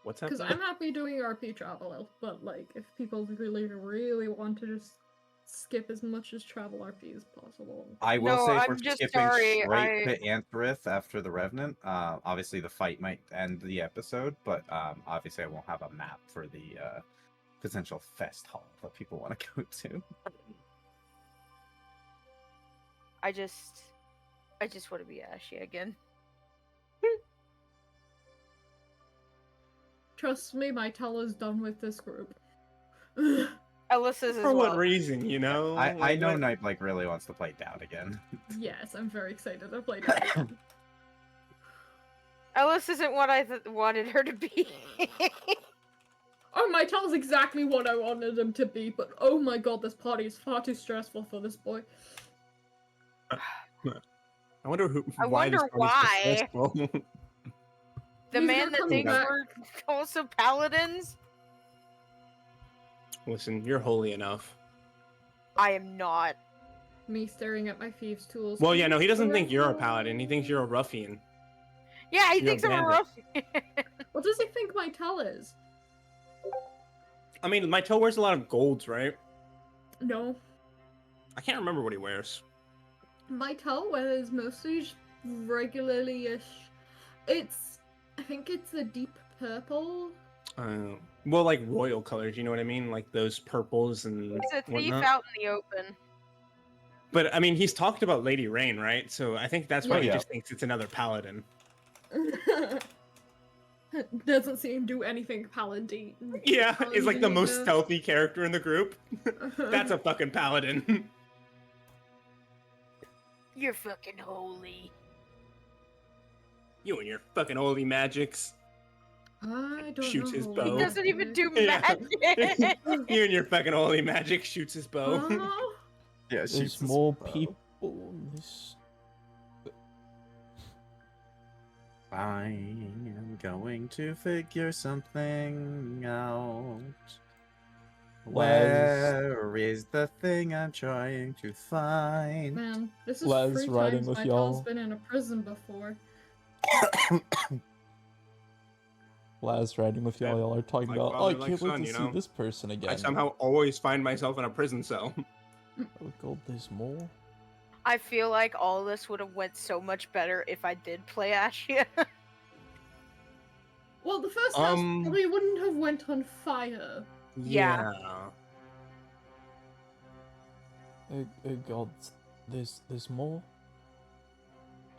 F: What's
D: Because
F: happening?
D: I'm happy doing RP travel, but like, if people really, really want to just skip as much as travel RP as possible.
C: I will
E: No,
C: say if
E: I'm
C: we're
E: just
C: skipping
E: sorry,
C: straight to Antareth after the Revenant, obviously the fight might end the episode, but obviously I won't have a map for the potential fest hall that people want to go to.
E: I just want to be Ashia again.
D: Trust me, my teller's done with this group.
E: Ellis's as
F: For what
E: well.
F: reason, you know?
C: I know
F: what-
C: Night like really wants to play down again.
D: Yes, I'm very excited to play that again.
E: Ellis isn't what I wanted her to be.
D: Oh, my teller's exactly what I wanted him to be, but oh my god, this party is far too stressful for this boy.
F: I wonder who.
E: I
F: why this
E: wonder
F: party's so
E: why.
F: stressful.
E: The
D: He's
E: man
D: gonna
E: that
D: come
E: thinks
D: back.
E: we're also paladins?
F: Listen, you're holy enough.
E: I am not.
D: Me staring at my thieves' tools.
F: Well, yeah, no, he doesn't think you're a paladin. He thinks you're a ruffian.
E: Yeah, he
F: You're a
E: thinks I'm a
F: bandit.
E: ruffian.
D: What does he think my tell is?
F: I mean, my toe wears a lot of golds, right?
D: No.
F: I can't remember what he wears.
D: My tell wears mostly just regularly-ish. I think it's a deep purple.
F: Well, like royal colors, you know what I mean? Like those purples and
E: He's a thief
F: whatnot.
E: out in the open.
F: But I mean, he's talked about Lady Rain, right? So I think that's why
D: Yeah.
F: he
C: Yeah.
F: just thinks it's another paladin.
D: Doesn't seem to do anything paladin.
F: Yeah, is like the most
D: Paladin.
F: stealthy character in the group. That's a fucking paladin.
E: You're fucking holy.
F: You and your fucking holy magics.
D: I don't
F: Shoots
D: know
F: his
D: who
F: bow.
E: He
F: Oh.
E: doesn't even do
F: Yeah.
E: magic.
F: You and your fucking holy magic shoots his bow.
D: Huh?
C: Yeah,
I: There's more people in this.
C: I am going to figure something out. Where is the thing I'm trying to find?
D: Man, this is
I: Les
D: 3
I: riding
D: times
I: with
D: my
I: y'all.
D: tell's been in a prison before.
I: Laz riding with y'all. Y'all are talking
F: Like
I: about. Oh,
F: father,
I: I
F: like
I: can't wait
F: son,
I: to
F: you
I: see
F: know?
I: this person again.
F: I somehow always find myself in a prison cell.
I: Oh god, there's more.
E: I feel like all this would have went so much better if I did play Ashia.
D: Well, the first house
F: Um,
D: probably wouldn't have went on fire.
E: Yeah.
I: Oh god, there's more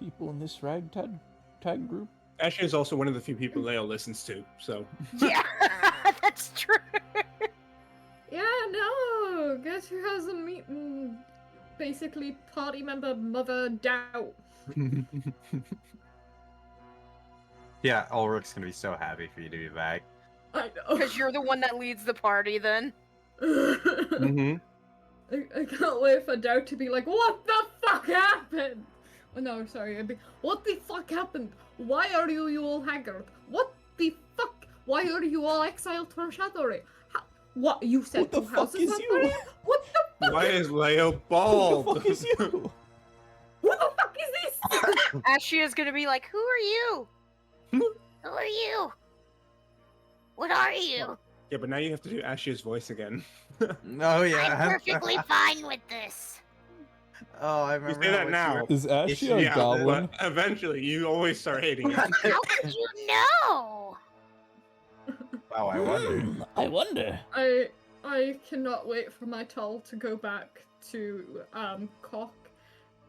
I: people in this tag group.
F: Ashley is also one of the few people Leo listens to, so
E: Yeah, that's true.
D: Yeah, no. Guess who hasn't meeting basically party member Mother Doubt?
C: Yeah, Ulrich's gonna be so happy for you to be back.
D: I know.
E: Because you're the one that leads the party then.
F: Mhm.
D: I can't wait for Doubt to be like, what the fuck happened? Oh no, sorry, I'd be, what the fuck happened? Why are you all haggard? What the fuck? Why are you all exiled from Shadowray? What, you said
I: What the
D: two
I: fuck
D: houses
I: is
D: on
I: you?
D: fire? What the fuck?
F: Why is Leo
I: Who
F: bald?
I: the fuck is you?
D: Who the fuck is this?
E: Ashia's gonna be like, who are you? Who are you? What are you?
F: Yeah, but now you have to do Ashia's voice again.
C: Oh yeah.
K: I'm perfectly fine with this.
C: Oh, I
F: You
C: remember
F: say
C: how
F: that
C: much
F: now.
I: Is Ashia a
F: Yeah,
I: goblin?
F: but eventually you always start hating it.
K: How could you know?
C: Wow, I wonder.
I: I wonder.
D: I cannot wait for my tall to go back to Cock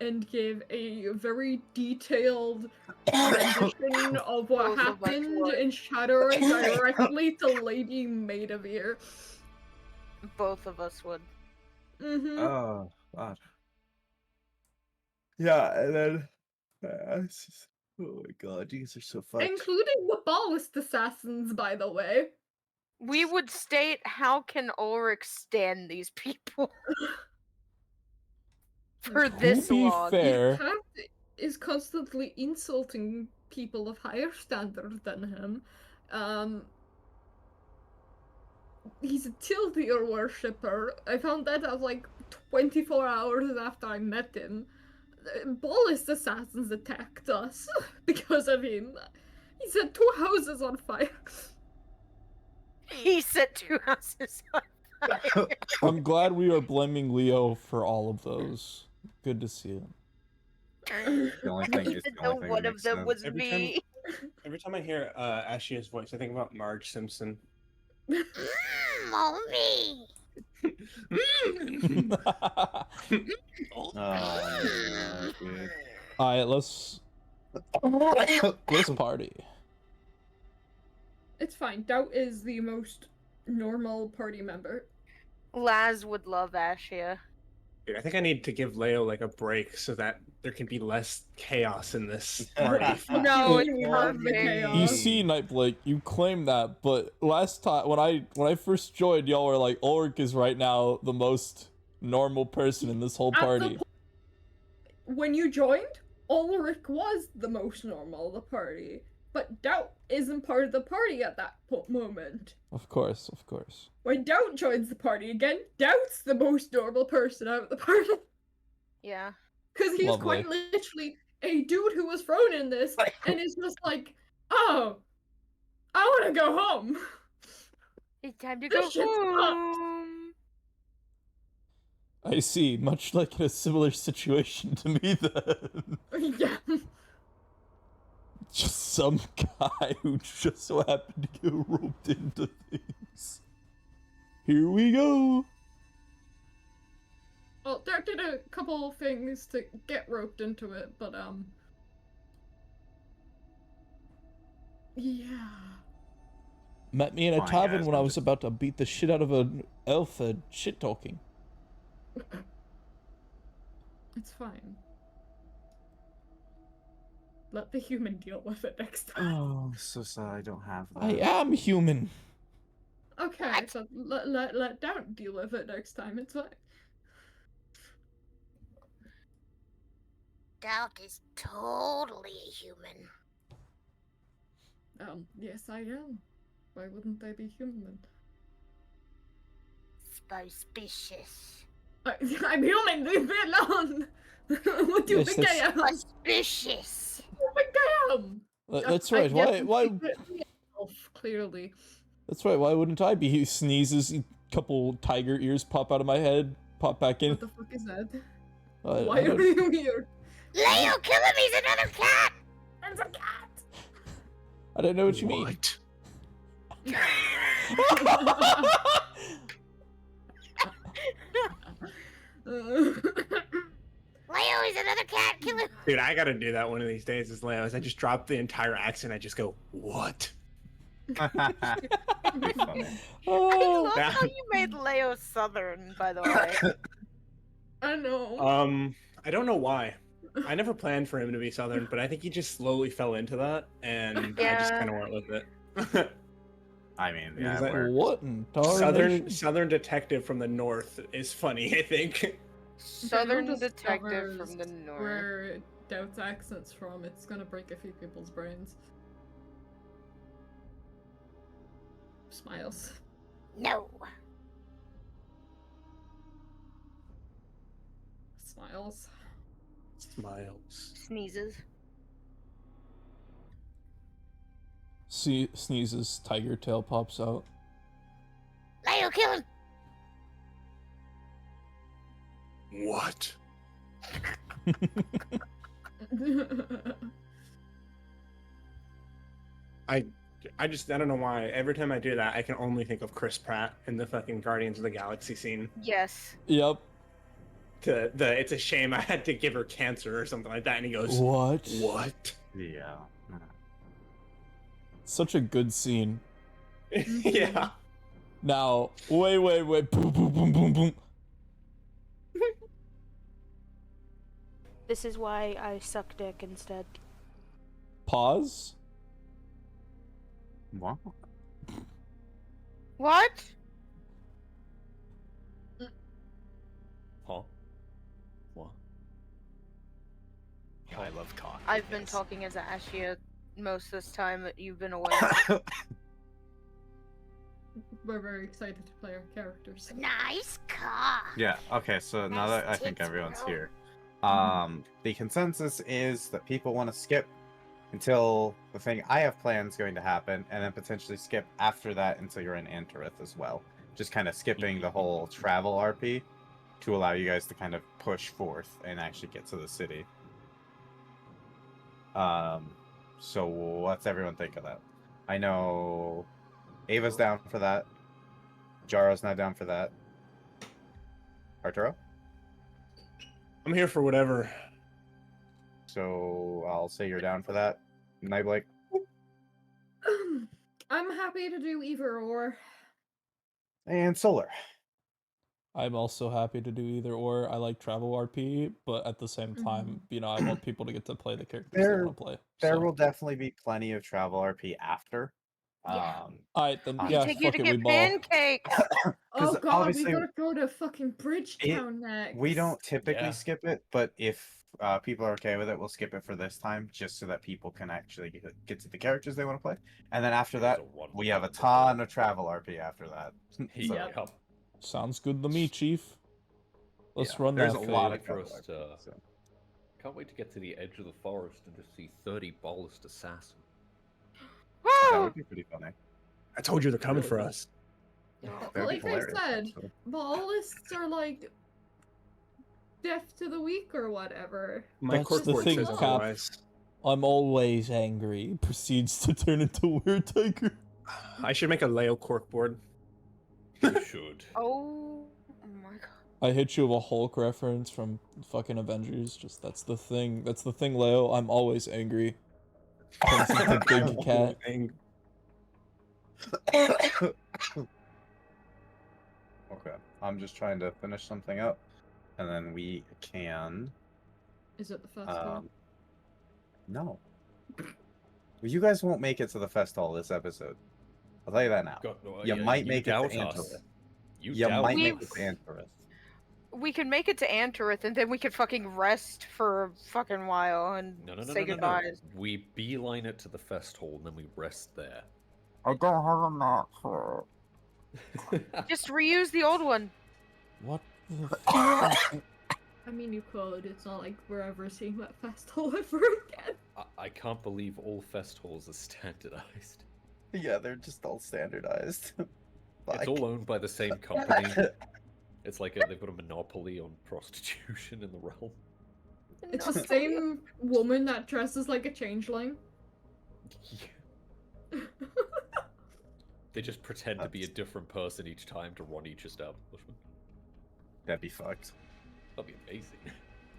D: and give a very detailed rendition of what
E: Both of us
D: happened
E: would.
D: in Shadowrun directly to Lady Maidavere.
E: Both of us would.
D: Mm-hmm.
C: Oh God.
I: Yeah, and then. Oh my god, these are so fucked.
D: Including the ballast assassins, by the way.
E: We would state, how can Ulrich stand these people for this
I: To be
E: long?
I: fair,
D: Cat is constantly insulting people of higher standard than him. He's a Tildir worshipper. I found that out like 24 hours after I met him. Ballast assassins attacked us because of him. He set 2 houses on fire.
E: He set 2 houses on fire.
I: I'm glad we are blaming Leo for all of those. Good to see him.
C: The only thing is,
E: Even
C: the
E: though
C: only thing
E: one
C: that
E: of
C: makes
E: them
C: sense.
E: was
F: Every
E: me.
F: Every time I hear Ashia's voice, I think about Marge Simpson.
K: Oh, me.
C: Oh, yeah, dude.
I: Alright, let's party.
D: It's fine. Doubt is the most normal party member.
E: Laz would love Ashia.
F: Dude, I think I need to give Leo like a break so that there can be less chaos in this party.
E: No, it's
D: You love the
E: perfect.
D: chaos.
I: You see, Nightblake, you claim that, but last time when I first joined, y'all were like, Ulrich is right now the most normal person in this whole
D: At the
I: party.
D: When you joined, Ulrich was the most normal of the party, but Doubt isn't part of the party at that moment.
I: Of course, of course.
D: When Doubt joins the party again, Doubt's the most normal person out of the party.
E: Yeah.
D: Because he's
I: Lovely.
D: quite literally a dude who was thrown in this and is just like, oh, I want to go home.
E: It's time to
D: This
E: go
D: shit's fucked.
E: home.
I: I see, much like in a similar situation to me then.
D: Yeah.
I: Just some guy who just so happened to get roped into things. Here we go.
D: Well, Doubt did a couple of things to get roped into it, but yeah.
I: Met me in a
C: Fine,
I: tavern
C: guys,
I: when I
C: I'm
I: was
C: just-
I: about to beat the shit out of an elf for shit talking.
D: It's fine. Let the human deal with it next time.
C: Oh, I'm so sad I don't have that.
I: I am human.
D: Okay, so let Doubt deal with it next time. It's fine.
K: Doubt is totally a human.
D: Yes, I am. Why wouldn't I be human?
K: Suspicious.
D: I'm human. Leave me alone. What do you
I: Yes,
D: think I am?
K: Suspicious.
D: What do you think I am?
I: That's
D: I
I: right.
D: guess
I: Why?
D: I'm secretly an elf, clearly.
I: That's right. Why wouldn't I be? He sneezes. A couple tiger ears pop out of my head. Pop back in.
D: What the fuck is that?
I: I
D: Why
I: don't-
D: are you here?
K: Leo, kill him! He's another cat!
D: It's a cat.
I: I don't know what you mean.
F: What?
K: Leo is another cat! Kill him!
F: Dude, I gotta do that one of these days as Leo. As I just drop the entire accent, I just go, what?
C: Be funny.
E: I
I: Oh,
E: love
F: Yeah.
E: how you made Leo Southern, by the way.
D: I know.
F: I don't know why. I never planned for him to be Southern, but I think he just slowly fell into that, and I just
E: Yeah.
F: kind of went with it.
C: I mean,
F: He's
C: yeah,
F: like,
C: we're
I: What in
F: Southern detective from the north is funny, I think.
E: Southern
D: If anyone
E: detective from the
D: discovers
E: north.
D: where Doubt's accent's from, it's gonna break a few people's brains. Smiles.
K: No.
D: Smiles.
F: Smiles.
E: Sneezes.
I: Sneezes, tiger tail pops out.
K: Leo, kill him.
F: What? I don't know why. Every time I do that, I can only think of Chris Pratt in the fucking Guardians of the Galaxy scene.
E: Yes.
I: Yep.
F: It's a shame I had to give her cancer or something like that, and he goes,
I: What?
F: What?
C: yeah.
I: Such a good scene.
F: Yeah.
I: Now, wait. Boom, boom, boom, boom, boom.
L: This is why I suck dick instead.
I: Pause.
C: What?
E: What?
J: Huh? What?
G: I love cock.
E: I've been talking as Ashia most of this time that you've been away.
D: We're very excited to play our characters.
K: Nice car.
C: Yeah, okay, so now
K: Nice
C: that I think
K: tits,
C: everyone's
K: bro.
C: here, the consensus is that people want to skip until the thing I have plans going to happen, and then potentially skip after that until you're in Antareth as well. Just kind of skipping the whole travel RP to allow you guys to kind of push forth and actually get to the city. So what's everyone think of that? I know Ava's down for that. Jaro's not down for that. Arturo?
F: I'm here for whatever.
C: So I'll say you're down for that. Nightblake?
D: I'm happy to do either or.
C: And Solar.
I: I'm also happy to do either or. I like travel RP, but at the same time, you know, I want people to get to play the characters they want to play.
C: There
I: So.
C: will definitely be plenty of travel RP after.
K: Yeah.
I: Alright, then
C: I
I: yeah,
E: Take you
I: fuck
E: to
I: it, we
E: get
I: ball.
E: pancakes.
D: Oh god, we
C: obviously
D: gotta go to fucking Bridgetown next.
C: we don't typically
A: Yeah.
C: skip it, but if people are okay with it, we'll skip it for this time, just so that people can actually get to the characters they want to play. And then after that, we have a ton of travel RP after that. So,
A: Yep.
I: Sounds good to me, Chief. Let's
C: yeah,
I: run
C: there's
I: that
C: a
I: fade.
C: lot of
A: for
C: travel
A: us
C: RP,
A: to.
C: so.
A: Can't wait to get to the edge of the forest and just see 30 ballast assassins.
C: That would be pretty funny.
F: I told you they're coming for us.
C: That'd be
D: Like I
C: hilarious,
D: said,
C: actually.
D: ballists are like death to the weak or whatever.
F: My
I: That's
F: cork
I: the
F: board
I: thing,
F: says
I: Cap.
F: otherwise.
I: I'm always angry. Proceeds to turn into Weird Tiger.
F: I should make a Leo cork board.
A: You should.
E: Oh my god.
I: I hit you with a Hulk reference from fucking Avengers. Just that's the thing. That's the thing, Leo. I'm always angry. Turns into Big Cat.
C: Okay, I'm just trying to finish something up, and then we can.
D: Is it the festival?
C: No. Well, you guys won't make it to the festival this episode. I'll tell you that now.
A: God, no,
C: You
A: yeah,
C: might
A: you
C: make it to
A: doubt us.
C: Antareth.
A: You
C: You
A: doubt
C: might
A: us.
C: make it to Antareth.
E: We could make it to Antareth and then we could fucking rest for a fucking while and
A: No, no, no,
E: say
A: no, no, no.
E: goodbyes.
A: We beeline it to the fest hall and then we rest there.
C: I don't have a map for
E: Just reuse the old one.
I: What the
D: I mean, you could. It's not like we're ever seeing that festival ever again.
A: I can't believe all fest halls are standardized.
C: Yeah, they're just all standardized.
A: It's all owned by the same company. It's like they've got a monopoly on prostitution in the realm.
D: It's the same woman that dresses like a changeling.
A: They just pretend to be a different person each time to run each establishment.
C: That'd be fucked.
A: That'd be amazing.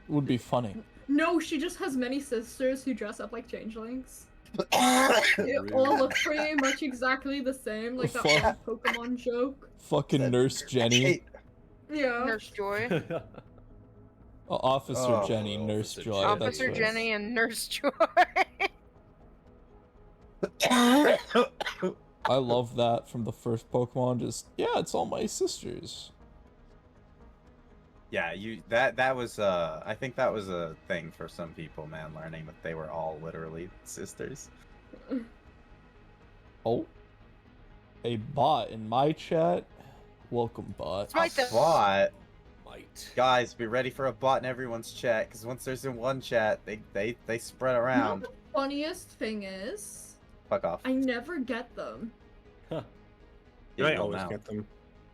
I: would be funny?
D: No, she just has many sisters who dress up like changelings. They all look pretty much exactly the same, like that
I: Fuck.
D: one Pokemon joke.
I: Fucking Nurse Jenny.
D: Yeah.
E: Nurse Joy.
I: Officer
C: Oh,
I: Jenny, Nurse
A: Officer
I: Joy.
A: Jenny.
I: That's
E: Officer
I: right.
E: Jenny and Nurse Joy.
I: I love that from the first Pokemon. Just yeah, it's all my sisters.
C: Yeah, that was I think that was a thing for some people, man, learning that they were all literally sisters.
I: Oh, a bot in my chat. Welcome, bot.
E: It's my thing.
C: Bot.
A: Might.
C: Guys, be ready for a bot in everyone's chat, because once there's in one chat, they spread
D: You know
C: around.
D: the funniest thing is,
C: Fuck off.
D: I never get them.
C: You
F: I
C: will
F: always
C: now.
F: get them.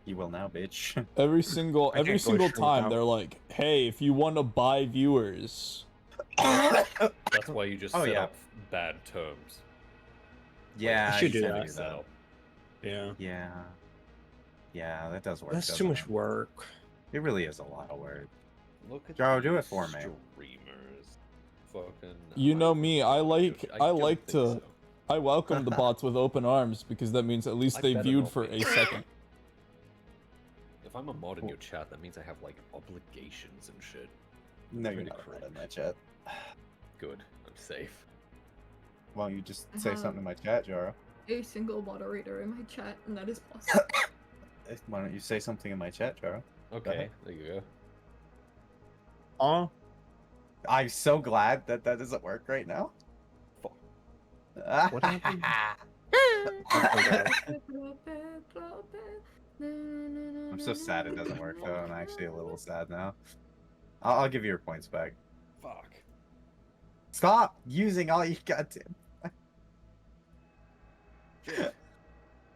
C: You will now, bitch.
I: Every single
F: I can't go straight
I: time
F: without-
I: they're like, "Hey, if you want to buy viewers."
A: That's why you just
C: Oh,
A: set
C: yeah.
A: up bad terms.
C: Yeah,
F: I should
C: you
F: do
C: can
F: that.
A: Setup.
F: Yeah.
C: Yeah, that does work.
F: That's too
C: doesn't
F: much
C: it?
F: work.
C: It really is a lot of work.
A: Look at
C: Jaro, do it
A: these
C: for me.
A: Streamers. Fucking.
I: You know me, I like
A: don't
I: like
A: think
I: to
A: so.
I: I welcome the bots with open arms because that means at least
A: I
I: they
A: better
I: viewed
A: not
I: for
A: be.
I: a second.
A: If I'm a mod in your chat, that means I have like obligations and shit.
C: No, you're
A: Pretty
C: not
A: cringe.
C: in my chat.
A: Good. I'm safe.
C: Why don't you just say
D: Uh-huh.
C: something in my chat, Jaro?
D: A single moderator in my chat, and that is plus.
C: Why don't you say something in my chat, Jaro?
A: Okay. There you go.
C: Oh. I'm so glad that that doesn't work right now.
A: Fuck.
F: What happened?
C: I'm so sad it doesn't work though. I'm actually a little sad now. I'll give you your points back.
A: Fuck.
C: Stop using all you goddamn.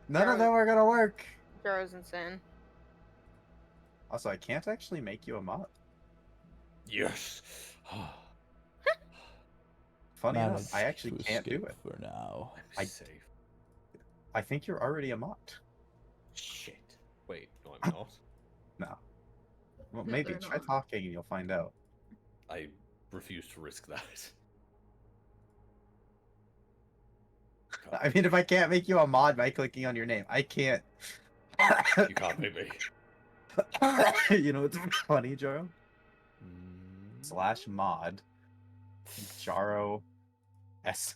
C: None of them are gonna work.
E: Jaro's insane.
C: Also, I can't actually make you a mod.
A: Yes.
C: Funny enough,
I: Managed
C: I actually
I: to
C: can't do
I: escape
C: it.
I: for now.
A: I'm
C: I-
A: safe.
C: I think you're already a mod.
A: Shit. Wait, no, I'm not.
C: No. Well,
D: No,
C: maybe
D: they're
C: try
D: not.
C: talking and you'll find out.
A: I refuse to risk that.
C: I mean, if I can't make you a mod by clicking on your name, I can't.
A: You can't make me.
C: You know what's funny, Jaro? /mod Jaro S.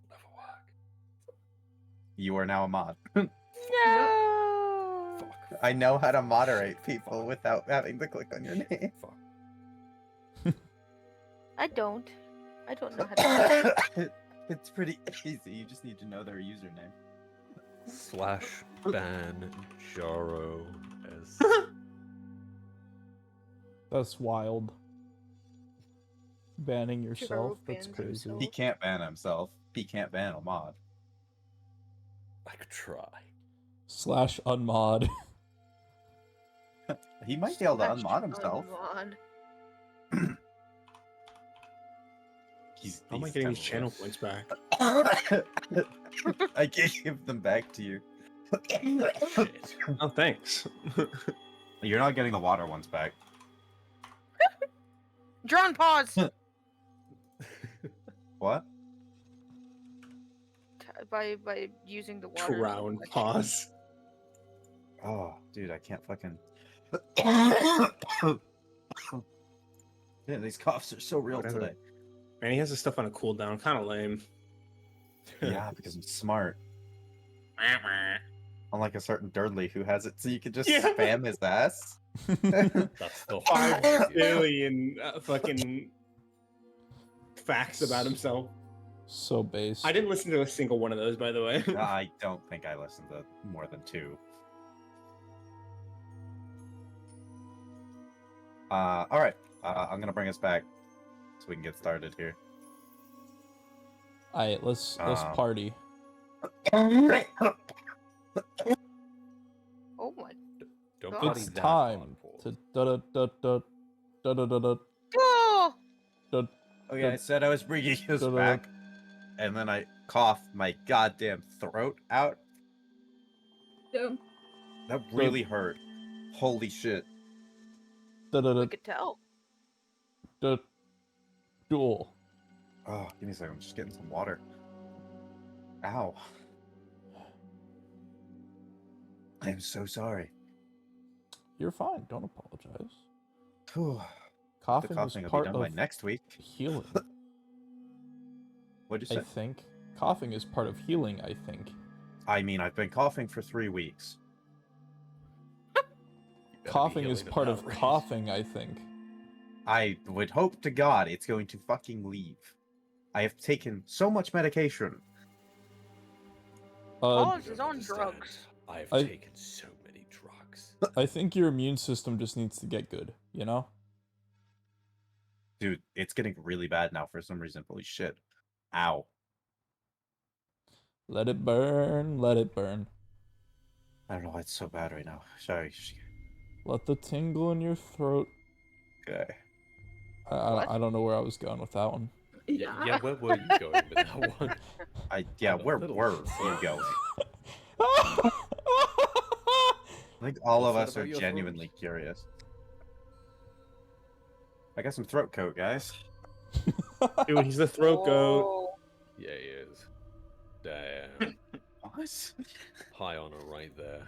A: Never work.
C: You are now a mod.
E: No.
A: Fuck.
C: I know how to moderate
A: Shit,
C: people
A: fuck.
C: without having to click on your name.
A: Fuck.
E: I don't. I don't know how to.
C: It's pretty easy. You just need to know their username.
A: /ban Jaro as.
I: That's wild. Banning yourself, that's
E: bans
I: crazy.
E: himself.
C: He can't ban himself. He can't ban a mod.
A: I could try.
I: /unmod.
C: He might be able to
E: Slash
C: unmod himself.
E: unmod.
F: How am I
C: he's
F: getting these
C: kind
F: channel
C: of
F: points back?
C: I can give them back to you.
A: Shit.
F: Oh, thanks.
C: You're not getting the water ones back.
E: Drawn pause.
C: What?
E: by using the water.
F: Drown pause.
C: Oh, dude, I can't fucking. Yeah, these coughs are so real
F: Whatever.
C: today.
F: Man, he has his stuff on a cooldown. Kind of lame.
C: Yeah, because I'm smart. Unlike a certain Dudley who has it so you can just
F: Yeah.
C: spam his ass.
A: That's the whole
F: 5
A: idea.
F: billion fucking facts about himself.
I: So base.
F: I didn't listen to a single one of those, by the way.
C: I don't think I listened to more than 2. All right. I'm gonna bring us back so we can get started here.
I: Alright, let's party.
E: Oh my.
A: Don't
E: God.
A: party
I: It's
A: that
I: time
A: hard, Paul.
I: to da da da da da da da
E: Oh!
I: da.
C: Okay, I said I was bringing us back, and then I coughed my goddamn throat out.
D: Damn.
C: That really hurt. Holy shit.
I: Da da
E: We
I: da
E: could tell.
I: da. Duel.
C: Oh, give me a second. I'm just getting some water. Ow. I am so sorry.
I: You're fine. Don't apologize.
C: Whew. The
I: Coughing is
C: coughing will be
I: part
C: done
I: of
C: by next week.
I: healing.
C: What'd you
I: I
C: say?
I: think. Coughing is part of healing, I think.
C: I mean, I've been coughing for 3 weeks.
I: Coughing is
A: healing at
I: part
A: that
I: of
A: rate.
I: coughing, I think.
C: I would hope to God it's going to fucking leave. I have taken so much medication.
E: Wallace
A: You
E: is
A: don't
E: on
A: understand.
E: drugs.
A: I've
I: I-
A: taken so many drugs.
I: I think your immune system just needs to get good, you know?
C: Dude, it's getting really bad now for some reason. Holy shit. Ow.
I: Let it burn, let it burn.
C: I don't know why it's so bad right now. Sorry.
I: Let the tingle in your throat.
C: Okay.
I: I don't know where I was going with that one.
A: Yeah, where were you going with that one?
C: Yeah,
A: I'm a
C: where
A: little
C: were you
A: confused.
C: going? I think all of
A: What's
C: us
A: that
C: are
A: about your
C: genuinely
A: throat?
C: curious. I got some throat coat, guys.
F: Dude, he's the throat goat.
E: Whoa.
A: Yeah, he is. Damn.
C: What?
A: High honor right there.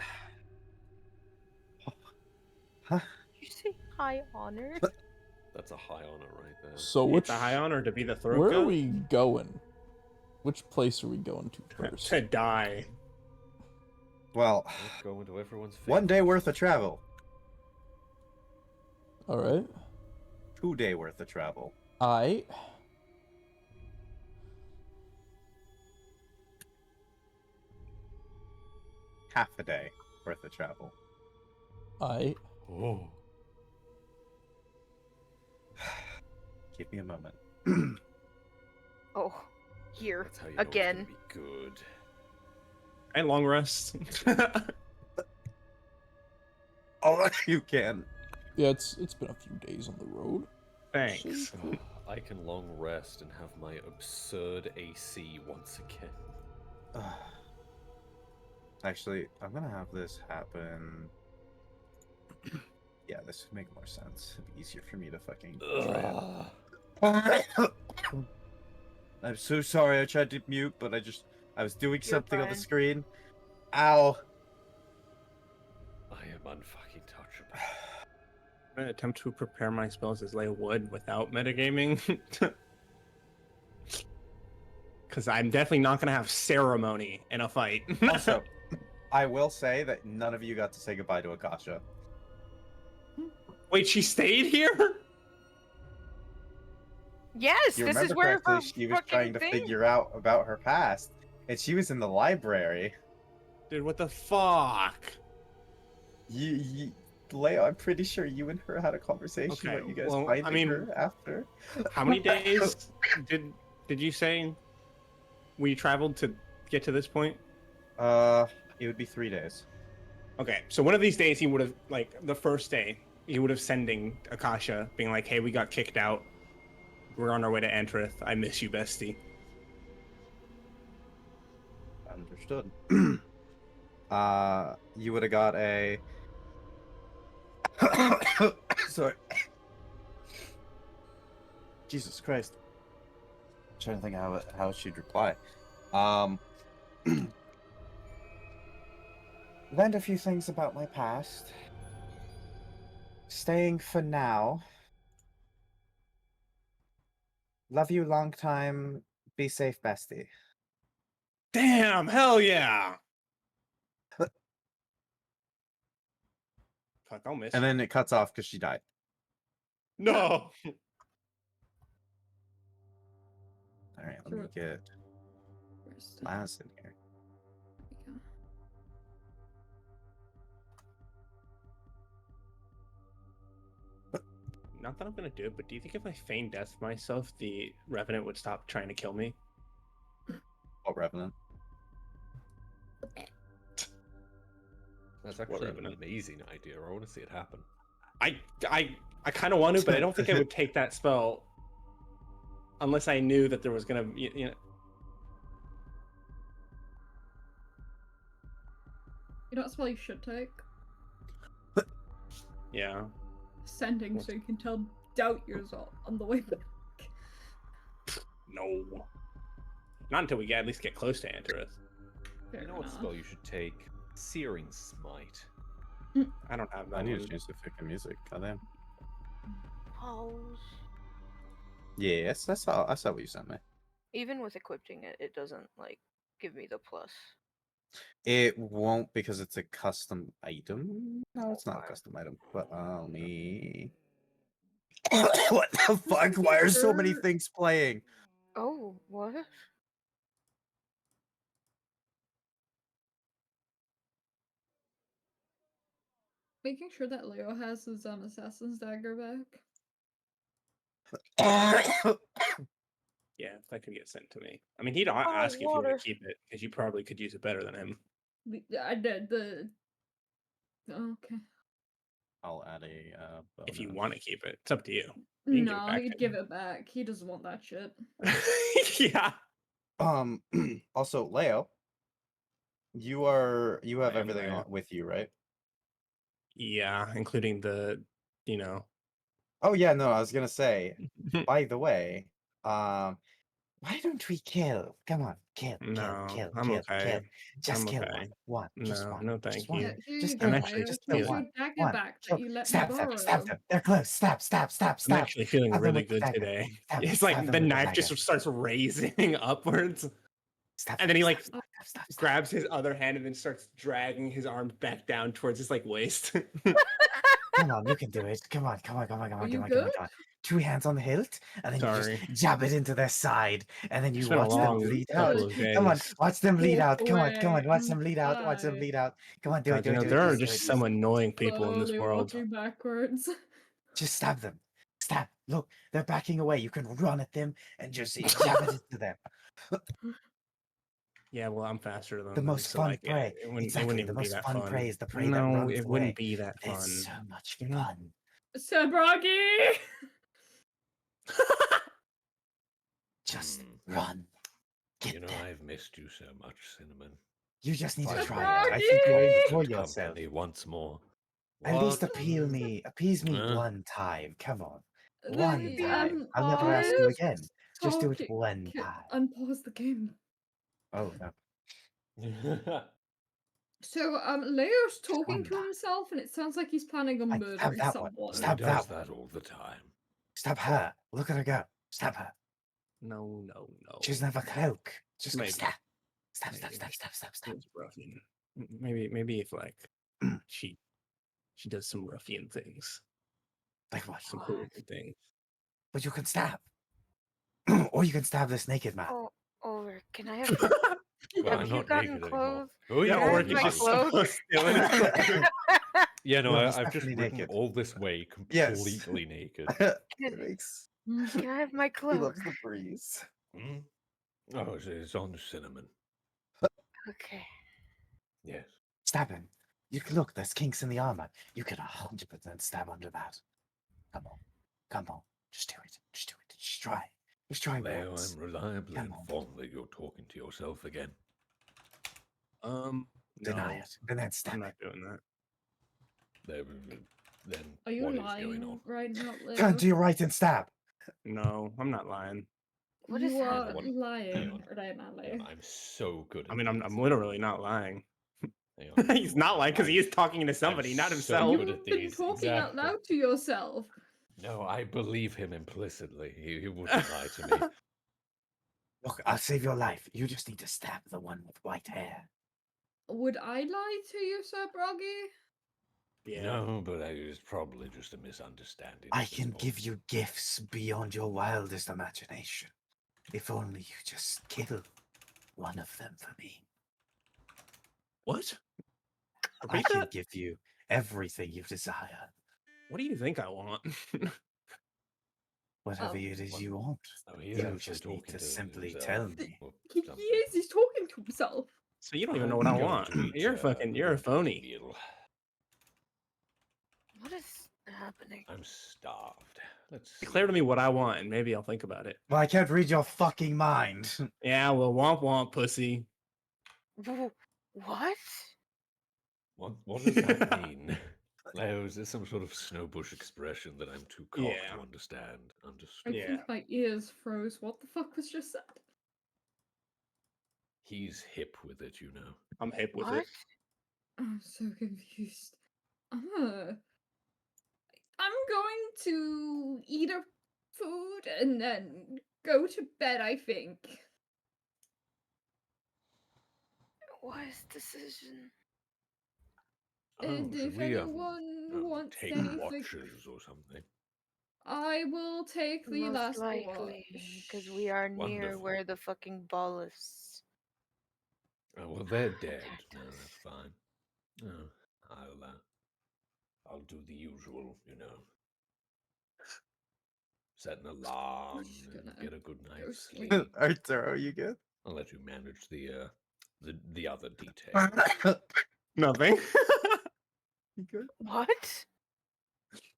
C: Huh?
E: Did you say high honor?
A: That's a high honor right there.
I: So which
F: It's a high honor to be the throat
I: where
F: goat.
I: are we going? Which place are we going to first?
F: To die.
C: Well,
A: Let's go into everyone's face.
C: 1 day worth of travel.
I: All right.
C: 2 day worth of travel. Half a day worth of travel.
A: Oh.
C: Give me a moment.
E: Oh, here
A: That's how you know
E: again.
A: it's gonna be good.
F: And long rest.
C: Oh, you can.
I: Yeah, it's been a few days on the road.
F: Thanks.
A: I can long rest and have my absurd AC once again.
C: Actually, I'm gonna have this happen. Yeah, this would make more sense. It'd be easier for me to fucking try it. I'm so sorry. I tried to mute, but I was doing
E: You're
C: something on the
E: fine.
C: screen. Ow.
A: I am unfucking touchable.
F: I'm gonna attempt to prepare my spells as I would without metagaming. Because I'm definitely not gonna have ceremony in a fight.
C: Also, I will say that none of you got to say goodbye to Akasha.
F: Wait, she stayed here?
E: Yes,
C: You
E: this is
C: remember
E: where
C: correctly,
E: her
C: she was
E: fucking
C: trying to
E: thing.
C: figure out about her past, and she was in the library.
F: Dude, what the fuck?
C: Leo, I'm pretty sure you and her had a conversation
F: Okay,
C: about you guys
F: well,
C: finding
F: I mean,
C: her after.
F: How many days did you say we traveled to get to this point?
C: It would be 3 days.
F: Okay, so one of these days he would have, like, the first day, he would have sending Akasha, being like, hey, we got kicked out. We're on our way to Antrith. I miss you, bestie.
C: Understood. You would have got a... Sorry. Jesus Christ. I'm trying to think how she'd reply. Learned a few things about my past. Staying for now. Love you long time. Be safe, bestie.
F: Damn, hell yeah! Fuck, I'll miss
C: And
F: you.
C: then it cuts off because she died.
F: No!
C: Alright, let me get Laz in here.
F: Not that I'm gonna do it, but do you think if I feign death myself, the Revenant would stop trying to kill me?
C: What Revenant?
A: That's actually an amazing idea. I want to see it happen.
F: I kind of want to, but I don't think I would take that spell unless I knew that there was gonna be, you know.
D: You know what spell you should take?
F: Yeah.
D: Sending, so you can tell doubt yourself on the way back.
F: No. Not until we at least get close to Antareth.
D: Fair
A: You know what
D: enough.
A: spell you should take? Searing Smite.
F: I don't have that.
C: I need
F: one.
C: to choose the fucking music. Goddamn.
E: Pause.
C: Yes, I saw what you sent me.
E: Even with equipping it, it doesn't like give me the plus.
C: It won't because it's a custom item. No, it's not a custom item. But let me. What the fuck?
D: making
C: Why are so many
D: sure-
C: things playing?
E: Oh, what?
D: Making sure that Leo has his assassin's dagger back.
F: Yeah, that could get sent to me. I mean, he'd
E: Oh,
F: ask you if you want
E: water.
F: to keep it because you probably could use it better than him.
D: I did the. Okay.
C: I'll add a
F: If you
C: bonus.
F: want to keep it, it's up to you. You can give it
D: No,
F: back
D: he'd
F: to
D: give it back. He doesn't want that shit.
F: Yeah.
C: Also, Leo, you have
F: I am
C: everything
F: Leo.
C: with you, right?
F: Yeah, including the, you know.
C: Oh yeah, no, I was gonna say. By the way, why don't we kill? Come on, kill,
F: No, I'm
C: kill.
F: okay.
C: Just
F: I'm
C: kill
F: okay.
C: one, just
F: No,
C: one,
F: no,
C: just
F: thank
C: one.
F: you.
D: Here
C: Just
D: you
C: kill
F: I'm
D: go,
C: one.
F: actually
D: Leo.
C: Just kill
D: Here's
C: one.
D: your dagger
C: One.
D: back
C: Kill.
D: that you let me
C: Stab them.
D: borrow.
C: Stab them. They're close. Stab.
F: I'm actually feeling
C: Stab them
F: really
C: with the
F: good
C: dagger.
F: today.
C: Stab
F: It's
C: them
F: like the
C: with the
F: knife just
C: dagger.
F: starts raising upwards, and then he like
C: Stab.
F: grabs his other hand and then starts dragging his arm back down towards his like waist.
C: Come on, you can do it. Come on.
D: Are you good?
C: 2 hands on the hilt, and then you
F: Sorry.
C: just jab it into their side, and then you
F: It's been a
C: watch them
F: long
C: bleed out.
F: couple of
C: Come on,
F: days.
C: watch them bleed
D: Walk
C: out. Come on,
D: away
C: watch them bleed out. Watch them
D: inside.
C: bleed out. Come on, do it.
F: God, you know, there are
C: Just do
F: just
C: it.
F: some annoying people in this
D: Slowly
F: world.
D: walking backwards.
C: Just stab them. Stab. Look, they're backing away. You can run at them and just jab it into them.
F: Yeah, well, I'm faster than
C: The
F: them,
C: most
F: so
C: fun
F: like
C: prey.
F: it wouldn't
C: Exactly, the
F: even be
C: most
F: that
C: fun
F: fun.
C: prey is the prey that
F: No,
C: runs
F: it
C: away.
F: wouldn't be that fun.
C: There's so much fun.
D: Sabragi!
C: Just run. Get
A: You know,
C: them.
A: I've missed you so much, Cinnamon.
C: You just need to
A: Finally,
C: try it. I
A: I
C: think you'll
A: enjoy
C: enjoy
A: good
C: yourself.
A: company once more.
C: At least
A: What?
C: appease me
A: Huh?
C: one time. Come on.
D: The,
C: One time. I'll never ask you
D: Leo's
C: again. Just do it
D: talking.
C: one time.
D: Unpause the game.
C: Oh no.
D: So, Leo's talking
C: one
D: to
C: time.
D: himself, and it sounds like he's planning on
C: Stab
D: murdering
C: that one.
D: someone.
C: Stab
A: He does
C: that one.
A: that all the time.
C: Stab her. Look at her go. Stab her.
F: No.
C: She doesn't have a cloak. Just go
F: Maybe.
C: stab. Stab.
F: It's ruffian. Maybe if like she does some ruffian things,
C: Like what?
F: some hooligan things.
C: But you can stab. Or you can stab this naked man.
E: Oh, over. Can I have?
A: Well,
E: Have
A: I'm
E: you
A: not
E: gotten
A: naked anymore.
E: clothes?
A: Oh,
F: Yeah,
E: Can I
F: or
E: have
F: he's
E: my
F: just
E: cloak?
F: supposed to.
A: Yeah, no,
C: No, he's
A: I've just
C: definitely
A: ridden
C: naked.
A: all this way
C: Yes.
A: completely naked.
C: It makes
E: Can I have my
C: he
E: cloak?
C: loves the breeze.
A: Hmm? Oh, it's on Cinnamon.
E: Okay.
A: Yes.
C: Stab him. You can look, there's kinks in the armor. You can 100% stab under that. Come on. Just do it. Just try. Just try
A: Leo,
C: once.
A: I'm reliably
C: Come on.
A: informed that you're talking to yourself again.
C: Deny
F: No,
C: it. And then stab
F: I'm
C: it.
F: not doing that.
A: Then
D: Are you
A: what is going
D: lying
A: on?
D: right now, Leo?
C: Turn to your right and stab.
F: No, I'm not lying.
E: What
D: you
E: is
D: are
E: happening?
D: lying right now,
A: Hang
D: Leo.
A: on, I'm so good at
F: I mean, I'm
A: these.
F: literally not lying.
A: Hang on.
F: He's not lying because he is talking to somebody, not
A: so
F: himself.
A: good at
D: You've been
A: these,
D: talking out
A: exactly.
D: loud to yourself.
A: No, I believe him implicitly. He wouldn't lie to me.
C: Look, I'll save your life. You just need to stab the one with white hair.
D: Would I lie to you, Sir Broggy?
F: Yeah.
A: No, but it's probably just a misunderstanding.
C: I
A: at this
C: can
A: point.
C: give you gifts beyond your wildest imagination. If only you just kill one of them for me.
F: What?
C: I
F: Repeat
C: can
F: that?
C: give you everything you desire.
F: What do you think I want?
C: Whatever it is you want.
A: Oh, he's
C: You
A: actually
C: just need
A: talking
C: to simply
A: himself
C: tell me.
A: or
D: He
A: something.
D: is, he's talking to himself.
F: So you don't even know
A: I'm
F: what I
A: going
F: want.
A: to eat,
F: You're a
A: a
F: phony.
A: meal.
E: What is happening?
A: I'm starved. Let's
F: Declare to me what I want, and maybe I'll think about it.
C: Well, I can't read your fucking mind.
F: Yeah, well, womp womp, pussy.
E: What?
A: What does that mean? Leo, is this some sort of snowbush expression that I'm too cocked
F: Yeah.
A: to understand?
D: I
A: Understood.
F: Yeah.
D: think my ears froze. What the fuck was just said?
A: He's hip with it, you know.
F: I'm hip with
E: What?
F: it.
D: I'm so confused. I'm going to eat a food and then go to bed, I think.
E: Wise decision.
D: And
A: should
D: if
A: we
D: anyone wants
A: take
D: anything,
A: watches or something?
D: I will take the
E: Most
D: last
E: likely,
D: watch.
E: because we are near
A: Wonderful.
E: where the fucking ball is.
A: Oh, well, they're dead.
E: Contact
A: No,
E: us.
A: that's fine. Oh, I'll do the usual, set an alarm
D: just
A: and
D: gonna
A: get a good
D: go
A: night's
D: sleep.
A: sleep.
C: Arturo, you good?
A: I'll let you manage the other details.
F: Nothing.
C: You good?
E: What?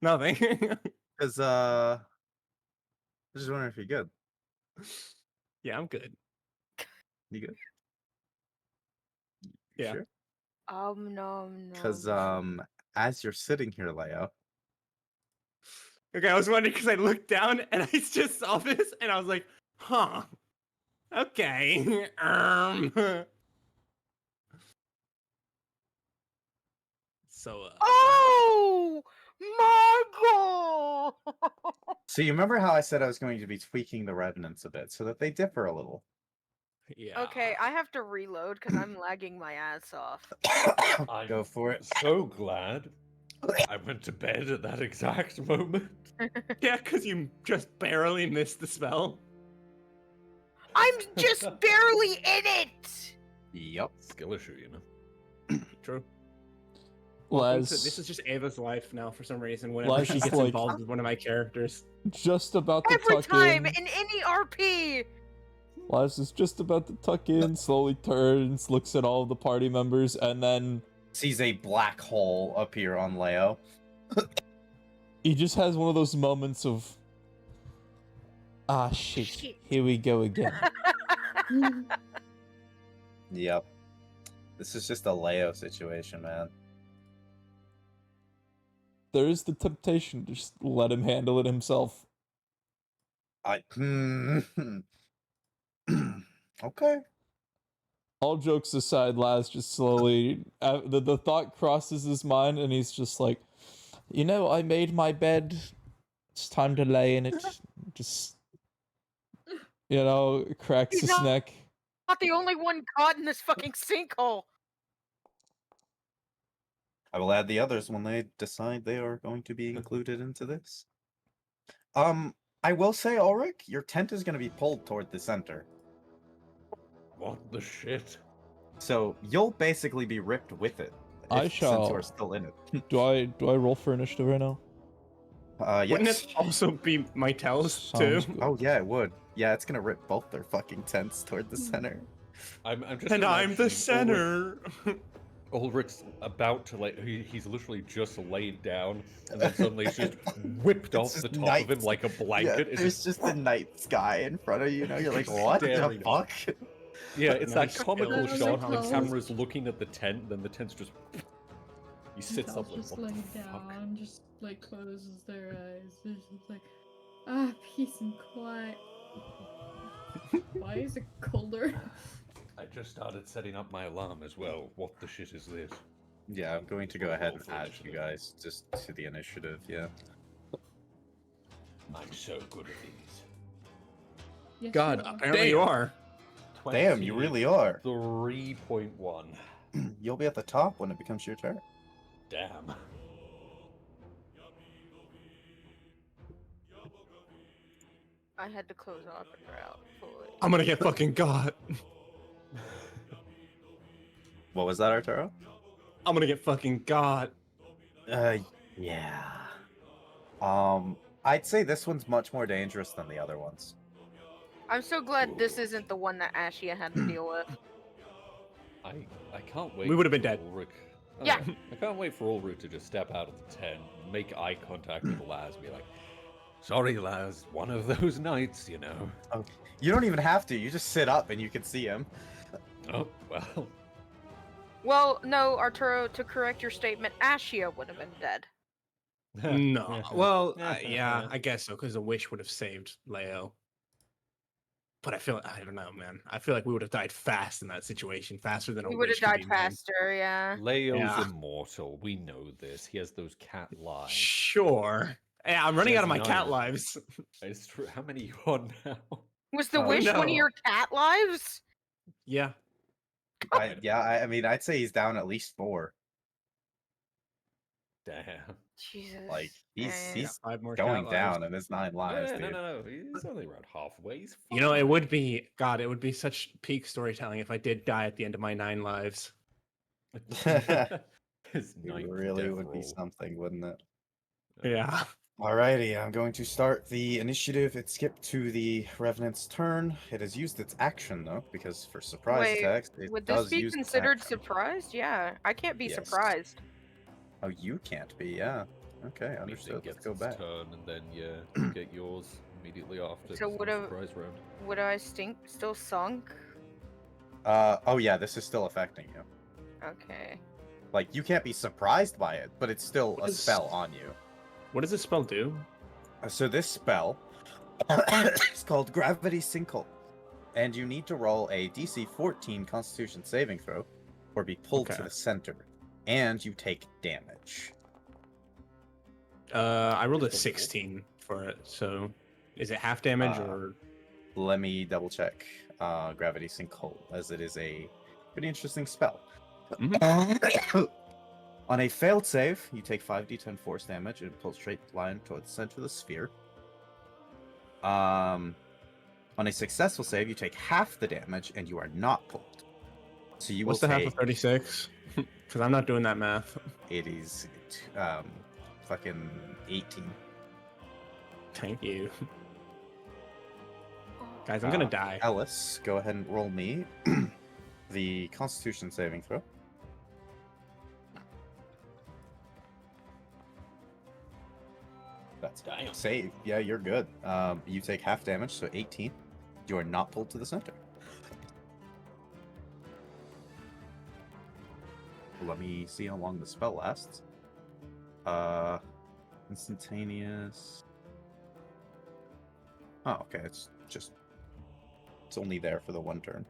F: Nothing.
C: Because I was just wondering if you're good.
F: Yeah, I'm good.
C: You good? You
F: Yeah.
C: Sure.
E: No.
C: Because as you're sitting here, Leo,
F: Okay, I was wondering because I looked down and I just saw this and I was like, huh. Okay. So
E: Oh my god!
C: so you remember how I said I was going to be tweaking the revenants a bit so that they differ a little.
F: yeah.
E: Okay, I have to reload because I'm lagging my ass off.
C: Go for it.
A: So glad I went to bed at that exact moment.
F: Yeah, because you just barely missed the spell.
E: I'm just barely in it!
C: Yep.
A: Skill issue,
F: True. Welcome to,
I: Laz,
F: this is just Ava's life now for some reason. Whenever
I: Laz
F: she
I: is
F: gets
I: like-
F: involved with one of my characters.
I: just about to
E: Every
I: tuck
E: time
I: in.
E: in any RP!
I: Laz is just about to tuck in, slowly turns, looks at all of the party members, and then
C: Sees a black hole appear on Leo.
I: he just has one of those moments of, ah, shit. Here we go again.
C: Yep. This is just a Leo situation, man.
I: There is the temptation to just let him handle it himself.
C: Okay.
I: All jokes aside, Laz just slowly, the thought crosses his mind, and he's just like, you know, I made my bed. It's time to lay in it. Just, cracks
E: He's
I: his
E: not-
I: neck.
E: Not the only one caught in this fucking sinkhole!
C: I will add the others when they decide they are going to be included into this. I will say, Ulrich, your tent is going to be pulled toward the center.
A: What the shit?
C: So you'll basically be ripped with it. Since you
I: shall-
C: are still in it.
I: Do I roll for initiative right now?
F: Wouldn't
C: Yes.
F: it also be my tells too?
I: Sounds good.
C: Oh yeah, it would. Yeah, it's gonna rip both their fucking tents toward the center.
A: I'm just
F: And I'm the
A: imagining
F: center.
A: Ulrich's about to he's literally just laid down, and then suddenly it's just whipped off
C: It's
A: the
C: just
A: top of him
C: night.
A: like a blanket.
C: Yeah,
A: It's
C: there's just the night sky in front of you. You're like, what the
A: staring.
C: fuck?
A: Yeah, it's that
F: Nice
A: comical
F: skills.
A: shot. The
D: Nice.
A: camera's looking at the tent, then the tent's just. He sits
D: I'll
A: up like,
D: just
A: what the
D: lay
A: fuck?
D: down, just like closes their eyes. Just like, ah, peace and quiet. Why is it colder?
A: I just started setting up my alarm as well. What the shit is this?
C: Yeah, I'm going to go ahead and
A: Awful
C: add you
A: initiative.
C: guys just to the initiative. Yeah.
A: I'm so good at these.
D: Yes,
I: God,
D: you are.
F: Apparently you are.
C: Damn, you really are.
A: 3.1.
C: You'll be at the top when it becomes your turn.
A: Damn.
E: I had to close off and route fully.
F: I'm gonna get fucking got.
C: What was that, Arturo?
F: I'm gonna get fucking got.
C: Yeah. I'd say this one's much more dangerous than the other ones.
E: I'm so glad this isn't the one that Ashia had to deal with.
A: I can't wait.
F: We would've been
A: for
F: dead.
A: Ulrich. Oh,
E: Yeah.
A: I can't wait for Ulrich to just step out of the tent, make eye contact with Laz, be like, sorry, Laz, one of those nights, you know.
C: You don't even have to. You just sit up and you can see him.
A: Oh, well.
E: Well, no, Arturo, to correct your statement, Ashia would have been dead.
F: No. Well, yeah, I guess so, because a wish would have saved Leo. But I don't know, man. I feel like we would have died fast in that situation, faster than a
E: We would have
F: wish could
E: died
F: be made.
E: faster, yeah.
A: Leo's
F: Yeah.
A: immortal. We know this. He has those cat lives.
F: Sure. Yeah, I'm running
A: He
F: out of
A: has
F: my cat
A: 9.
F: lives.
A: It's true. How many you on now?
E: Was the
C: Oh,
E: wish one of
F: no.
E: your cat lives?
F: Yeah.
C: I mean, I'd say he's down at least 4.
A: Damn.
E: Jesus.
C: Like he's
E: man.
F: Got 5 more
C: going
F: cat lives.
C: down in his 9
A: No,
C: lives,
A: no,
C: dude.
A: no. He's only around halfway. He's
F: You know, it
A: fine.
F: would be God. It would be such peak storytelling if I did die at the end of my 9 lives.
A: His
C: It
A: ninth
C: really
A: death
C: would be
A: roll.
C: something, wouldn't it?
F: Yeah.
C: Alrighty, I'm going to start the initiative. It skipped to the Revenant's turn. It has used its action though, because for surprise
E: Wait,
C: attacks, it
E: would this
C: does
E: be
C: use its
E: considered
C: action.
E: surprised? Yeah, I can't be
C: Yes.
E: surprised.
C: Oh, you can't be, yeah. Okay,
A: Means it
C: understood. Let's
A: gets
C: go
A: its
C: back.
A: turn, and then you get yours immediately after.
E: So
A: It's
E: would
A: not
E: a-
A: surprise round.
E: Would I still sunk?
C: Oh yeah, this is still affecting you.
E: Okay.
C: Like, you can't be surprised by it, but it's still
F: What
C: a
F: is-
C: spell on you.
F: What does this spell do?
C: So this spell is called Gravity Sinkhole, and you need to roll a DC 14 Constitution saving throw, or be pulled to
F: Okay.
C: the center, and you take damage.
F: I rolled a
A: Just a roll.
F: 16 for it. So, is it half damage or?
C: Let me double check. Gravity Sinkhole, as it is a pretty interesting spell. On a failed save, you take 5d10 force damage and pull straight line toward the center of the sphere. On a successful save, you take half the damage and you are not pulled. So you
F: What's
C: will
F: the half
C: take.
F: of 36? Because I'm not doing that math.
C: It is fucking 18.
F: Thank you. Guys, I'm gonna die.
C: Ellis, go ahead and roll me the Constitution saving throw. That's
A: Damn.
C: save. Yeah, you're good. You take half damage, so 18. You are not pulled to the center. Let me see how long the spell lasts. Instantaneous. Oh, okay. It's only there for the 1 turn.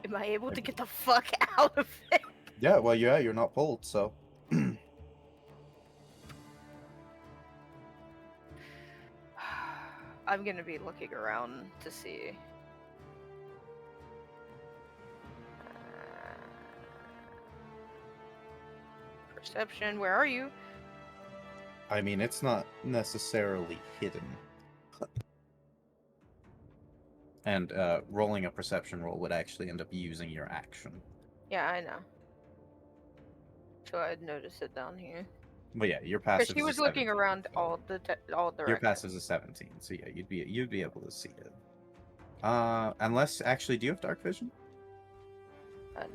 E: Am I able to get the fuck out of it?
C: Yeah, well, yeah, you're not pulled, so.
E: I'm gonna be looking around to see. Perception, where are you?
C: I mean, it's not necessarily hidden. And rolling a perception roll would actually end up using your action.
E: Yeah, I know. So I'd notice it down here.
C: But yeah, your
E: Because
C: passive.
E: she
C: is a
E: was looking
C: 17,
E: around
C: so
E: all directions.
C: Your passive is a 17, so yeah, you'd be able to see it. Unless actually, do you have dark vision?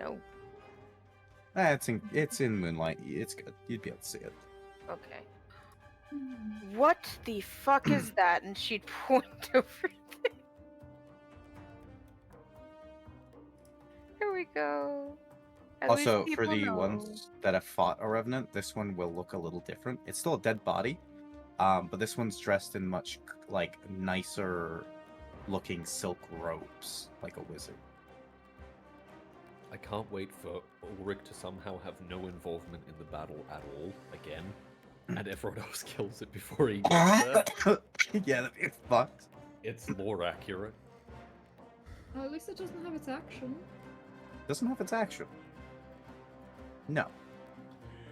E: No.
C: It's in moonlight. It's good. You'd be able to see it.
E: Okay. What the fuck is that? And she'd point over there. Here we go. At least
C: Also, for
E: people
C: the
E: know.
C: ones that have fought a revenant, this one will look a little different. It's still a dead body, but this one's dressed in much like nicer looking silk robes, like a wizard.
A: I can't wait for Ulrich to somehow have no involvement in the battle at all again, and everyone else kills it before he gets there.
C: Yeah, that'd be fucked.
A: It's more accurate.
D: Oh, at least it doesn't have its action.
C: Doesn't have its action. No.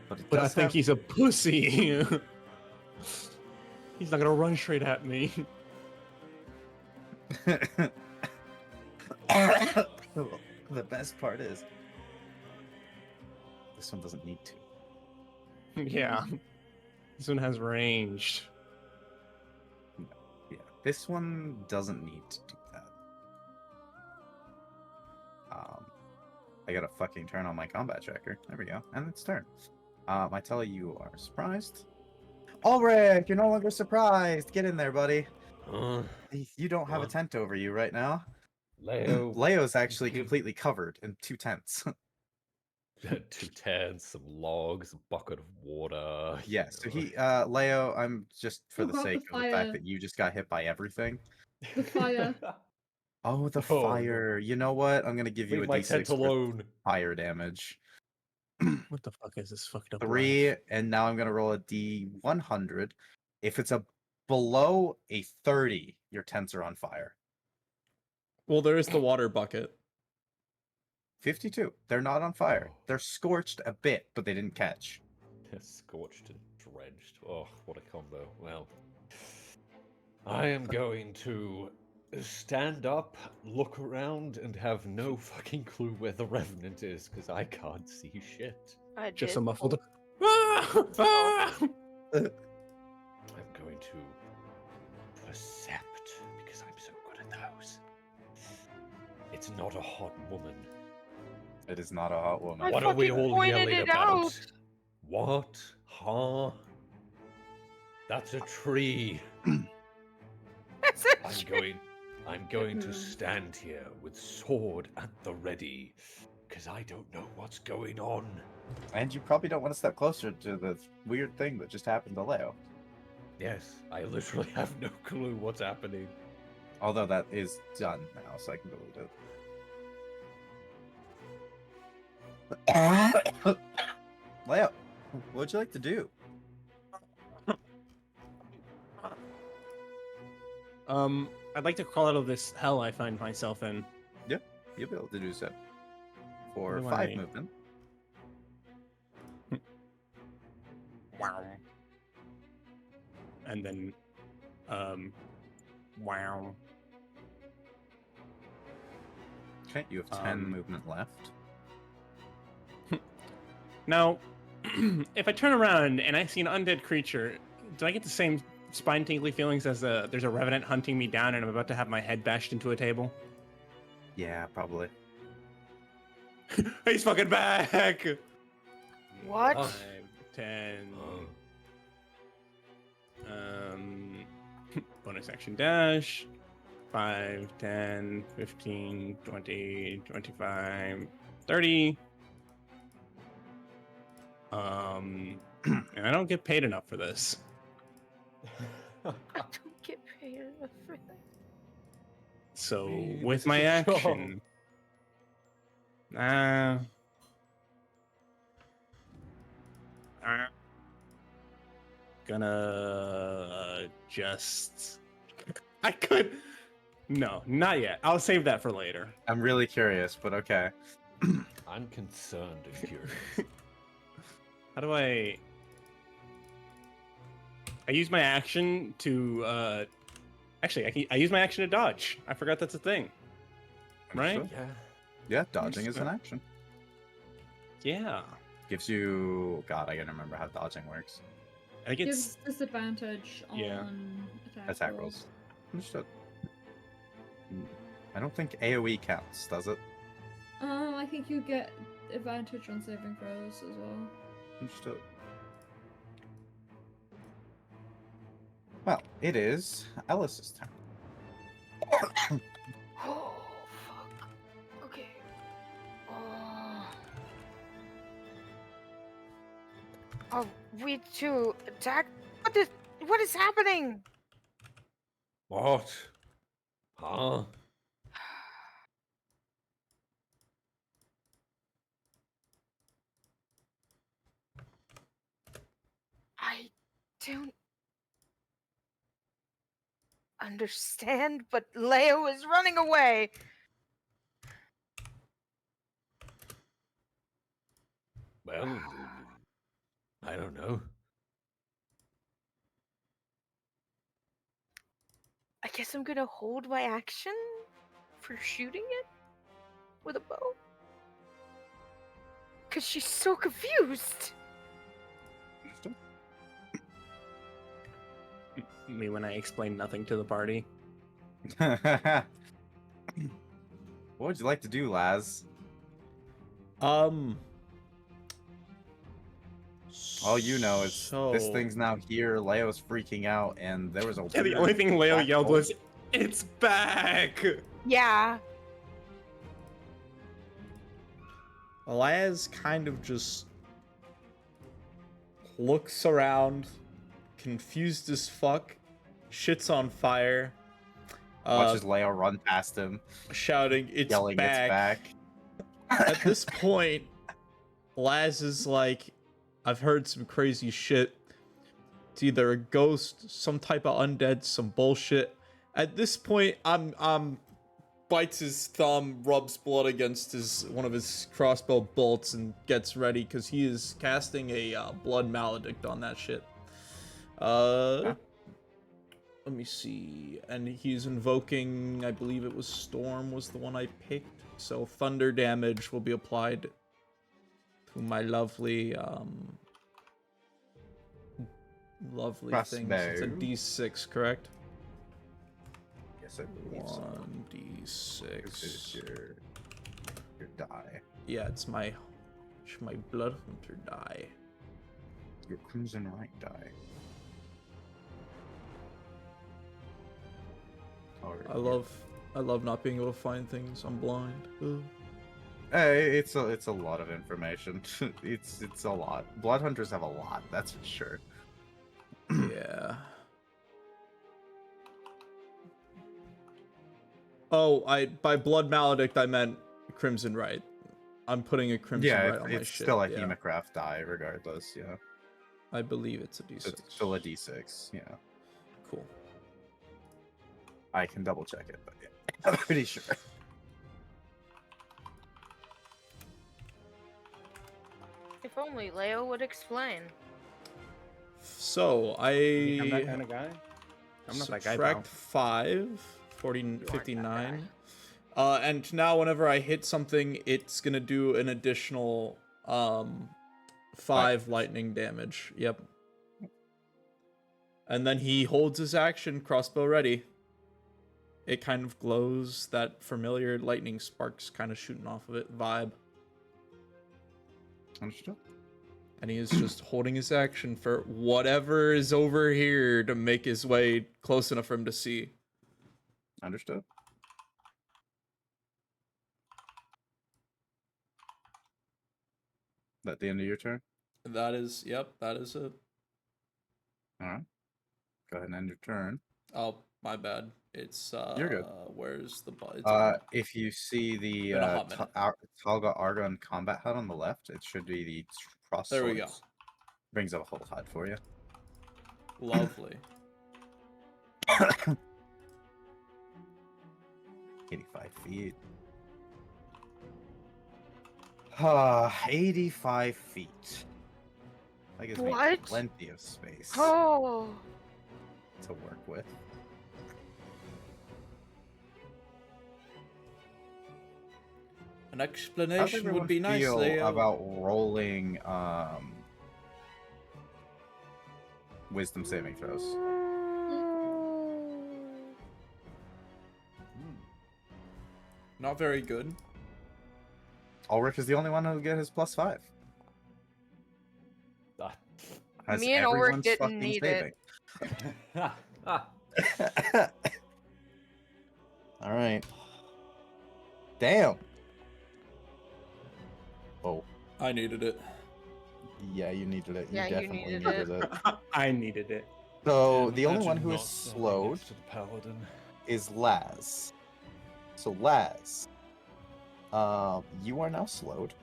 C: But it
F: But I
C: does
F: think
C: have...
F: he's a pussy. He's not gonna run straight at me.
C: The best part is this one doesn't need to.
F: Yeah. This one has ranged.
C: Yeah, this one doesn't need to do that. I gotta fucking turn on my combat tracker. There we go. And it's turn. I tell you are surprised. Ulrich, you're no longer surprised. Get in there, buddy. You don't have a tent over you right now. Leo's actually completely covered in 2 tents.
A: 2 tents, some logs, a bucket of water.
C: Yeah, so Leo, I'm just for the
D: about
C: sake
D: the
C: of the
D: fire?
C: fact that you just got hit by everything.
D: The fire.
C: Oh, the
A: Oh, no.
C: fire. You know what? I'm gonna give you
A: Leave
C: a
A: my
C: d6
A: tent
C: for
A: alone.
C: fire damage.
F: What the fuck is this fucked up?
C: 3,
F: life?
C: and now I'm gonna roll a d100. If it's below a 30, your tents are on fire.
I: Well, there is the water bucket.
C: 52. They're not on fire. They're scorched a bit, but they didn't catch.
A: Scorched and drenched. Oh, what a combo. Well, I am going to stand up, look around, and have no fucking clue where the Revenant is, because I can't see shit.
L: I
F: Just
L: did.
F: a muffled.
A: I'm going to percept, because I'm so good at those. It's not a hot woman.
C: It is not a hot woman.
E: I
A: What are we
E: fucking
A: all
E: pointed
A: yelling
E: it
A: about?
E: out.
A: What? Huh? That's a tree.
E: That's a
A: I'm going to stand here with sword at the ready, because I don't know what's going on.
C: And you probably don't want to step closer to the weird thing that just happened to Leo.
A: Yes, I literally have no clue what's happening.
C: Although that is done now, so I can delete it. Leo, what would you like to do?
F: I'd like to crawl out of this hell I find myself in.
C: Yeah, you'll be able to do so. For
F: Do
C: 5
F: I-
C: movement.
F: Wow. And then, wow.
C: Okay, you have 10
F: Um,
C: movement left.
F: Now, if I turn around and I see an undead creature, do I get the same spine tingly feelings as there's a revenant hunting me down and I'm about to have my head bashed into a table?
C: Yeah, probably.
F: He's fucking back!
E: What?
F: 5, 10. Bonus action dash. 5, 10, 15, 20, 25, 30. And I don't get paid enough for this.
E: I don't get paid enough for that.
F: So
A: Hey,
F: with
A: this
F: my
A: is a job.
F: action, gonna just. I could. No, not yet. I'll save that for later.
C: I'm really curious, but okay.
A: I'm concerned and curious.
F: How do I use my action to actually I use my action to dodge. I forgot that's a thing. Right?
C: Understood.
A: Yeah.
C: Yeah, dodging is an action.
F: Yeah.
C: Gives you... God, I gotta remember how dodging works.
F: I think it's
D: Gives disadvantage on
F: Yeah.
C: Attack rolls. Understood. I don't think AoE counts, does it?
D: I think you get advantage on saving throws as well.
C: Understood. Well, it is Ellis's turn.
E: Oh, fuck. Okay. Are we to attack? What is happening?
A: What? Huh?
E: I don't understand, but Leo is running away.
A: Well, I don't know.
E: I guess I'm gonna hold my action for shooting it with a bow. Cause she's so confused.
F: me when I explain nothing to the party.
C: What would you like to do, Laz? All you know is this thing's now here, Leo's freaking out, and there was a
F: Yeah, the
C: weird
F: only thing Leo
C: black
F: yelled
C: hole.
F: was, "It's back!"
E: Yeah.
I: Laz kind of just looks around, confused as fuck, shit's on fire.
C: Watches Leo run past him,
I: shouting, "It's
C: yelling,
I: back!"
C: "It's
I: At this point, Laz is like, "I've heard some crazy shit. It's either a ghost, some type of undead, some bullshit." At this point, I'm bites his thumb, rubs blood against one of his crossbow bolts, and gets ready because he is casting a blood maledict on that shit. Let me see. And he's invoking, I believe it was Storm was the one I picked. So thunder damage will be applied to my lovely lovely things. It's a D6, correct?
C: Yes, I believe so.
I: 1d6.
C: This is your die.
I: Yeah, it's my blood hunter die.
C: Your crimson right die.
I: I love not being able to find things. I'm blind. Ugh.
C: Hey, it's a lot of information. it's a lot. Blood hunters have a lot, that's for sure.
I: Yeah. Oh, by blood maledict I meant crimson right. I'm putting a crimson right on my shit.
C: It's still a Hemocraft die, regardless. Yeah.
I: I believe it's a D6.
C: It's still a D6. Yeah.
I: Cool.
C: I can double check it, but yeah, I'm pretty sure.
E: If only Leo would explain.
I: So
F: I'm that kind of guy. I'm not that guy.
I: Subtract 5, 59. And now whenever I hit something, it's gonna do an additional 5 lightning damage. Yep. And then he holds his action, crossbow ready. It kind of glows, that familiar lightning sparks kind of shooting off of it vibe.
C: Understood.
I: And he is just holding his action for whatever is over here to make his way close enough for him to see.
C: Understood. That the end of your turn?
I: That is, yep, that is it.
C: Alright. Go ahead and end your turn.
I: Oh, my bad. It's,
C: You're good.
I: Where's the button?
C: If you see the
I: Been a hot minute.
C: Talga Argon combat HUD on the left, it should be the cross
I: There we go.
C: swords. Brings up a whole HUD for you.
I: Lovely.
C: 85 feet. 85 feet. That gives me
E: What?
C: plenty of space
E: Oh.
C: to work with.
I: An
C: How's
I: explanation
C: everyone
I: would be nice,
C: feel
I: Leo.
C: about rolling wisdom saving throws?
I: Not very good.
C: Ulrich is the only one who'll get his +5. Has
E: Me and Ulrich
C: everyone's
E: didn't
C: fucking
E: need
C: saving.
E: it.
C: All right. Damn. Oh.
I: I needed it.
C: Yeah, you needed it.
E: Yeah,
C: you
E: you
C: definitely
E: needed
C: needed
E: it.
C: it.
F: I needed it.
C: So the only
A: Imagine
C: one who
A: not
C: is
A: standing
C: slowed
A: next to the paladin.
C: is Laz. So Laz, you are now slowed.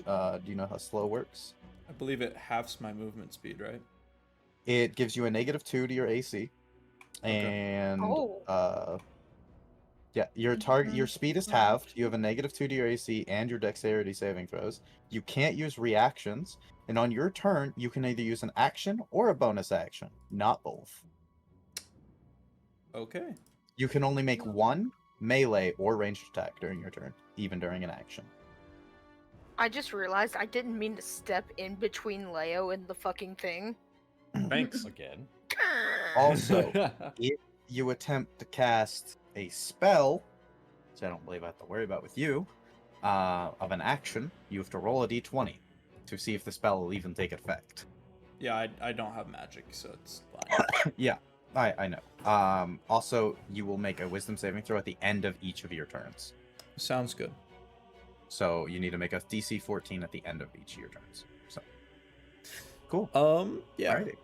C: Do you know how slow works?
I: I believe it halves my movement speed, right?
C: It gives you a -2 to your AC, and yeah, your speed is halved. You have a -2 to your AC and your dexterity saving throws. You can't use reactions, and on your turn, you can either use an action or a bonus action, not both.
I: Okay.
C: You can only make one melee or ranged attack during your turn, even during an action.
E: I just realized I didn't mean to step in between Leo and the fucking thing.
F: Thanks.
A: Again.
C: Also, if you attempt to cast a spell, which I don't believe I have to worry about with you, of an action, you have to roll a d20 to see if the spell will even take effect.
I: Yeah, I don't have magic, so it's fine.
C: Yeah, I know. Also, you will make a wisdom saving throw at the end of each of your turns.
I: Sounds good.
C: So you need to make a DC 14 at the end of each of your turns. So, cool.
I: Yeah.
C: Alrighty.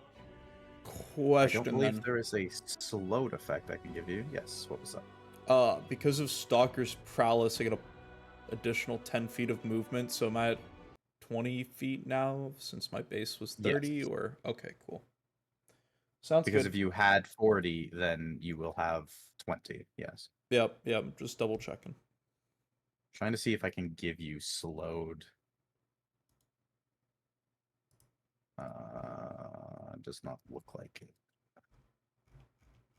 I: Question
C: I don't believe
I: then.
C: there is a slowed effect I can give you. Yes, what was that?
I: Because of Stalker's prowess, I get a additional 10 feet of movement, so am I at 20 feet now since my base was 30?
C: Yes.
I: Or okay, cool. Sounds
C: Because
I: good.
C: if you had 40, then you will have 20. Yes.
I: Yep, just double checking.
C: Trying to see if I can give you slowed. Does not look like it.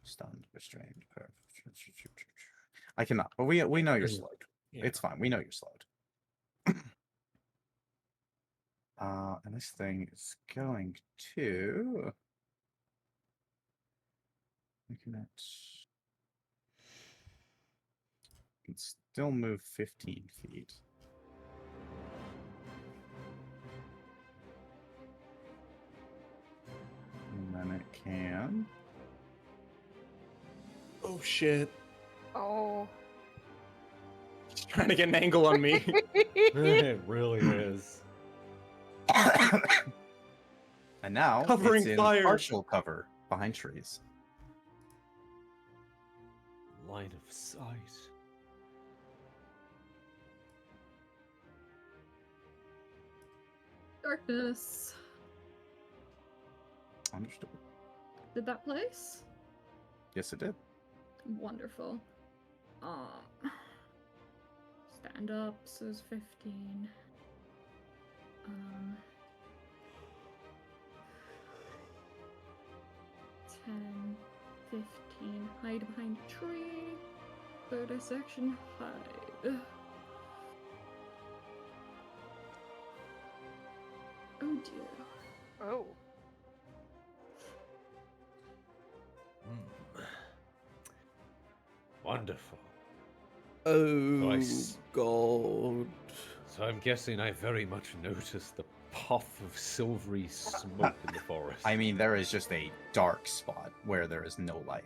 C: Stunned, restrained. I cannot, but we know you're slowed.
F: Yeah.
C: It's fine. We know you're slowed. And this thing is going to. Looking at. Can still move 15 feet. And then it can.
F: Oh shit!
E: Oh.
F: He's trying to get an angle on me.
A: It really is.
C: And now
F: Covering
C: it's in
F: fire.
C: partial cover behind trees.
A: Line of sight.
D: Darkness.
C: Understood.
D: Did that place?
C: Yes, it did.
D: Wonderful. Stand up, so it's 15. 10, 15. Hide behind a tree. Bonus action, hide. Oh dear.
E: Oh.
A: Wonderful.
I: Oh
A: Nice.
I: god.
A: So I'm guessing I very much noticed the puff of silvery smoke in the forest.
C: I mean, there is just a dark spot where there is no light.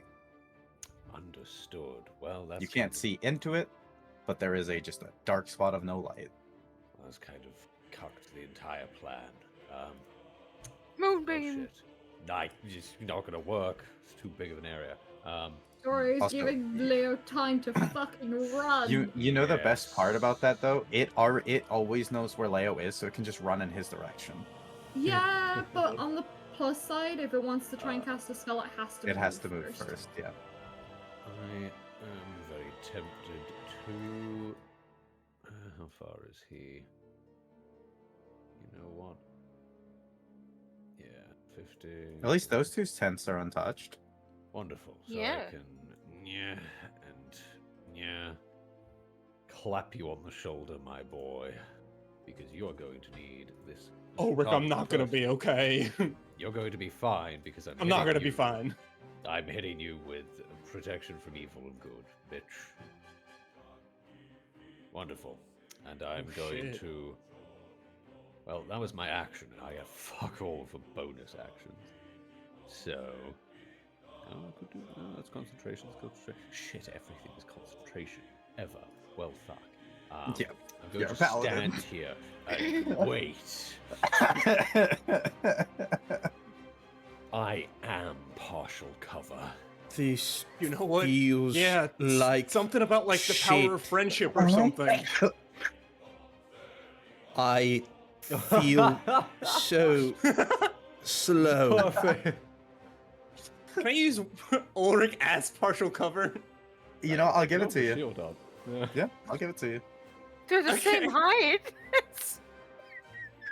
A: Understood. Well, that's
C: You can't see into it, but there is just a dark spot of no light.
A: That's kind of cucked the entire plan. Oh
E: Moonbeam.
A: shit. Nah, it's not gonna work. It's too big of an area.
D: Sorry, he's
C: Also-
D: giving Leo time to fucking run.
C: You know the best part
A: Yes.
C: about that though? It always knows where Leo is, so it can just run in his direction.
D: Yeah, but on the plus side, if it wants to try and cast a spell, it has to.
C: It has to move first, yeah.
A: I am very tempted to. How far is he? You know what? Yeah, 50.
C: At least those two tents are untouched.
A: Wonderful. So
E: Yeah.
A: I can clap you on the shoulder, my boy, because you're going to need this.
F: Oh, Rick, I'm not gonna
A: first.
F: be okay.
A: You're going to be fine because
F: I'm not gonna be
A: you-
F: fine.
A: I'm hitting you with protection from evil and good, bitch. Wonderful. And I'm going
F: shit.
A: to. Well, that was my action. I have fuck all for bonus actions. So. Oh, I could do. Oh, that's concentration. Shit, everything is concentration. Ever. Well, fuck.
C: Yeah,
A: I'm going
C: you're
A: to
C: a paladin.
A: stand here and wait. I am partial cover.
I: This
F: You know what?
I: feels
F: Yeah,
I: like
F: something about like the power
I: shit.
F: of friendship or something.
I: I feel so slow.
A: Perfect.
F: Can I use Ulrich as partial cover?
C: You know, I'll give it
A: Got
C: to
A: the
C: you.
A: shield up.
C: Yeah, I'll give it to you.
E: They're the
F: Okay.
E: same height.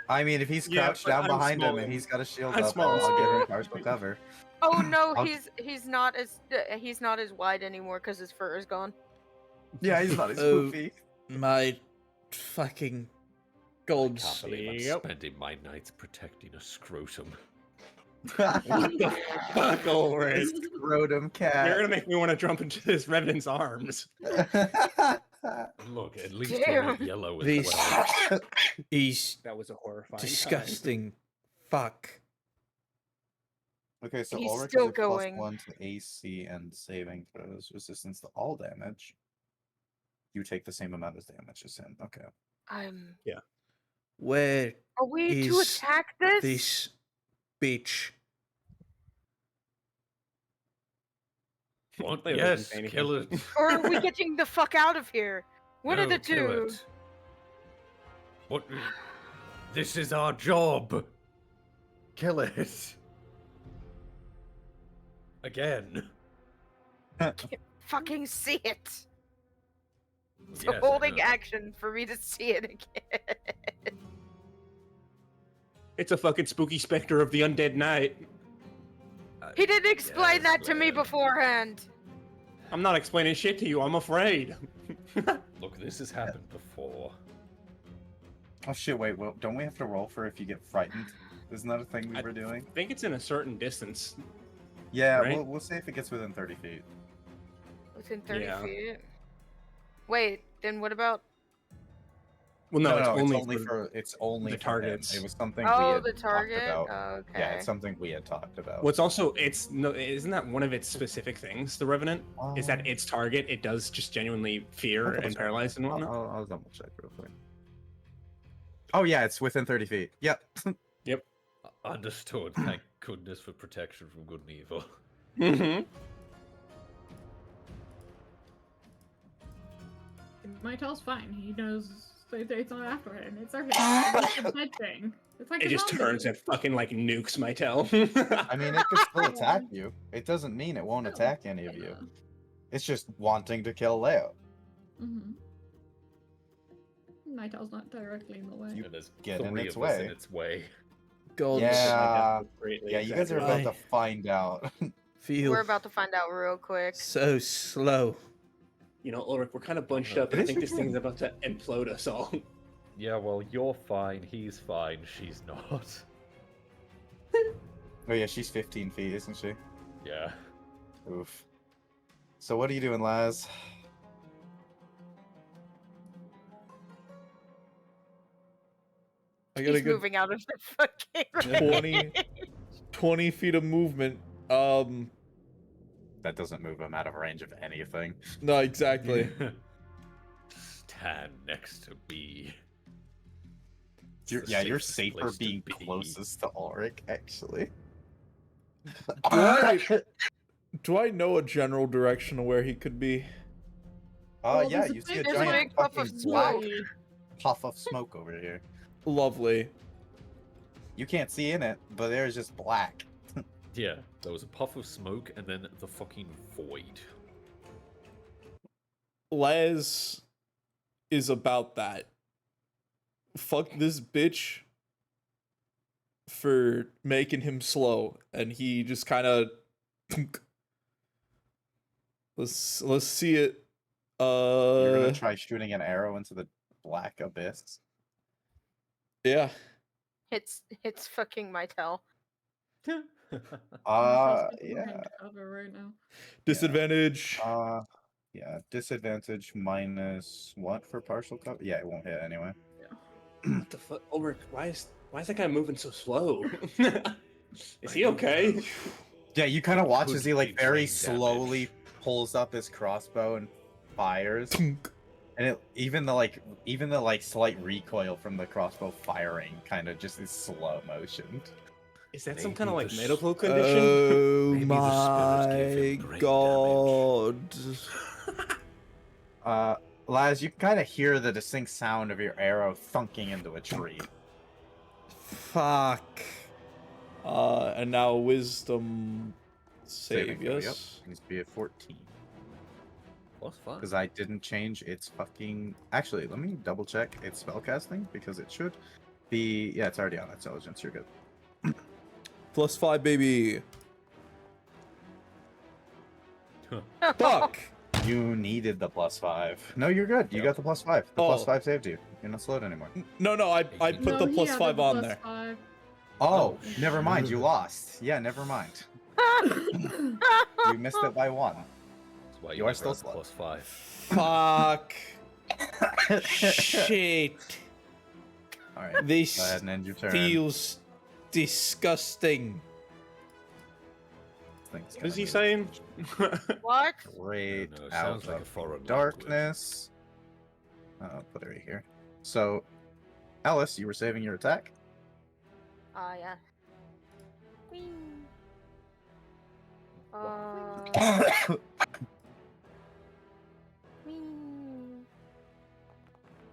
C: I mean, if he's
F: Yeah,
C: crouched
F: but
C: down
F: I'm
C: behind him
F: smaller.
C: and he's got a shield
F: I'm
C: up,
F: smaller,
C: I'll give him
F: Spirit.
C: partial cover.
E: Oh no,
C: I'll-
E: he's not as wide anymore because his fur is gone.
C: Yeah, he's not as
I: Oh.
C: poofy.
I: My fucking
A: Can't
I: gods.
A: believe I'm
F: Yep.
A: spending my nights protecting a scrotum.
F: What the fuck, Ulrich?
C: Scrotum
F: You're
C: cat.
F: gonna make me want to jump into this Revenant's arms.
A: Look, at least you're not
E: Damn.
A: yellow as
I: This
A: well.
I: is
F: That was a horrifying. time.
I: disgusting. Fuck.
C: Okay, so
E: He's
C: Ulrich
E: still
C: is a
E: going.
C: +1 to AC and saving throws, resistance to all damage. You take the same amount of damage as him. Okay.
I: Where
E: Are we to
I: is
E: attack this?
I: this bitch?
A: What?
F: They don't
A: Yes,
F: say anything.
A: kill it.
E: Or are we getting the fuck out of here? One of
A: No,
E: the
A: kill
E: two.
A: it. What? This is our job. Kill it. Again.
E: fucking see it. It's
A: Yes,
E: a
A: I
E: holding
A: know.
E: action for me to see it again.
F: It's a fucking spooky specter of the undead night.
E: He didn't explain
A: Yes,
E: that to me
A: Glenn.
E: beforehand.
F: I'm not explaining shit to you. I'm afraid.
A: Look, this has happened before.
C: Oh shit! Wait, well, don't we have to roll for if you get frightened? Isn't that a thing we were doing?
F: I think it's in a certain distance.
C: Yeah,
F: right?
C: we'll say if it gets within 30 feet.
E: Within 30
F: Yeah.
E: feet. Wait, then what about?
F: Well, no, it's only
C: it's only
F: the
C: for
F: targets.
C: him. It was something
E: Oh,
C: we had
E: the target?
C: talked about.
E: Oh, okay.
C: Yeah, it's something we had talked about.
F: What's also isn't that one of its specific things? The Revenant is that
C: Um,
F: its target. It does just genuinely fear
C: I'll double
F: and
C: check.
F: paralyze and whatnot.
C: I'll double check real quick. Oh yeah, it's within 30 feet. Yep.
F: Yep.
A: Understood. Thank goodness for protection from good and evil.
F: Mm-hmm.
D: Mytel's fine. He knows it's not after him. It's okay. It's a dead thing. It's like
F: It
D: a
F: just
D: zombie.
F: turns and fucking like nukes Mytel.
C: I mean, it could still attack you. It doesn't mean it won't attack any of you. It's just wanting to kill Leo.
D: Mm-hmm. Mytel's not directly in the way.
C: You
A: And there's
C: get in
A: three
C: its
A: of us in
C: way.
A: its way.
I: God,
C: Yeah,
F: Greatly
C: yeah, you guys are about to
I: exaggerated.
C: find out.
I: feel
E: We're about to find out real quick.
I: so slow.
F: You know, Ulrich, we're kind of bunched up.
C: It
F: I
C: is
F: think
C: your
F: this thing's about to implode us all.
A: Yeah, well, you're fine, he's fine, she's not.
C: Oh yeah, she's 15 feet, isn't she?
A: Yeah.
C: Oof. So what are you doing, Laz?
I: I got a
E: He's
I: good
E: moving out of the fucking
I: 20 feet of movement.
C: That doesn't move him out of range of anything.
I: No, exactly.
A: Stand next to me.
C: You're,
A: It's the
C: yeah, you're
A: safest
C: safer
A: place to
C: being
A: be.
C: closest to Ulrich, actually.
I: Do I know a general direction of where he could be?
D: Well,
C: Yeah,
D: there's a
C: you see a
D: big-
E: There's a
C: giant
E: big puff of
C: fucking black
E: smoke.
C: puff of smoke over here.
I: Lovely.
C: You can't see in it, but there's just black.
A: Yeah, there was a puff of smoke and then the fucking void.
I: Les is about that. Fuck this bitch for making him slow, and he just kind of. Let's see it.
C: You're gonna try shooting an arrow into the black abyss.
I: Yeah.
E: It's fucking Mytel.
C: Yeah.
D: Cover right now.
I: Disadvantage.
C: Yeah, disadvantage minus what for partial cover? Yeah, it won't hit anyway.
F: What the fuck, Ulrich? Why is that guy moving so slow? Is he okay?
C: Yeah, you kind of watch
A: Could
C: as he like
A: be
C: very
A: brain
C: slowly
A: damage.
C: pulls up his crossbow and fires, and even the slight recoil from the crossbow firing kind of just is slow motioned.
F: Is that some
A: Maybe
F: kind of like
A: the
F: medical condition?
I: Oh
A: Maybe the spirits gave him
I: my
A: brain
I: god.
C: Laz, you kind of hear the distinct sound of your arrow thunking into a tree.
I: Fuck. And now wisdom save,
C: throw, yep.
I: yes?
C: Needs to be a 14.
A: What's fun?
C: Because I didn't change its fucking... Actually, let me double check its spellcasting, because it should be... Yeah, it's already on intelligence, you're good.
I: +5, baby. Fuck.
C: You needed the +5. No, you're good. You got the +5. The
I: Oh.
C: +5 saved you. You're not slowed anymore.
I: No, I put
D: No,
I: the
D: he
I: +5
D: added the
I: on there.
D: +5.
C: Oh, never mind. You lost. Yeah, never mind. You missed it by 1.
A: That's why
C: You are
A: never
C: still
A: have
C: slow.
A: +5.
I: Fuck. Shit.
C: Alright,
I: This
C: go ahead and end your turn.
I: feels disgusting.
C: Thing's
F: What is he
C: gonna
F: saying?
E: What?
C: move Great
A: I don't know, it
C: out
A: sounds like a
C: of
A: foreign
C: darkness. I'll put it right here. So, Alice, you were saving your attack.
E: Yeah. Whee. Whee.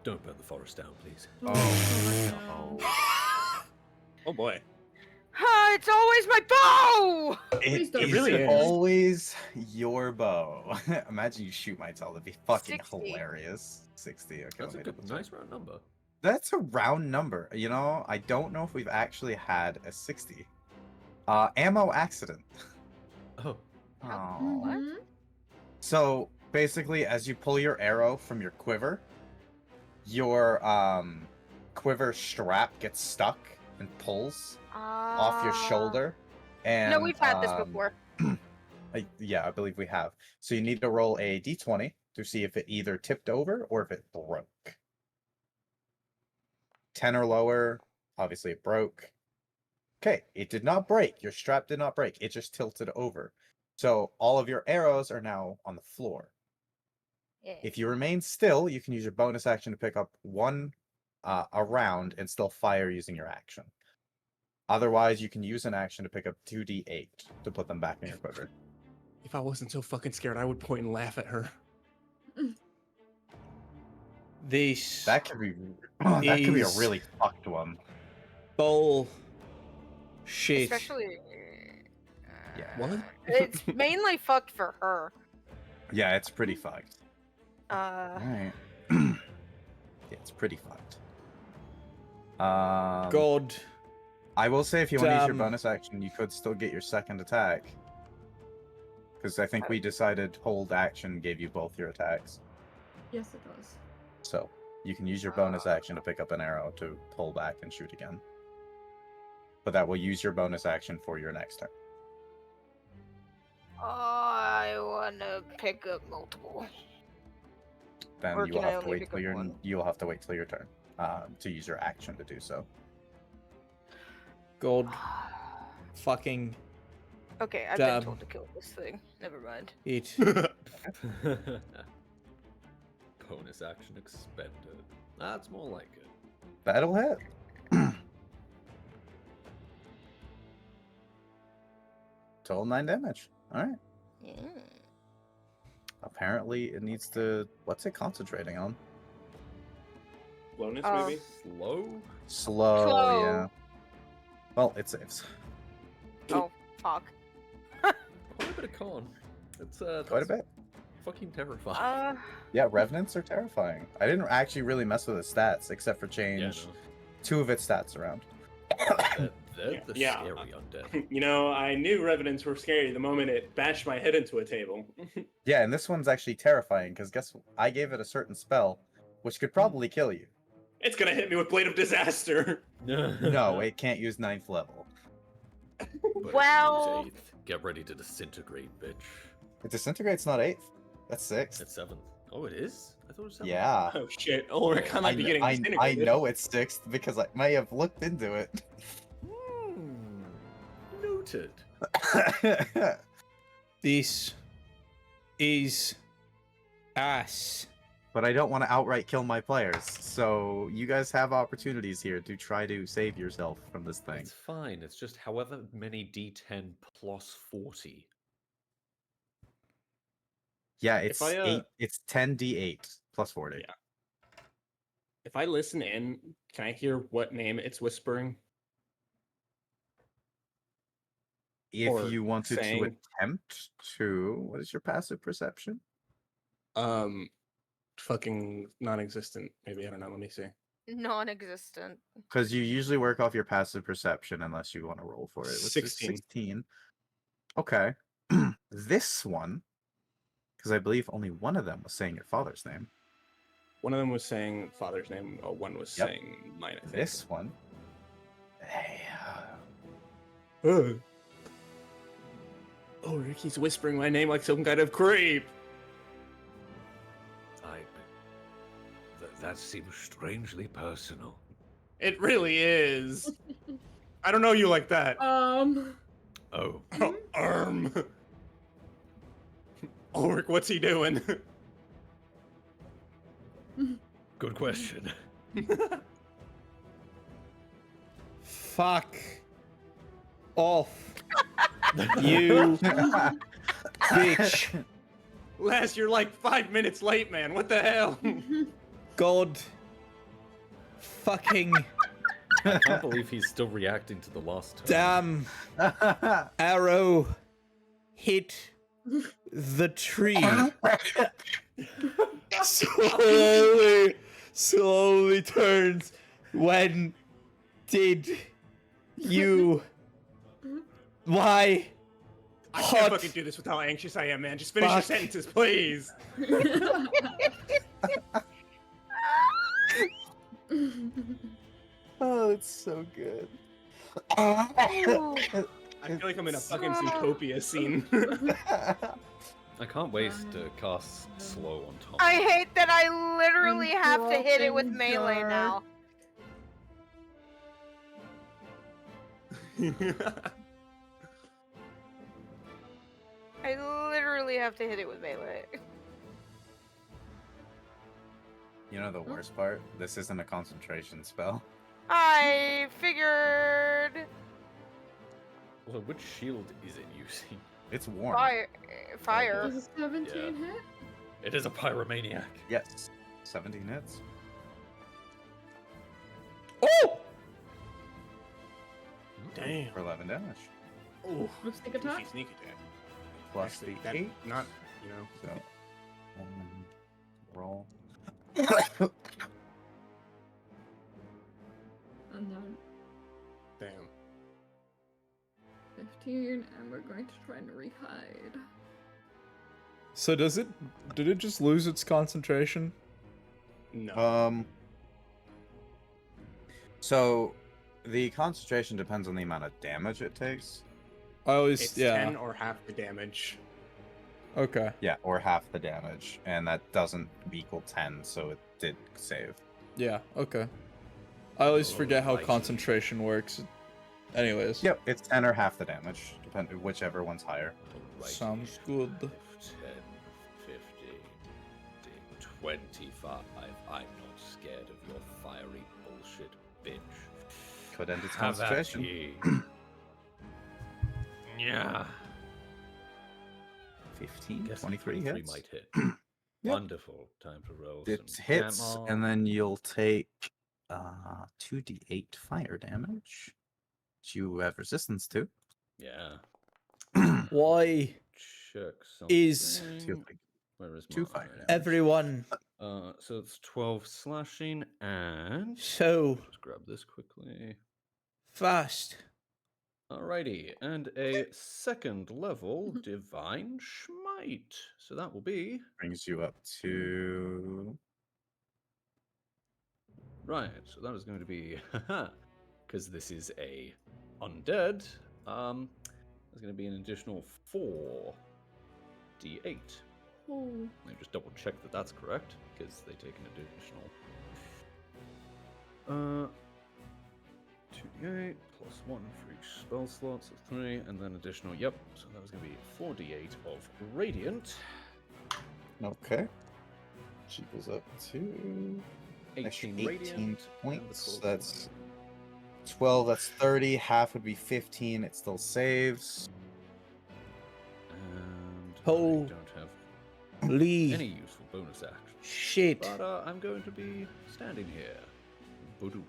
A: Don't burn the forest down, please.
C: Oh,
F: Oh boy.
E: It's always my bow!
D: Please
C: It
D: don't
C: is
F: really is.
C: always your bow. Imagine you shoot my tail. That'd be fucking
E: 60.
C: hilarious. 60. Okay,
J: That's a
C: let me
J: good,
C: double check.
J: nice round number.
C: That's a round number. You know, I don't know if we've actually had a 60. Ammo accident.
J: Oh,
C: Oh.
D: Mhm.
C: So basically, as you pull your arrow from your quiver, your quiver strap gets stuck and pulls off your shoulder. And
E: No, we've had this before.
C: yeah, I believe we have. So you need to roll a d20 to see if it either tipped over or if it broke. 10 or lower, obviously it broke. Okay, it did not break. Your strap did not break. It just tilted over. So all of your arrows are now on the floor.
K: Yeah.
C: If you remain still, you can use your bonus action to pick up one a round and still fire using your action. Otherwise, you can use an action to pick up 2d8 to put them back in your quiver.
F: If I wasn't so fucking scared, I would point and laugh at her.
I: This
C: That could be that could be a
I: is-
C: really fucked one.
I: bull shit.
E: Especially.
C: Yeah.
F: What?
E: It's mainly fucked for her.
C: Yeah, it's pretty fucked.
E: Uh,
C: Alright. Yeah, it's pretty fucked.
I: God.
C: I will say if you want to use your
I: Damn.
C: bonus action, you could still get your second attack. Because I think we decided hold action gave you both your attacks.
D: Yes, it does.
C: So you can use your bonus action to pick up an arrow to pull back and shoot again. But that will use your bonus action for your next turn.
E: I wanna pick up multiple.
C: Then
E: Or
C: you
E: can
C: will
E: I
C: have to
E: only
C: wait
E: pick
C: till
E: up
C: your
E: one?
C: you'll have to wait till your turn to use your action to do so.
I: God. Fucking
E: Okay, I've
I: Damn.
E: been told to kill this thing. Never mind.
I: it.
J: bonus action expended. That's more like it.
C: That'll hit. Total 9 damage. Alright.
E: Yeah.
C: Apparently it needs to what's it concentrating on?
F: Slowness,
E: Oh.
F: maybe?
J: Slow?
C: Slow,
E: Slow.
C: yeah. Well, it saves.
E: Oh, fuck.
J: Quite a bit of con. It's
C: Quite a
J: that's
C: bit.
J: fucking terrifying.
C: Yeah, revenants are terrifying. I didn't actually really mess with its stats except for change
J: Yeah, no.
C: 2 of its stats around.
J: They're the
F: Yeah.
J: scary undead.
F: You know, I knew revenants were scary the moment it bashed my head into a table.
C: Yeah, and this one's actually terrifying because guess what? I gave it a certain spell which could probably kill you.
F: It's gonna hit me with Blade of Disaster.
C: No, it can't use 9th level.
J: But if you use
E: Well-
J: 8th, get ready to disintegrate, bitch.
C: It disintegrates not 8th. That's 6th.
J: It's 7th. Oh, it is? I thought it was 7th.
C: Yeah.
F: Oh shit, Ulrich, I might be getting
C: I
F: disintegrated.
C: know it's 6th because I may have looked into it.
J: Noted.
I: This is ass.
C: But I don't want to outright kill my players, so you guys have opportunities here to try to save yourself from this thing.
J: It's fine. It's just however many d10 plus 40.
C: Yeah, it's
F: I,
C: 8. It's 10d8 plus 40.
F: Yeah. If I listen in, can I hear what name it's whispering?
C: If
F: Or
C: you wanted to
F: saying.
C: attempt to, what is your passive perception?
F: Fucking non-existent. Maybe, I don't know, let me see.
E: Non-existent.
C: Because you usually work off your passive perception unless you want to roll for it. Which
F: 16.
C: Is 16. Okay. This one, because I believe only one of them was saying your father's name.
F: One of them was saying father's name, one was
C: Yep.
F: saying mine, I think.
C: This one. Hey,
F: Oh, Ricky's whispering my name like some kind of creep.
A: That seems strangely personal.
F: It really is. I don't know you like that.
A: Oh,
F: Ulrich, what's he doing?
A: good question.
I: Fuck off. You bitch.
F: Les, you're like 5 minutes late, man. What the hell?
I: God fucking
J: I can't believe he's still reacting to the last turn.
I: Damn arrow hit the tree. slowly turns. When did you? Why?
F: I
I: Hot
F: can't fucking do this with how anxious I am, man. Just finish your
I: fuck.
F: sentences, please.
C: Oh, it's so good.
F: I feel like I'm in a fucking Zootopia scene.
J: I can't waste to cast slow on Tom.
E: I hate that I literally
D: I'm
E: have to hit it with
D: dropping
E: melee
D: jar.
E: now. I literally have to hit it with melee.
C: You know the worst part? This isn't a concentration spell.
E: I figured
J: Well, which shield is it using?
C: It's warm.
E: fire.
D: Does a 17 hit?
J: It is a pyromaniac.
C: Yes. 17 hits.
I: Oh!
F: Damn.
C: For 11 damage.
F: Ooh.
D: With sneak attack?
F: Sneak attack.
C: Plus
F: Actually,
C: the
F: that-
C: 8.
F: Not, you know.
C: So, roll.
D: And then
F: Damn.
D: 15, and we're going to try and rehide.
I: So did it just lose its concentration?
F: No.
C: So the concentration depends on the amount of damage it takes.
I: I always
F: It's
I: yeah.
F: 10 or half the damage.
I: Okay.
C: Yeah, or half the damage, and that doesn't equal 10, so it did save.
I: Yeah, okay. I always forget how
J: Alrighty.
I: concentration works. Anyways.
C: Yep, it's 10 or half the damage, whichever one's higher.
J: Alrighty.
I: Sounds good.
J: 10, 15, 25. I'm not scared of your fiery bullshit, bitch.
C: Could end its
J: Have at
C: concentration.
J: ye. Yeah.
C: 15,
J: Guess
C: 23 hits.
J: might hit.
C: Yep.
J: Wonderful. Time to roll
C: It
J: some
C: hits,
J: damage.
C: and then you'll take 2d8 fire damage, which you have resistance to.
J: Yeah.
I: Why
J: Check
I: is
J: something. Where is
C: 2
J: mine?
C: fire damage.
I: everyone
J: So it's 12 slashing and
I: so
J: just grab this quickly.
I: fast?
J: Alrighty, and a second level divine smite. So that will be
C: Brings you up to...
J: right. So that is going to be because this is a undead. There's going to be an additional 4d8.
D: Oh.
J: Let me just double check that that's correct because they take an additional 2d8 plus 1 for each spell slot, so 3, and then additional, yep, so that was going to be 4d8 of radiant.
C: Okay. She goes up to...
J: 18
C: 18
J: radiant. and the
C: points.
J: 12
C: That's 12, that's 30. Half would be 15. It still saves.
J: And I
I: Oh.
J: don't have
I: Lee.
J: any useful bonus action.
I: Shit.
J: But I'm going to be standing here. Badoosh.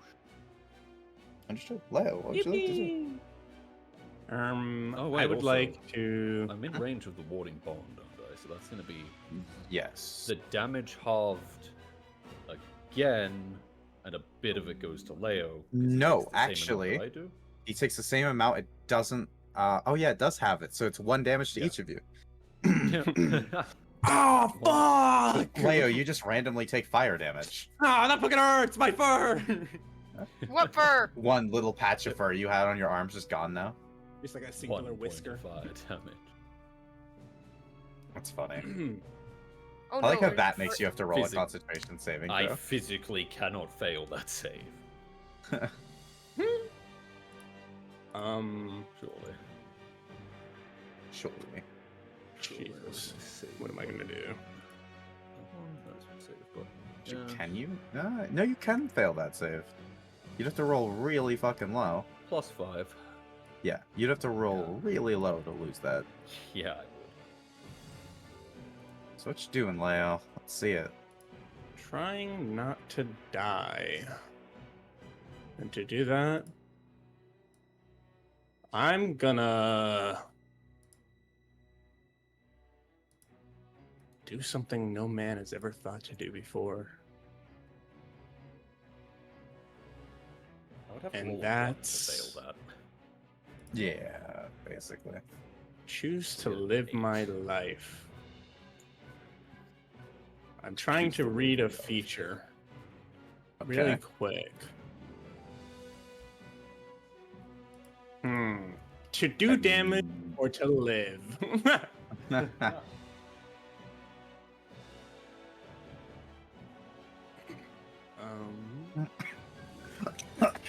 C: Understood. Leo, what would you like to do?
J: Oh,
F: I
J: wait,
F: would
J: also,
F: like to.
J: I'm in range of the warding bond, aren't I? So that's going to be
C: Yes.
J: the damage halved again, and a bit of it goes to Leo. 'cause he
C: No,
J: takes the same amount
C: actually,
J: that I do.
C: he takes the same amount. It doesn't... oh, yeah, it does have it. So it's 1 damage to
J: Yeah.
C: each of you.
F: Oh, fuck!
C: Leo, you just randomly take fire damage.
F: Ah, that fucking hurts! My fur!
E: What fur?
C: 1 little patch of fur you had on your arm's just gone now.
F: Just like a singular
J: 1 point
F: whisker.
J: of fire damage.
C: That's funny.
E: Oh,
C: I like
E: no,
C: how that
E: it's
C: makes
E: fur-
C: you have to roll a
J: Physic-
C: concentration saving
J: I
C: throw.
J: physically cannot fail that save. Surely.
C: Surely.
F: Jesus. What am I gonna do?
J: That's what save, but, yeah.
C: Can you? No, you can fail that save. You'd have to roll really fucking low.
J: Plus 5.
C: Yeah, you'd have to roll really low to lose that.
J: Yeah, I would.
C: So what you doing, Leo? Let's see it.
F: Trying not to die. And to do that, I'm gonna do something no man has ever thought to do before.
J: I would have
F: And
J: to roll a one to
F: that's-
J: fail that.
C: Yeah, basically.
F: Choose to
J: Yeah,
F: live
J: 8.
F: my life. I'm trying
J: Choose
F: to
J: to live
F: read
J: your
F: a
J: life.
F: feature really
C: Okay.
F: quick. To do damage or to live?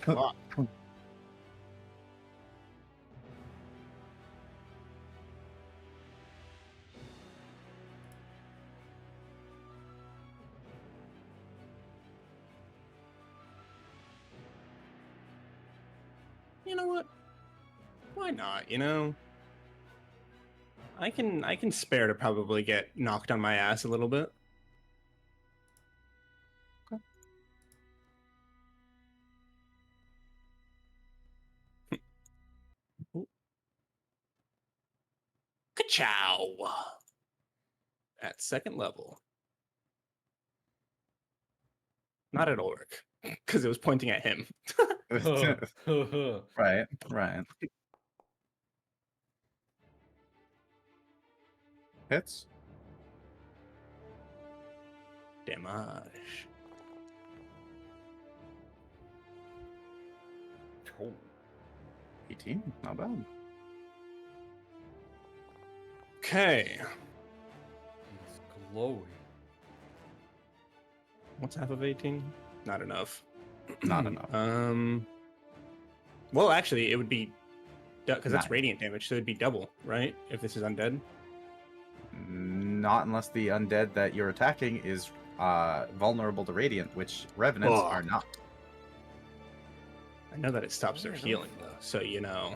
F: Fuck. You know what? Why not? You know, I can spare to probably get knocked on my ass a little bit. Ka-chow! At second level. Not at Ulrich, because it was pointing at him.
C: Right, right. Hits.
F: Damage.
J: Oh,
C: 18, not bad.
F: Okay.
J: he's glowing.
F: What's half of 18? Not enough.
C: Not enough.
F: Well, actually, it would be because that's
C: Nine.
F: radiant damage, so it'd be double, right? If this is undead.
C: Not unless the undead that you're attacking is vulnerable to radiant, which revenants are not.
F: I know that it stops their
J: Yeah, I know
F: healing,
J: that.
F: though, so you know.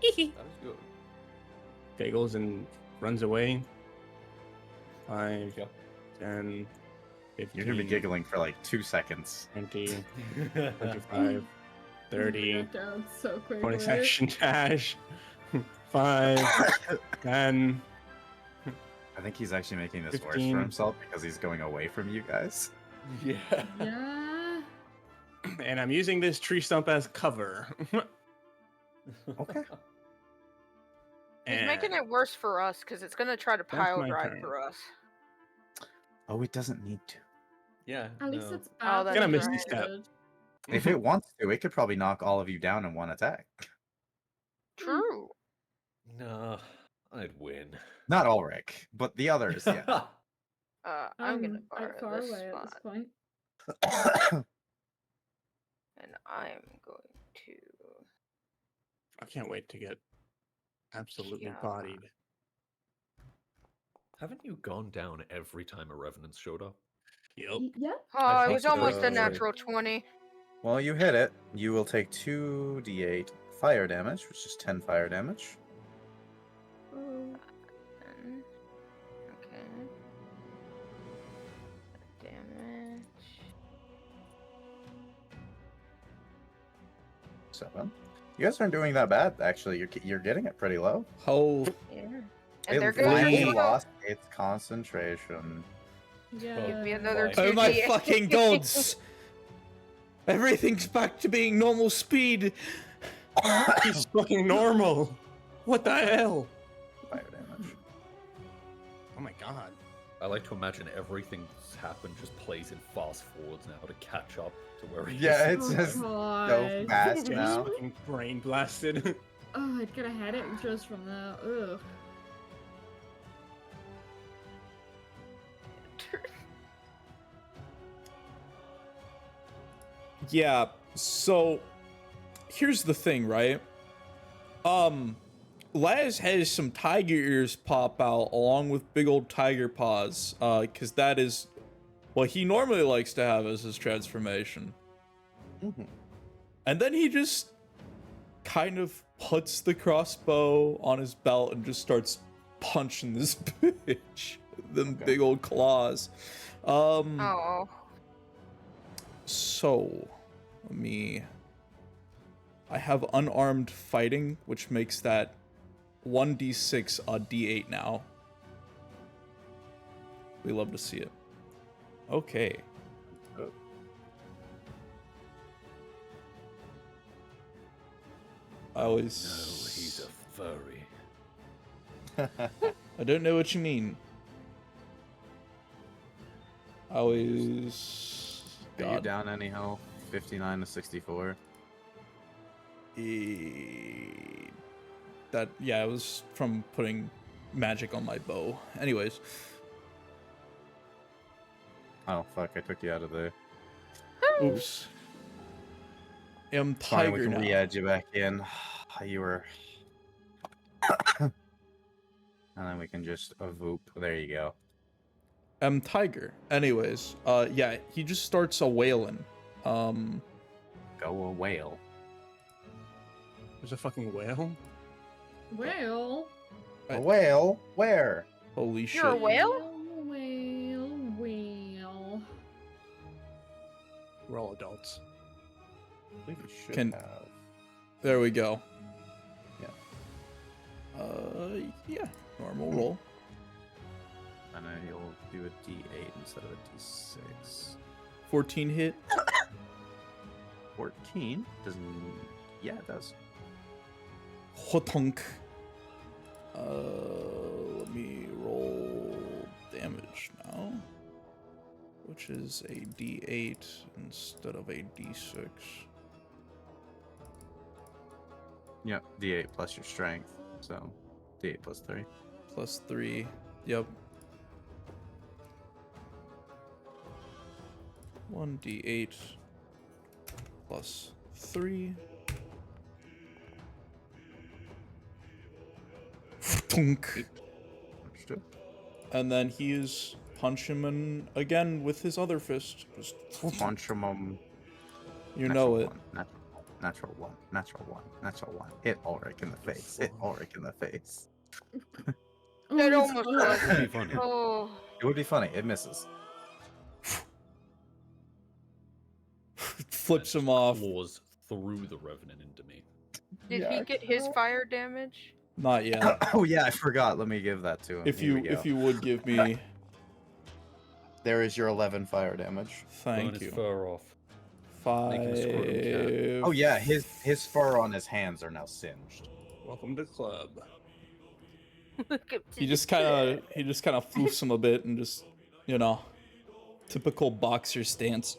J: That is good.
F: Giggles and runs away. 5,
J: Yep.
F: 10, 15,
C: You're gonna be giggling for like 2 seconds.
F: 20, 25, 30,
D: Got down so quickly.
F: 20 section dash. 5, 10.
C: I think he's actually making this worse
F: 15.
C: for himself because he's going away from you guys.
J: Yeah.
D: Yeah.
F: And I'm using this tree stump as cover.
C: Okay.
E: He's making it worse for us because it's gonna try to
F: That's
E: pile
F: my
E: drive
F: turn.
E: for us.
C: Oh, it doesn't need to.
J: Yeah.
D: At least
J: no.
D: it's
E: Oh,
D: bad.
E: that's
F: Gonna
D: that
F: miss
D: you
F: the step.
D: did.
C: If it wants to, it could probably knock all of you down in one attack.
E: True.
J: No, I'd win.
C: Not Ulrich, but the others, yeah.
E: I'm gonna
D: quite
E: borrow
D: far
E: this
D: away at
E: spot,
D: this point.
E: and I'm going to.
F: I can't wait to get absolutely
E: Yeah.
F: bodied.
J: Haven't you gone down every time a revenant showed up?
F: Yep.
D: Yeah.
E: Oh, it
J: think
E: was almost a
J: so.
E: natural 20.
C: Well, you hit it. You will take 2d8 fire damage, which is 10 fire damage.
D: Oh.
E: Okay. Damage.
C: 7. You guys aren't doing that bad, actually. You're getting it pretty low.
I: Oh,
E: Yeah.
C: It
E: And they're
C: finally
E: gonna
C: lost its concentration.
D: Yeah.
E: give me another
J: Oh
E: 2d8.
I: oh my fucking gods! Everything's back to being normal speed.
F: He's fucking normal. What the hell?
C: Fire damage.
F: Oh my god.
J: I like to imagine everything that's happened just plays in fast forwards now to catch up to where he
C: Yeah,
J: is.
C: it's
D: Oh
C: just so
D: God.
C: fast
F: Just
C: now.
F: fucking brain blasted.
D: Oh, I'd get a headache just from that. Ugh.
I: Yeah, so here's the thing, right? Laz has some tiger ears pop out along with big old tiger paws, because that is what he normally likes to have as his transformation.
C: Mhm.
I: And then he just kind of puts the crossbow on his belt and just starts punching this bitch. Them
C: Okay.
I: big old claws.
E: Oh.
I: So, let me I have unarmed fighting, which makes that 1d6 a d8 now. We love to see it. Okay. I
A: No,
I: always.
A: he's a furry.
I: I don't know what you mean. I always.
C: Are you
I: God.
C: down any health? 59 to 64.
I: That yeah, it was from putting magic on my bow. Anyways,
C: Oh fuck! I took you out of there.
I: oops. I'm
C: Fine, we
I: tiger
C: can
I: now.
C: re-add you back in. You were. And then we can just avoop. There you go.
I: I'm tiger. Anyways, yeah, he just starts a wailing.
C: Go a whale.
F: There's a fucking whale.
D: Well,
C: A whale? Where?
I: Holy shit.
E: You're a whale?
D: Well.
F: We're all adults.
C: I think we should
I: Can-
C: have.
I: There we go.
C: Yeah.
I: Yeah, normal roll.
C: And then you'll do a D8 instead of a D6.
I: 14 hit.
C: 14? Doesn't. Yeah, it does.
I: Hotunk. Let me roll damage now, which is a D8 instead of a D6.
C: Yep, D8 plus your strength. So, D8 plus 3.
I: Plus 3. Yep. 1d8 plus 3. Tunk.
C: Understood.
I: And then he's punch him in again with his other fist. Just
C: Punch him.
I: you know it.
C: Natural one. Natural one. Natural one. Hit Ulrich in the face. Hit Ulrich in the face.
E: That almost was.
A: Pretty funny.
E: Oh.
C: It would be funny. It misses.
I: Flips him off.
J: Claws through the Revenant into me.
E: Did he get his fire damage?
I: Not yet.
C: Oh yeah, I forgot. Let me give that to him.
I: If
C: Here
I: you
C: we go.
I: if you would give me,
C: There is your 11 fire damage.
J: Burn
I: thank
J: his
I: you.
J: fur off.
I: Five.
J: Make him a squirrel
C: Oh yeah, his fur on his hands are now singed.
F: Welcome to the club.
I: He just kind of floofs him a bit and just, you know, typical boxer stance.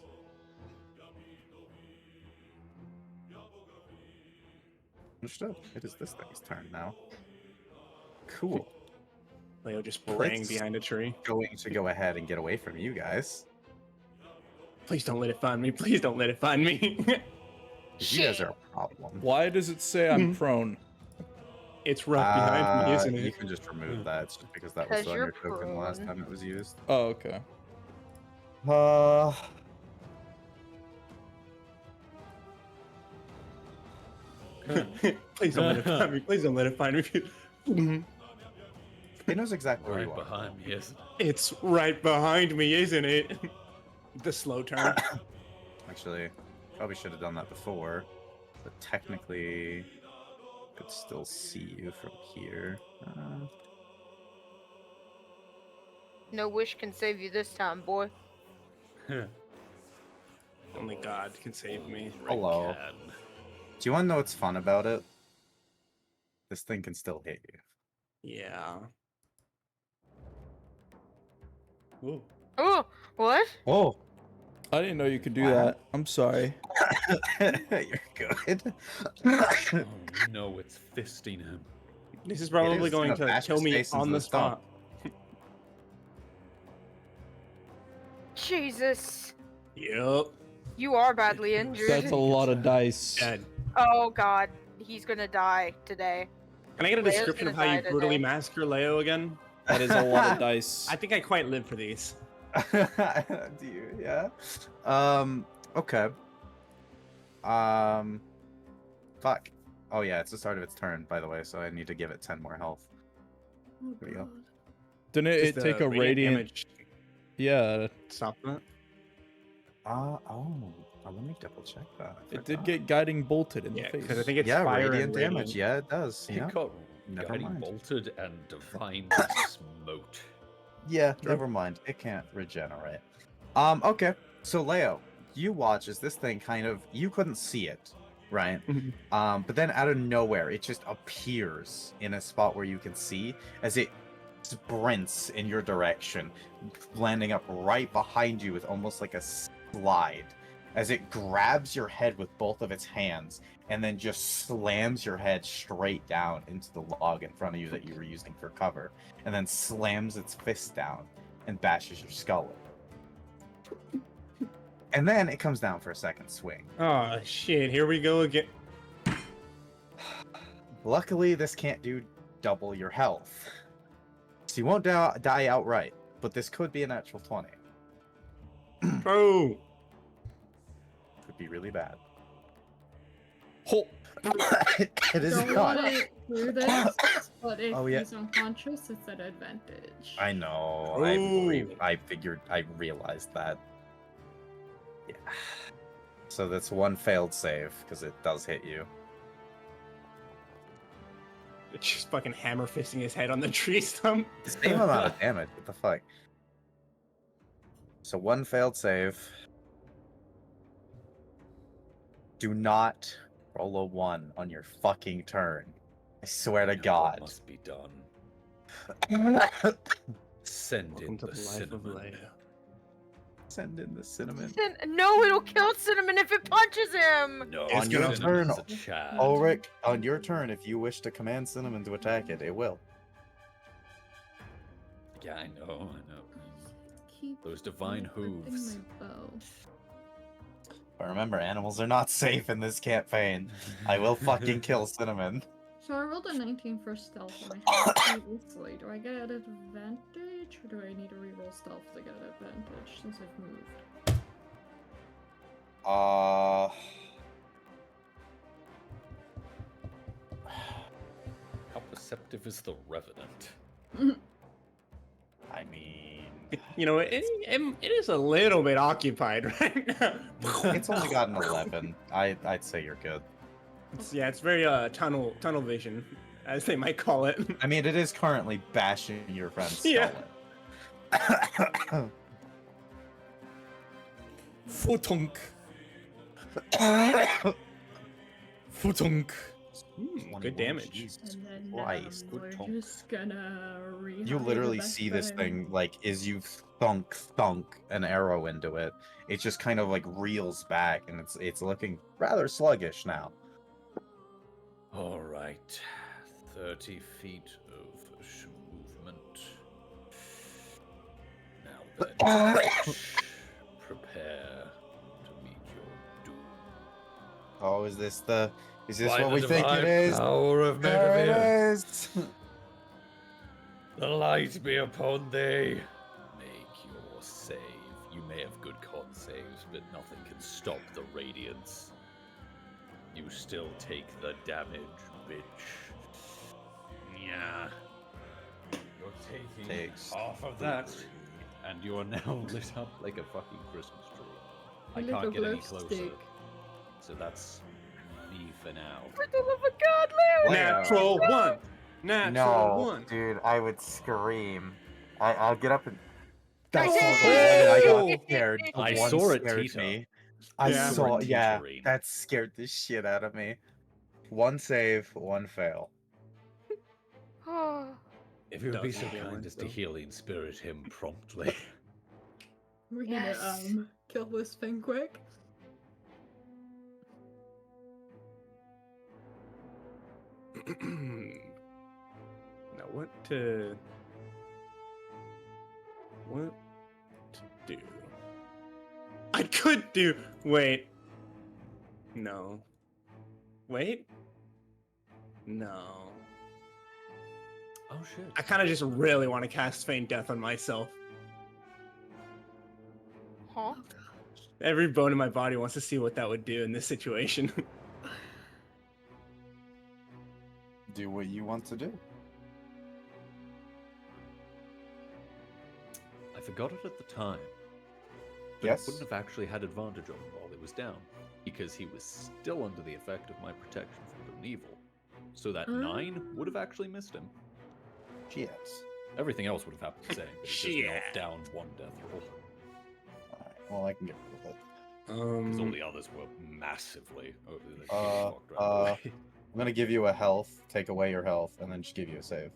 C: Understood. It is this thing's turn now. Cool.
F: Leo just praying
C: Let's-
F: behind a tree.
C: Going to go ahead and get away from you guys.
F: Please don't let it find me. Please don't let it find me.
C: 'Cause you guys are a problem.
I: Why does it say I'm prone?
F: It's right behind me, isn't
C: You
F: it?
C: can just remove that. It's just because that was
E: 'Cause
C: on
E: you're
C: your token last
E: prone.
C: time it was used.
I: Oh, okay.
F: Please don't let it find me. Please don't let it find me.
C: He knows exactly where
J: Right
C: you are.
J: behind me, yes.
F: It's right behind me, isn't it? The slow turn.
C: Actually, probably should have done that before. But technically, could still see you from here.
E: No wish can save you this time, boy.
F: Only God can save me.
C: Hello. Do you want to know what's fun about it? This thing can still hit you.
F: Yeah.
J: Whoa.
E: Oh, what?
C: Whoa!
I: I didn't know you could do
C: Wow.
I: that. I'm sorry.
C: You're good.
J: Oh no, it's fisting him.
F: This is probably
C: is.
F: going
C: It's gonna
F: to
C: bash
F: kill
C: his
F: me
C: face into
F: on the
C: the stump.
F: spot.
E: Jesus.
F: Yep.
E: You are badly injured.
I: That's a lot of dice.
F: Dead.
E: Oh god, he's gonna die today.
F: Can I get a
E: Leo's
F: description of
E: gonna
F: how you
E: die
F: brutally
E: today.
F: massacre Leo again?
I: That is a lot of dice.
F: I think I quite live for these.
C: Do you? Yeah. Okay. Fuck. Oh yeah, it's the start of its turn, by the way, so I need to give it 10 more health.
D: Oh,
C: There we go.
D: God.
I: Didn't it
F: Does
I: take
F: the
I: a radiant?
F: damage
I: Yeah.
F: stop that?
C: Oh. let me double check that. I
I: It did
C: forgot.
I: get guiding bolted in
F: Yeah,
I: the face.
F: because I think it's
C: Yeah,
F: fire
C: radiant
F: and
C: damage. Yeah, it does.
A: It
C: Yeah.
A: got
C: Never
A: guiding
C: mind.
A: bolted and divine smote.
C: Yeah,
F: True.
C: never mind. It can't regenerate. Okay. So Leo, you watch as this thing kind of you couldn't see it, right? But then out of nowhere, it just appears in a spot where you can see as it sprints in your direction, landing up right behind you with almost like a slide. As it grabs your head with both of its hands and then just slams your head straight down into the log in front of you that you were using for cover, and then slams its fist down and bashes your skull in. And then it comes down for a second swing.
F: Oh shit! Here we go again.
C: Luckily, this can't do double your health. So you won't die outright, but this could be a natural 20.
F: Oh.
C: Could be really bad.
I: Oh,
C: It is
D: Don't
C: not.
D: want to do this, but if
C: Oh, yeah.
D: he's unconscious, it's an advantage.
C: I know.
F: Ooh.
C: I figured. I realized that. Yeah. So that's one failed save because it does hit you.
F: It's just fucking hammer fisting his head on the tree stump.
C: Same amount of damage. What the fuck? So one failed save. Do not roll a 1 on your fucking turn. I swear to
A: Now what
C: God.
A: must be done. Send
F: Welcome
A: in
F: to
A: the
F: the life of
A: cinnamon.
F: Leia.
C: Send in the cinnamon.
E: No, it'll kill Cinnamon if it punches him.
A: No,
F: It's
C: On your
A: cinnamon
C: turn,
A: is a Chad.
C: Ulrich, on your turn, if you wish to command Cinnamon to attack it, it will.
A: Yeah, I know.
D: Keep
A: Those divine
D: equipping
A: hooves.
D: my bow.
C: But remember, animals are not safe in this campaign. I will fucking kill Cinnamon.
D: So I rolled a 19 for stealth and I had previously. Do I get an advantage or do I need to reroll stealth to get an advantage since I've moved?
A: How perceptive is the Revenant?
C: I mean,
F: You know, it is a little bit occupied right now.
C: it's only got an 11. I'd say you're good.
F: Yeah, it's very tunnel vision, as they might call it.
C: I mean, it is currently bashing your friend's skull.
F: Yeah.
I: Futunk. Futunk.
F: Good damage.
C: Jesus
D: And then
C: Christ.
D: we're
A: Good talk.
D: just gonna
C: You literally see this thing like as you thunk an arrow into it. It just kind of like reels back, and it's looking rather sluggish now.
A: All right, 30 feet of movement. Now then, prepare to meet your doom.
C: Oh, is this what
A: By
C: we
A: the
C: think it
A: divine
C: is?
A: Power of
C: There it
A: Megavir,
C: is.
A: the light be upon thee. Make your save. You may have good con saves, but nothing can stop the radiance. You still take the damage, bitch. Yeah. You're taking
C: Takes
A: half of that, and you are now lit up like a fucking Christmas tree. I
D: Like a
A: can't get any
D: glow
A: closer,
D: stick.
A: so that's me for now.
E: For the love of God, Leo!
F: Natural one. Natural
C: No,
F: one.
C: dude, I would scream. I'll get up and. That's
E: Oh!
C: not the one I got scared. The
A: I
C: one
A: saw it,
C: scared
A: Tita.
C: me. I
F: Yeah.
C: saw,
A: Tita
C: yeah,
A: Rain.
C: that scared the shit out of me. One save, one fail.
E: Oh.
A: If you would be so
F: Doesn't
A: kind
F: work,
A: as to
F: though.
A: healing spirit him promptly.
D: We're
E: Yes.
D: gonna kill this thing quick.
F: Now what to do? I could do. Wait. No. Wait. No.
A: Oh shit.
F: I kind of just really want to cast Feign Death on myself.
E: Huh?
F: Every bone in my body wants to see what that would do in this situation.
C: Do what you want to do.
A: I forgot it at the time. But
C: Yes.
A: it wouldn't have actually had advantage on him while it was down, because he was still under the effect of my protection from good and evil. So that 9 would have actually missed him.
C: Shit.
A: Everything else would have happened the same, but he just
F: Shit.
A: knocked down 1 death roll.
C: Alright, well, I can get rid of it.
A: Because all the others were massively over the fucked right away.
C: I'm gonna give you a health, take away your health, and then just give you a save.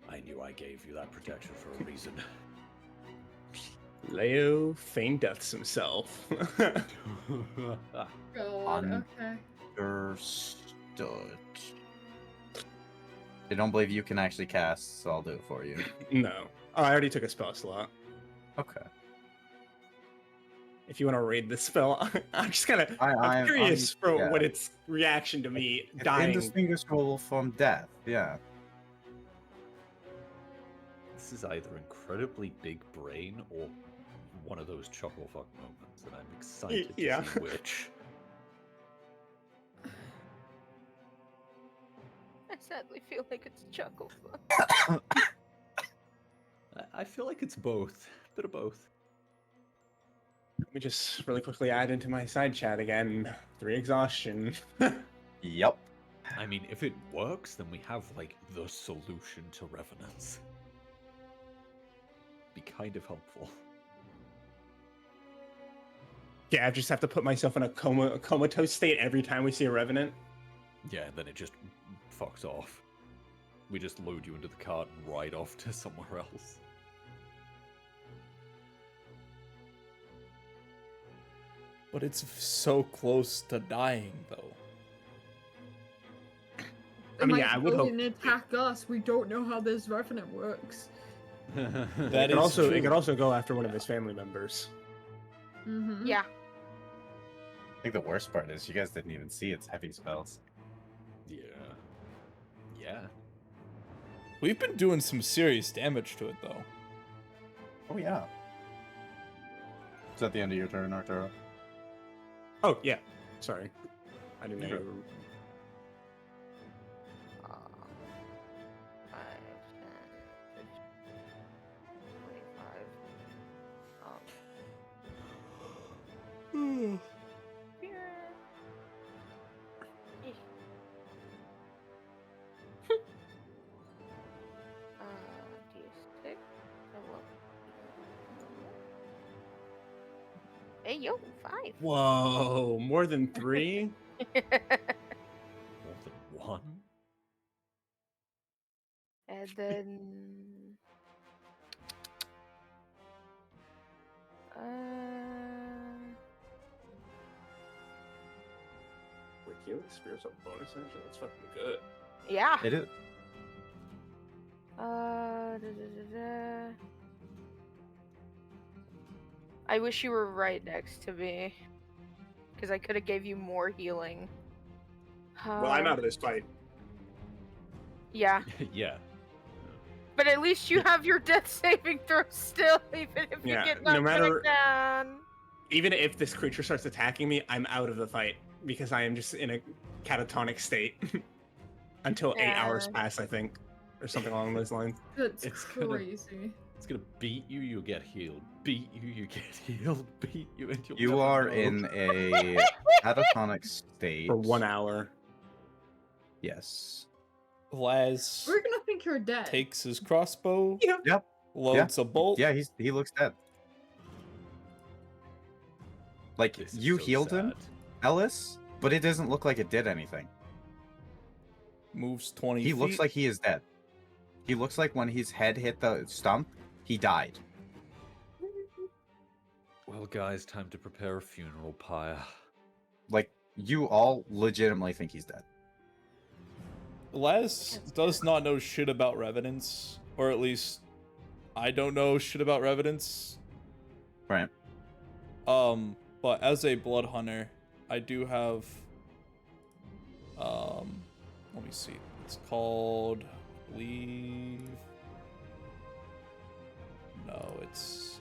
A: I knew I gave you that protection for a reason.
F: Leo feign deaths himself.
D: God, okay.
C: Understood. I don't believe you can actually cast, so I'll do it for you.
F: No. Oh, I already took a spell slot.
C: Okay.
F: If you want to read the spell, I'm just kind of I'm curious for
C: yeah.
F: what its reaction to me
C: It's
F: dying.
C: indistinguishable from death, yeah.
A: This is either incredibly big brain or one of those chuckle fuck moments, and I'm excited to see which.
E: I sadly feel like it's chuckle.
A: I feel like it's both. A bit of both.
F: Let me just really quickly add into my side chat again. 3 exhaustion.
C: Yep.
A: I mean, if it works, then we have, like, the solution to Revenants. Be kind of helpful.
F: Yeah, I just have to put myself in a comatose state every time we see a revenant.
A: Yeah, and then it just fucks off. We just load you into the cart and ride off to somewhere else.
I: But it's so close to dying, though.
F: I mean, yeah, I would hope.
D: It attack us. We don't know how this revenant works.
I: That
F: It
I: is true.
F: could also go after one of his family members.
D: Mm-hmm.
E: Yeah.
C: I think the worst part is you guys didn't even see its heavy spells.
A: Yeah. Yeah.
I: We've been doing some serious damage to it, though.
C: Oh, yeah. Is that the end of your turn, Arturo?
F: Oh, yeah. Sorry. I didn't know.
C: Sure.
F: you were-
E: 5, 10, 25. Here. D6. Hey, yo, 5.
F: Whoa, more than 3?
A: More than 1?
E: And then.
F: Wait, healing spirits are bonus action? That's fucking good.
E: Yeah.
C: It is.
E: I wish you were right next to me, because I could have gave you more healing.
F: Well, I'm out of this fight.
E: Yeah,
A: Yeah.
E: but at least you have your death saving throw still, even if you
F: Yeah,
E: get
F: no
E: knocked
F: matter-
E: back down.
F: Even if this creature starts attacking me, I'm out of the fight because I am just in a catatonic state until 8 hours
E: Yeah.
F: pass, I think, or something along those lines.
D: That's
A: It's gonna-
D: crazy.
A: It's gonna beat you, you get healed. Beat you, you get healed. Beat you, and you'll
C: You
A: never
C: are
A: know.
C: in a catatonic state.
F: For 1 hour.
C: Yes.
I: Laz
D: We're gonna think you're dead.
I: takes his crossbow,
C: Yep.
I: loads a bolt.
C: Yeah, he looks dead. Like,
A: This is
C: you
A: so
C: healed him,
A: sad.
C: Ellis, but it doesn't look like it did anything.
I: Moves 20
C: He
I: feet.
C: looks like he is dead. He looks like when his head hit the stump, he died.
A: Well, guys, time to prepare a funeral pyre.
C: Like, you all legitimately think he's dead.
I: Laz does not know shit about revenants, or at least I don't know shit about revenants.
C: Right.
I: But as a blood hunter, I do have let me see. It's called, I believe. No, it's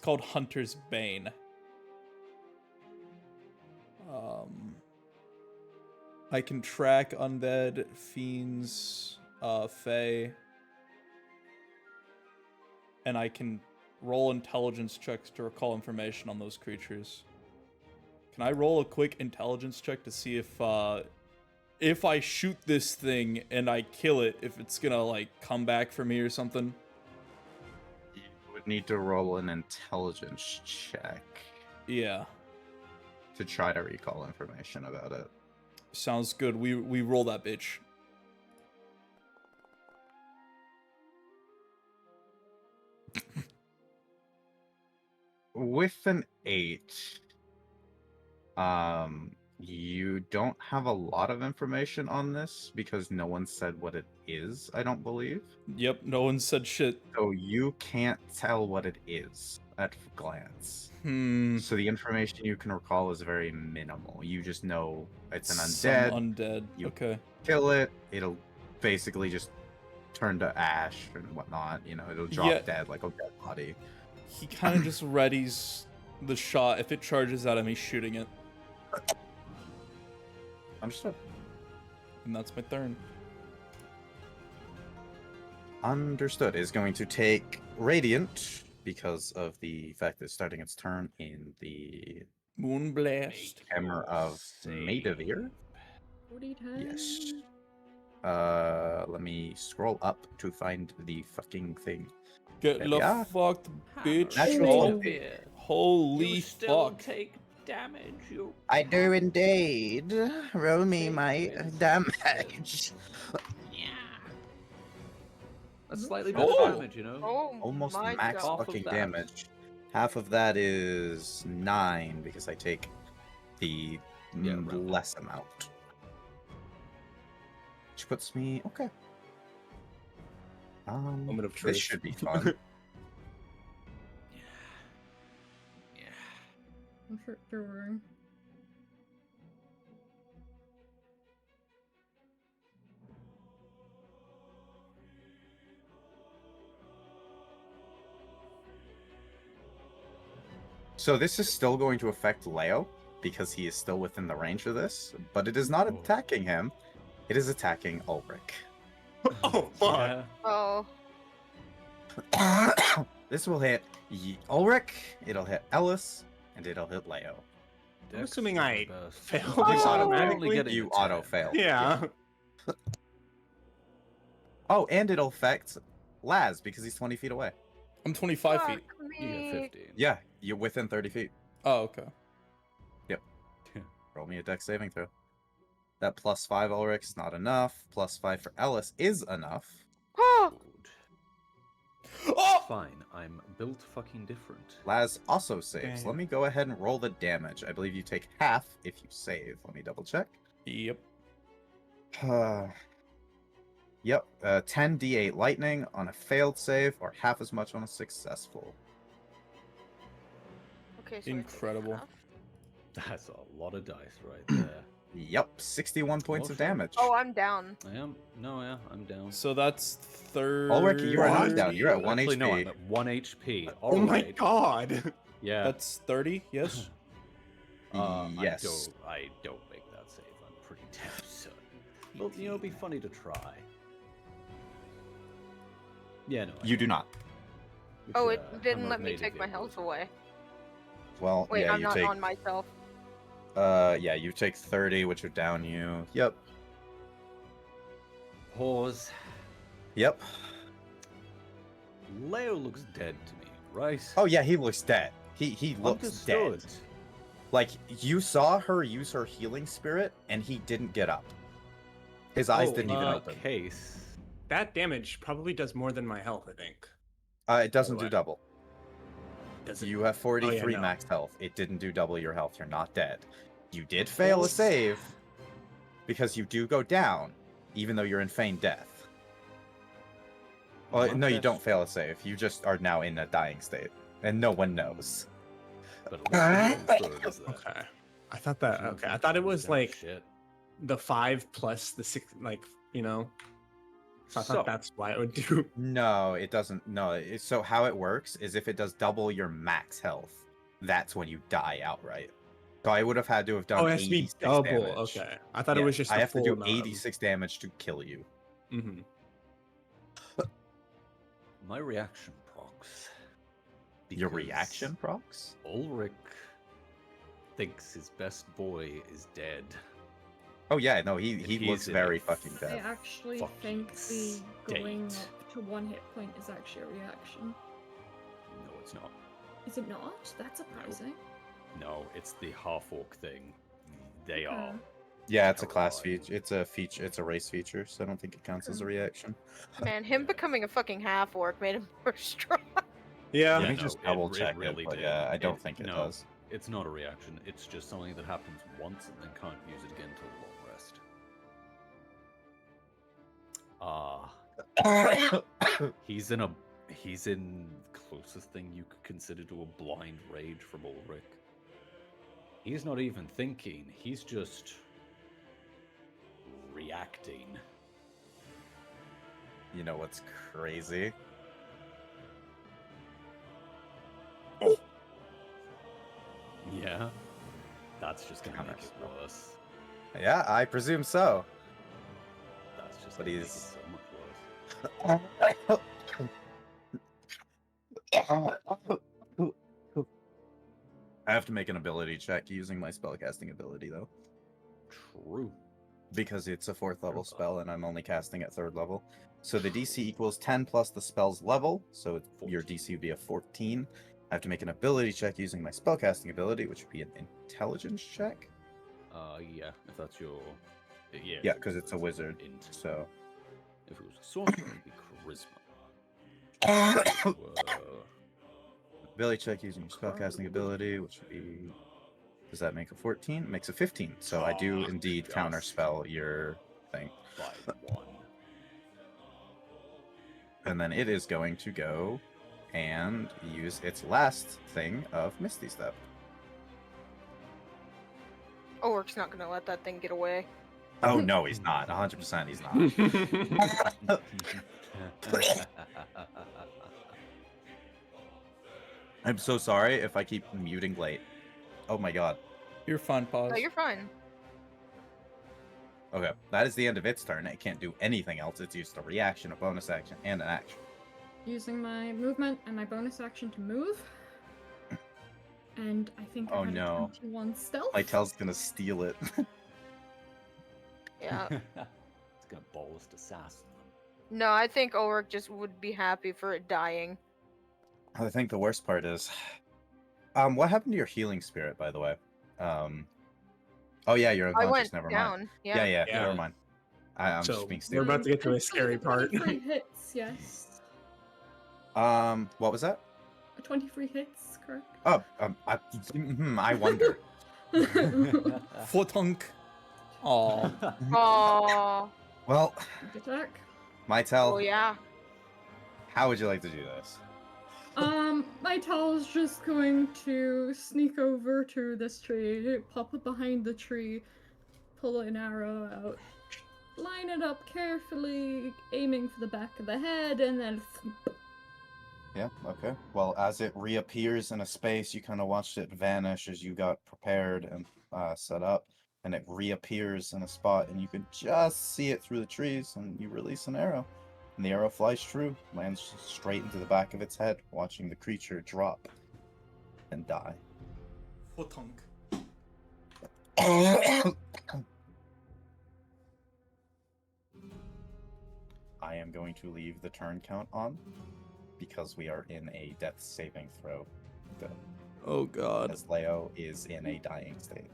I: called Hunter's Bane. I can track undead, fiends, fae, and I can roll intelligence checks to recall information on those creatures. Can I roll a quick intelligence check to see if I shoot this thing and I kill it, if it's gonna like come back for me or something?
C: You would need to roll an intelligence check
I: Yeah,
C: to try to recall information about it.
I: sounds good. We roll that bitch.
C: With an 8, you don't have a lot of information on this because no one said what it is, I don't believe.
I: Yep, no one said shit.
C: So you can't tell what it is at a glance.
I: Hmm.
C: So the information you can recall is very minimal. You just know it's an
I: Some
C: undead.
I: undead.
C: You
I: Okay.
C: kill it, it'll basically just turn to ash and whatnot. You know, it'll drop
I: Yeah.
C: dead like a dead body.
I: He kind of just readies the shot. If it charges at him, he's shooting it.
C: Understood.
I: And that's my turn.
C: Understood. Is going to take Radiant because of the fact that it's starting its turn in the
I: Moonblast.
C: Hammer of
A: Save.
C: Maidavir.
D: 40 times.
C: Yes. Let me scroll up to find the fucking thing.
I: Get
C: There
I: the
C: we are.
I: fucked, bitch.
C: Natural
I: Oh,
C: 20.
I: holy fuck.
A: take damage. You
C: I do indeed. Roll me my damage.
A: That's slightly
I: better
A: better
I: Oh.
A: damage, you know.
E: Oh
C: Almost
E: my
C: max
E: god.
A: Half of
C: fucking
A: that.
C: damage. Half of that is 9 because I take the
A: Yeah, round it.
C: less amount. Which puts me okay.
F: Moment of
C: This
F: truth.
C: should be fun.
D: I'm sure.
C: So this is still going to affect Leo because he is still within the range of this, but it is not
A: Oh.
C: attacking him. It is attacking Ulrich.
F: Oh fuck!
A: Yeah.
E: Oh.
C: This will hit Ulrich, it'll hit Ellis, and it'll hit Leo.
F: I'm assuming I
A: Burst.
F: failed
E: Oh.
F: this
E: You
F: automatically.
A: getting
C: You
A: a 10.
C: auto fail.
F: Yeah.
C: Oh, and it'll affect Laz because he's 20 feet away.
I: I'm 25
E: Fuck
I: feet.
A: You get
E: me.
A: 15.
C: Yeah, you're within 30 feet.
I: Oh, okay.
C: Roll me a dex saving throw. That +5 Ulrich is not enough. +5 for Ellis is enough.
E: Oh.
A: Good.
I: Oh!
A: Fine, I'm built fucking different.
C: Laz also saves.
F: Yeah.
C: Let me go ahead and roll the damage. I believe you take half if you save. Let me double check.
I: Yep.
C: Yep, 10 d8 lightning on a failed save, or half as much on a successful.
E: Okay, so I take
I: Incredible.
E: half.
A: That's a lot of dice right there.
C: Yep, 61 points of
A: Awesome.
C: damage.
E: Oh, I'm down.
A: I am. No, yeah, I'm down.
I: So that's third.
C: Ulrich, you're
F: What?
C: not down. You're at 1
A: Actually,
C: HP.
A: no, I'm at 1 HP.
F: Oh my
A: Alright.
F: god!
A: Yeah.
I: That's 30, yes?
C: Yes.
A: I don't make that save. I'm pretty damn certain. Well, you know, it'd be funny to try. Yeah, no. I
C: You do
A: don't.
C: not.
A: Which,
E: Oh, it
A: Hammer
E: didn't
A: of
E: let me take my
A: Maidavir
E: health
A: was.
E: away.
C: Well,
E: Wait,
C: yeah,
E: I'm
C: you
E: not
C: take.
E: on myself.
C: Yeah, you take 30, which would down you. Yep.
A: Pause.
C: Yep.
A: Leo looks dead to me, right?
C: Oh yeah, he looks dead. He looks dead.
A: Understood.
C: Like you saw her use her healing spirit, and he didn't get up. His eyes
F: Oh,
C: didn't even open.
A: Case.
F: That damage probably does more than my health, I think.
C: It doesn't do
F: What?
C: double.
F: Does it?
C: You have 43
F: no.
C: max health. It didn't do double your health. You're not dead. You did fail a save because you do go down, even though you're in feigned death. Well, no, you don't fail a save. You just are now in a dying state, and no one knows.
A: But at least you confirmed that.
F: Okay. I thought that. Okay. I thought it was
A: Oh,
F: like
A: shit.
F: the 5 plus the 6, like, you know. So I
A: So-
F: thought that's why it would do.
C: No, it doesn't. No, so how it works is if it does double your max health, that's when you die outright. So I would have had to have done
F: Oh, it has to be
C: 86
F: double.
C: damage.
F: Okay, I thought it
C: Yeah,
F: was just
C: I
F: the
C: have to
F: full
C: do
F: amount of-
C: 86 damage to kill you.
F: Mhm.
A: My reaction procs.
C: Your
A: because
C: reaction procs?
A: Ulrich thinks his best boy is dead.
C: Oh yeah, no, he
A: He's
C: looks
A: in
C: very
A: a
C: fucking
D: I
C: dead.
D: actually
A: fucking
D: think the going
A: state.
D: up to 1 hit point is actually a reaction.
A: No, it's not.
D: Is it not? That's surprising.
A: No, it's the half orc thing. They are.
C: Yeah, it's a class
A: terrifying.
C: feature. It's a feature. It's a race feature, so I don't think it counts as a reaction.
E: Man, him
A: Yeah.
E: becoming a fucking half orc made him more strong.
F: Yeah.
C: Let me
A: no,
C: just
A: it-
C: double
A: it
C: check
A: really
C: it, but
A: did.
C: yeah, I don't think it
A: no,
C: does.
A: It's not a reaction. It's just something that happens once and then can't use it again till long rest. He's in closest thing you could consider to a blind rage from Ulrich. He's not even thinking, he's just reacting.
C: You know what's crazy?
A: Yeah. That's just gonna
C: Counter
A: make it
C: spell.
A: worse.
C: Yeah, I presume so.
A: That's just
C: But
A: gonna make it
C: he's-
A: so much worse.
C: I have to make an ability check using my spellcasting ability though,
A: True.
C: because it's a 4th level spell and I'm only casting at 3rd level. So the DC equals 10 plus the spell's level, so your
A: 14.
C: DC would be a 14. I have to make an ability check using my spellcasting ability, which would be an intelligence check.
A: Yeah, if that's your... Yeah,
C: Yeah, because it's a wizard.
A: Int.
C: So
A: If it was a sorcerer, it'd be charisma. So,
C: ability check using your spellcasting ability, which would be... Does that make a 14? It makes a 15. So I do indeed
A: just
C: counterspell your thing.
A: by 1.
C: And then it is going to go and use its last thing of Misty Step.
E: Ulrich's not gonna let that thing get away.
C: Oh no, he's not. 100% he's not. I'm so sorry if I keep muting late. Oh my god.
I: You're fine, pause.
E: No, you're fine.
C: Okay, that is the end of its turn. It can't do anything else. It's used a reaction, a bonus action, and an action.
D: Using my movement and my bonus action to move. And I think
C: Oh
D: I had
C: no.
D: a 21 stealth.
C: My tail's gonna steal it.
E: Yeah.
A: It's gonna ballast assassin them.
E: No, I think Ulrich just would be happy for it dying.
C: I think the worst part is, what happened to your healing spirit, by the way? Oh yeah, you're
E: I
C: unconscious.
E: went
C: Never mind.
E: down. Yeah.
C: Yeah,
F: Yeah.
C: never mind. I'm
F: So,
C: just being
F: we're
C: stupid.
F: about to get to a
D: I
F: scary
D: believe
F: part.
D: 23 hits, yes.
C: What was that?
D: 23 hits, correct?
C: Oh, I wonder.
I: Fotunk. Aw.
E: Aww.
C: Well,
D: Good attack.
C: my tell.
E: Oh yeah.
C: How would you like to do this?
D: My towel's just going to sneak over to this tree, pop up behind the tree, pull an arrow out, line it up carefully, aiming for the back of the head, and then
C: Yeah, okay. Well, as it reappears in a space, you kind of watched it vanish as you got prepared and set up, and it reappears in a spot, and you can just see it through the trees, and you release an arrow. And the arrow flies true, lands straight into the back of its head, watching the creature drop and die.
I: Fotunk.
C: I am going to leave the turn count on because we are in a death saving throw.
I: Oh god.
C: As Leo is in a dying state.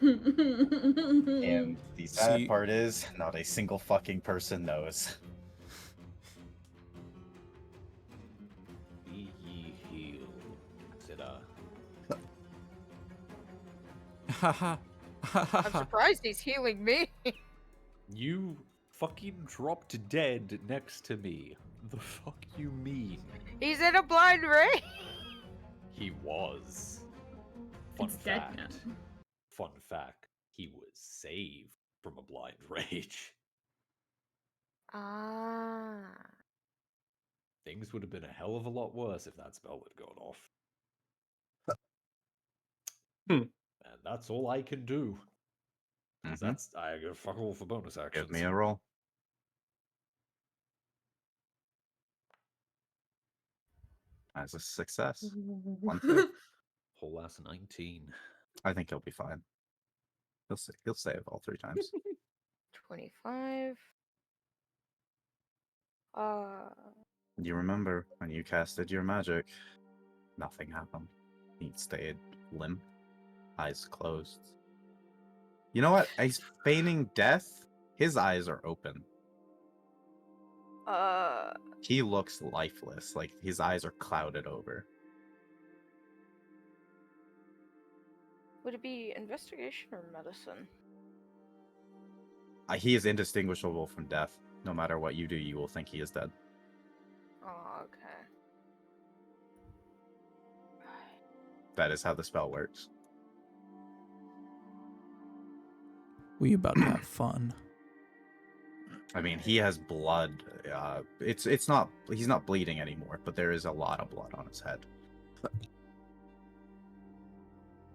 D: and
C: And the sad
I: See-
C: part is, not a single fucking person knows.
A: Be ye healed. Said
I: Haha.
E: I'm surprised he's healing me.
A: You fucking dropped dead next to me. The fuck you mean?
E: He's in a blind ray.
A: He was. Fun
D: it's dead
A: fact.
D: now.
A: Fun fact. He was saved from a blind rage.
E: Ah.
A: Things would have been a hell of a lot worse if that spell had gone off. And that's all I can do. 'Cause
C: Mhm.
A: that's I go fuck all for bonus actions.
C: Give me a roll. As a success. 1 save.
A: Whole ass 19.
C: I think he'll be fine. He'll save all 3 times.
E: 25.
C: You remember when you casted your magic, nothing happened. He stayed limp, eyes closed. You know what? He's feigning death. His eyes are open. He looks lifeless, like his eyes are clouded over.
E: Would it be investigation or medicine?
C: He is indistinguishable from death. No matter what you do, you will think he is dead.
E: Oh, okay.
C: That is how the spell works.
I: We about to have fun.
C: I mean, he has blood. It's not. He's not bleeding anymore, but there is a lot of blood on his head.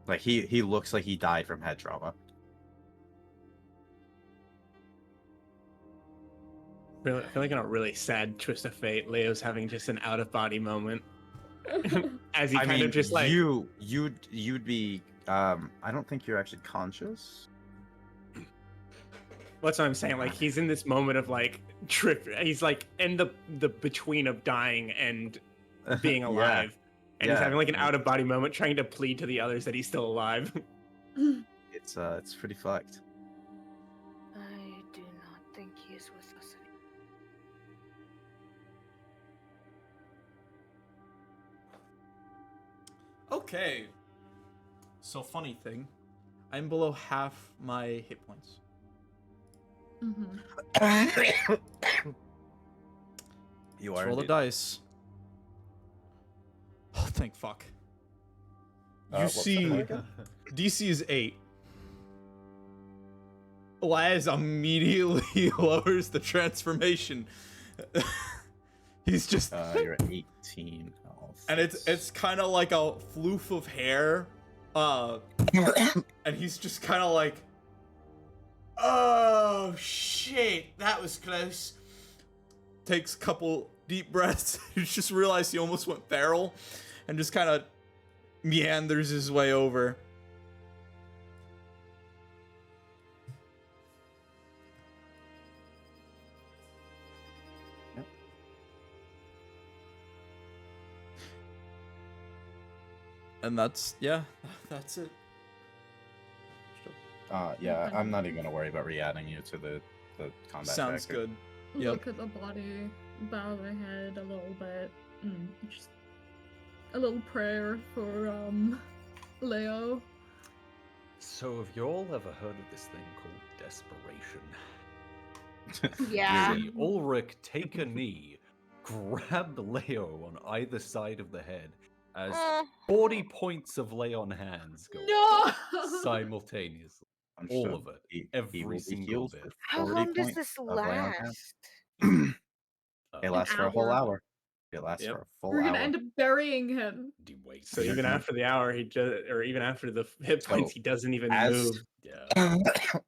C: Like he looks like he died from head trauma.
F: Really, I feel like in a really sad twist of fate, Leo's having just an out of body moment. As he kind of just like
C: you'd be. I don't think you're actually conscious.
F: What's what I'm saying? Like he's in this moment of like trip. He's like in the between of dying and being
C: Yeah.
F: alive, and he's
C: Yeah.
F: having like an out of body moment, trying to plead to the others that he's still alive.
C: It's pretty fucked.
E: I do not think he is with us anymore.
B: Okay. So funny thing, I'm below half my hit points.
C: You
B: Let's
C: are
B: roll the
C: indeed.
B: dice. Oh, thank fuck. You
C: What's the
B: see,
C: number again?
B: DC is 8. Laz immediately lowers the transformation. He's just,
C: You're at 18. Oh,
B: and it's kind of like a floof of hair, and he's just kind of like, oh shit, that was close. Takes a couple deep breaths. He just realized he almost went feral, and just kind of meanders his way over. And that's that's it.
C: Yeah, I'm not even gonna worry about re-adding you to the combat.
B: Sounds
C: factor.
B: good. Yep.
D: Look at the body, bow the head a little bit, just a little prayer for Leo.
A: So have you all ever heard of this thing called desperation?
E: Yeah.
A: See Ulrich take a knee, grab Leo on either side of the head, as 40 points of lay on hands go
D: No!
A: simultaneously.
C: Understood.
A: All of it.
C: He
A: Every
C: will be
A: single
C: healed
A: bit.
C: for
E: How
C: 40
E: long does
C: points
E: this
C: of lay on hand.
E: last?
C: It lasts for a whole hour. It lasts
F: Yep.
C: for a full
D: We're gonna
C: hour.
D: end up burying him.
A: Wait.
F: So even after the hour, he just, or even after the hit points,
C: So,
F: he doesn't even
C: as-
F: move.
A: Yeah.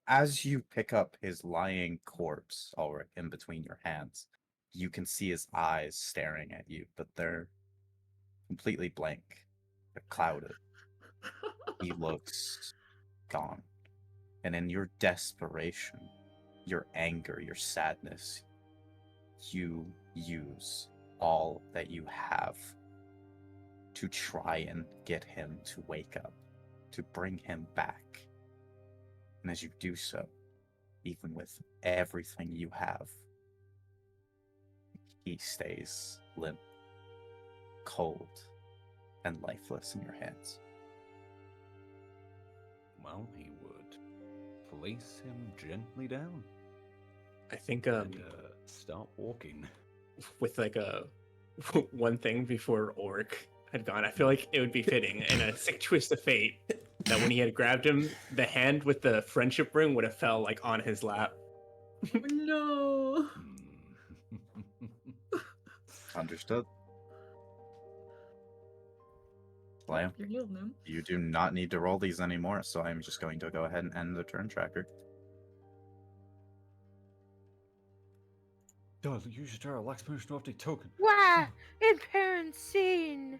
C: As you pick up his lying corpse, Ulrich, in between your hands, you can see his eyes staring at you, but they're completely blank. They're clouded. He looks gone. And in your desperation, your anger, your sadness, you use all that you have to try and get him to wake up, to bring him back. And as you do so, even with everything you have, he stays limp, cold, and lifeless in your hands.
A: Well, he would place him gently down
F: I think
A: and start walking.
F: with like a one thing before Ulrich had gone, I feel like it would be fitting in a sick twist of fate that when he had grabbed him, the hand with the friendship ring would have fell like on his lap.
D: No.
C: Understood. Leo,
D: You're healed now.
C: you do not need to roll these anymore, so I'm just going to go ahead and end the turn tracker.
J: God, use your Terra Lax Motion Update token.
E: Wah! Imperent scene!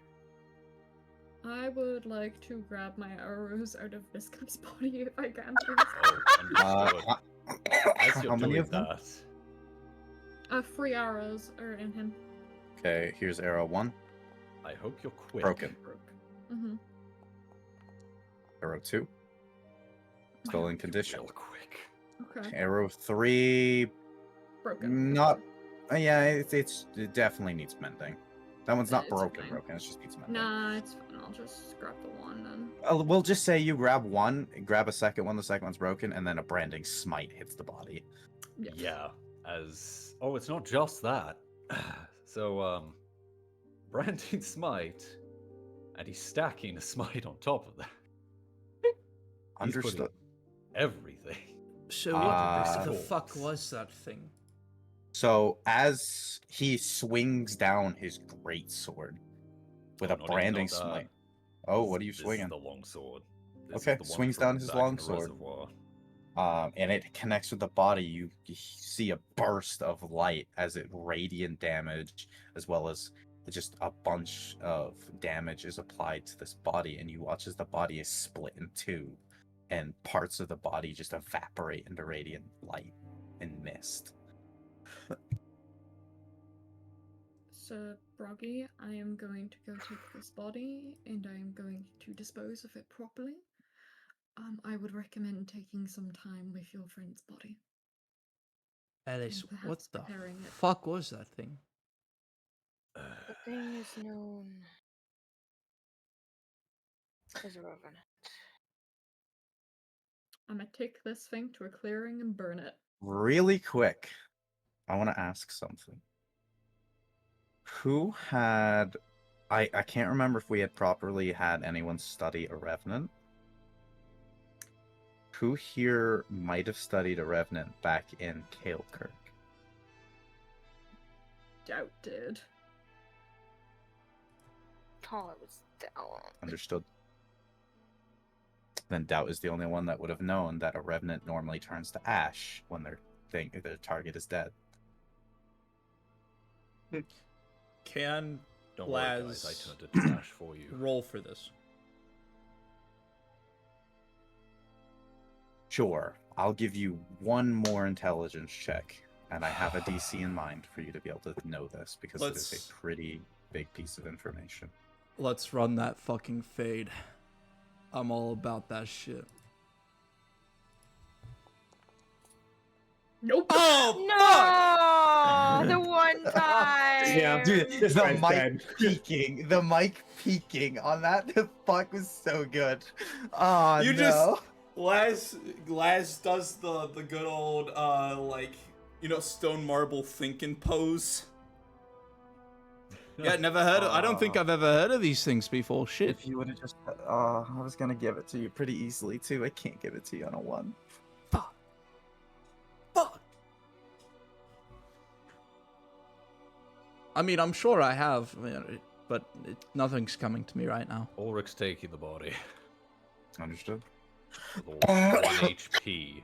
D: I would like to grab my arrows out of this guy's body if I can, please.
A: Oh, understood. As you're
C: how many
A: doing
C: of them?
A: that,
D: 3 arrows are in him.
C: Okay, here's arrow 1,
A: I hope you're quick.
C: broken.
D: Mm-hmm.
C: Arrow 2, still in condition.
A: Real quick.
D: Okay.
C: Arrow 3,
D: Broken.
C: not. Yeah, it definitely needs mending. That one's not
D: It's
C: broken,
D: fine.
C: broken. It just needs mending.
D: Nah, it's fine. I'll just grab the one then.
C: We'll just say you grab one, grab a second one. The second one's broken, and then a branding smite hits the body.
D: Yes.
A: Yeah, as oh, it's not just that. So, branding smite, and he's stacking a smite on top of that. He's putting
C: Understood.
A: everything.
G: So
C: Ah.
G: what the fuck was that thing?
C: So as he swings down his great sword with
A: Oh,
C: a
A: not even
C: branding
A: not that.
C: smite. Oh, what are you
A: This is
C: swinging?
A: the long sword. This
C: Okay,
A: is the one
C: swings
A: from
C: down his
A: back
C: long
A: in the
C: sword.
A: reservoir.
C: And it connects with the body. You see a burst of light as it radiant damage, as well as just a bunch of damage is applied to this body, and you watch as the body is split in two, and parts of the body just evaporate into radiant light and mist.
D: So, Broggy, I am going to go take this body and I am going to dispose of it properly. I would recommend taking some time with your friend's body.
G: Alice,
D: And
G: what
D: perhaps
G: the
D: preparing it.
G: fuck was that thing?
E: The thing is known as a revenant.
D: I'm gonna take this thing to a clearing and burn it.
C: Really quick, I want to ask something. Who had... I can't remember if we had properly had anyone study a Revenant. Who here might have studied a Revenant back in Kael'Kirk?
D: Doubt did.
E: Oh, it was down.
C: Understood. Then Doubt is the only one that would have known that a Revenant normally turns to ash when their target is dead.
G: Can
A: Don't worry, guys. I
G: Laz
A: turned it to ash for you.
G: roll for this?
C: Sure, I'll give you one more intelligence check, and I have a DC in mind for you to be able to know this, because it is
G: Let's-
C: a pretty big piece of information.
G: Let's run that fucking fade. I'm all about that shit.
D: Nope.
G: Oh,
E: No, the one time.
F: Yeah.
C: Dude,
F: This
C: the
F: guy's
C: mic
F: dead.
C: peaking on that, the fuck was so good. Oh,
B: You
C: no.
B: just Laz does the good old stone marble thinking pose. Yeah, never heard of, I don't think I've ever heard of these things before. Shit.
C: If you would have just... I was gonna give it to you pretty easily, too. I can't give it to you on a 1.
B: Fuck.
G: I mean, I'm sure I have, but nothing's coming to me right now.
A: Ulrich's taking the body.
C: Understood.
A: With 1 HP.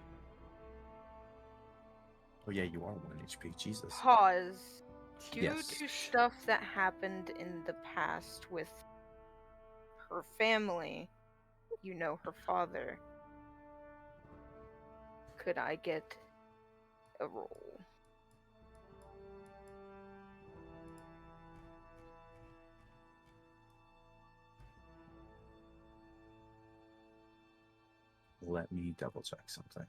C: Oh yeah, you are 1 HP, Jesus.
E: Pause. Due
C: Yes.
E: to stuff that happened in the past with her family, her father, could I get a roll?
C: Let me double check something.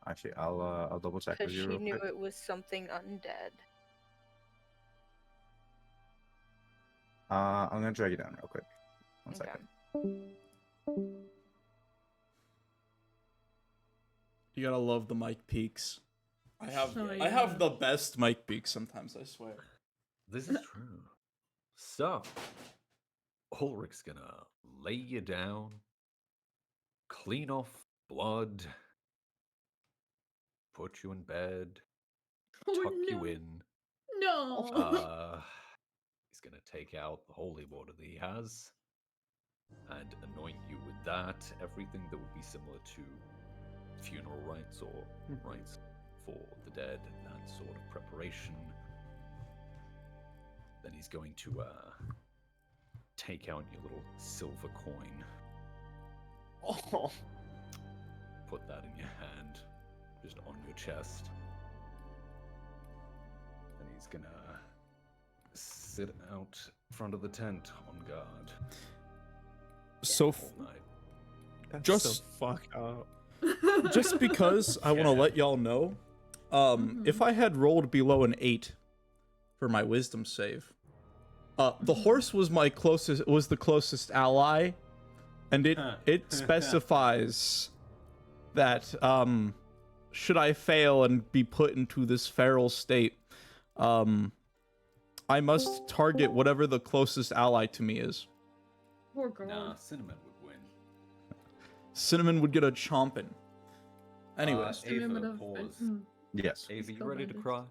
C: Actually, I'll double check with
E: Because
C: you
E: she
C: real
E: knew
C: quick.
E: it was something undead.
C: I'm gonna drag you down real quick. One
E: Okay.
C: second.
G: You gotta love the mic peaks.
B: I have
D: Oh,
B: I have
D: yeah.
B: the best mic peaks sometimes, I swear.
A: This is true. So, Ulrich's gonna lay you down, clean off blood, put you in bed,
D: Oh,
A: tuck you
D: no.
A: in.
D: No.
A: He's going to take out the holy water that he has and anoint you with that. Everything that would be similar to funeral rites or rites for the dead, that sort of preparation. Then he's going to take out your little silver coin.
C: Oh.
A: Put that in your hand, just on your chest. And he's gonna sit out front of the tent on guard
I: So,
A: all night.
F: That's
I: Just-
F: so fucked up.
I: just because I want to
A: Yeah.
I: let y'all know, if I had rolled below an 8 for my wisdom save, the horse was the closest ally, and it specifies that should I fail and be put into this feral state, I must target whatever the closest ally to me is.
D: Poor girl.
A: Nah, Cinnamon would win.
I: Cinnamon would get a chomping. Anyways,
D: Cinnamon
A: Ava,
D: of-
A: pause.
C: Yes.
A: Ava, you
D: Still
A: ready to
D: bandaged.
A: cry?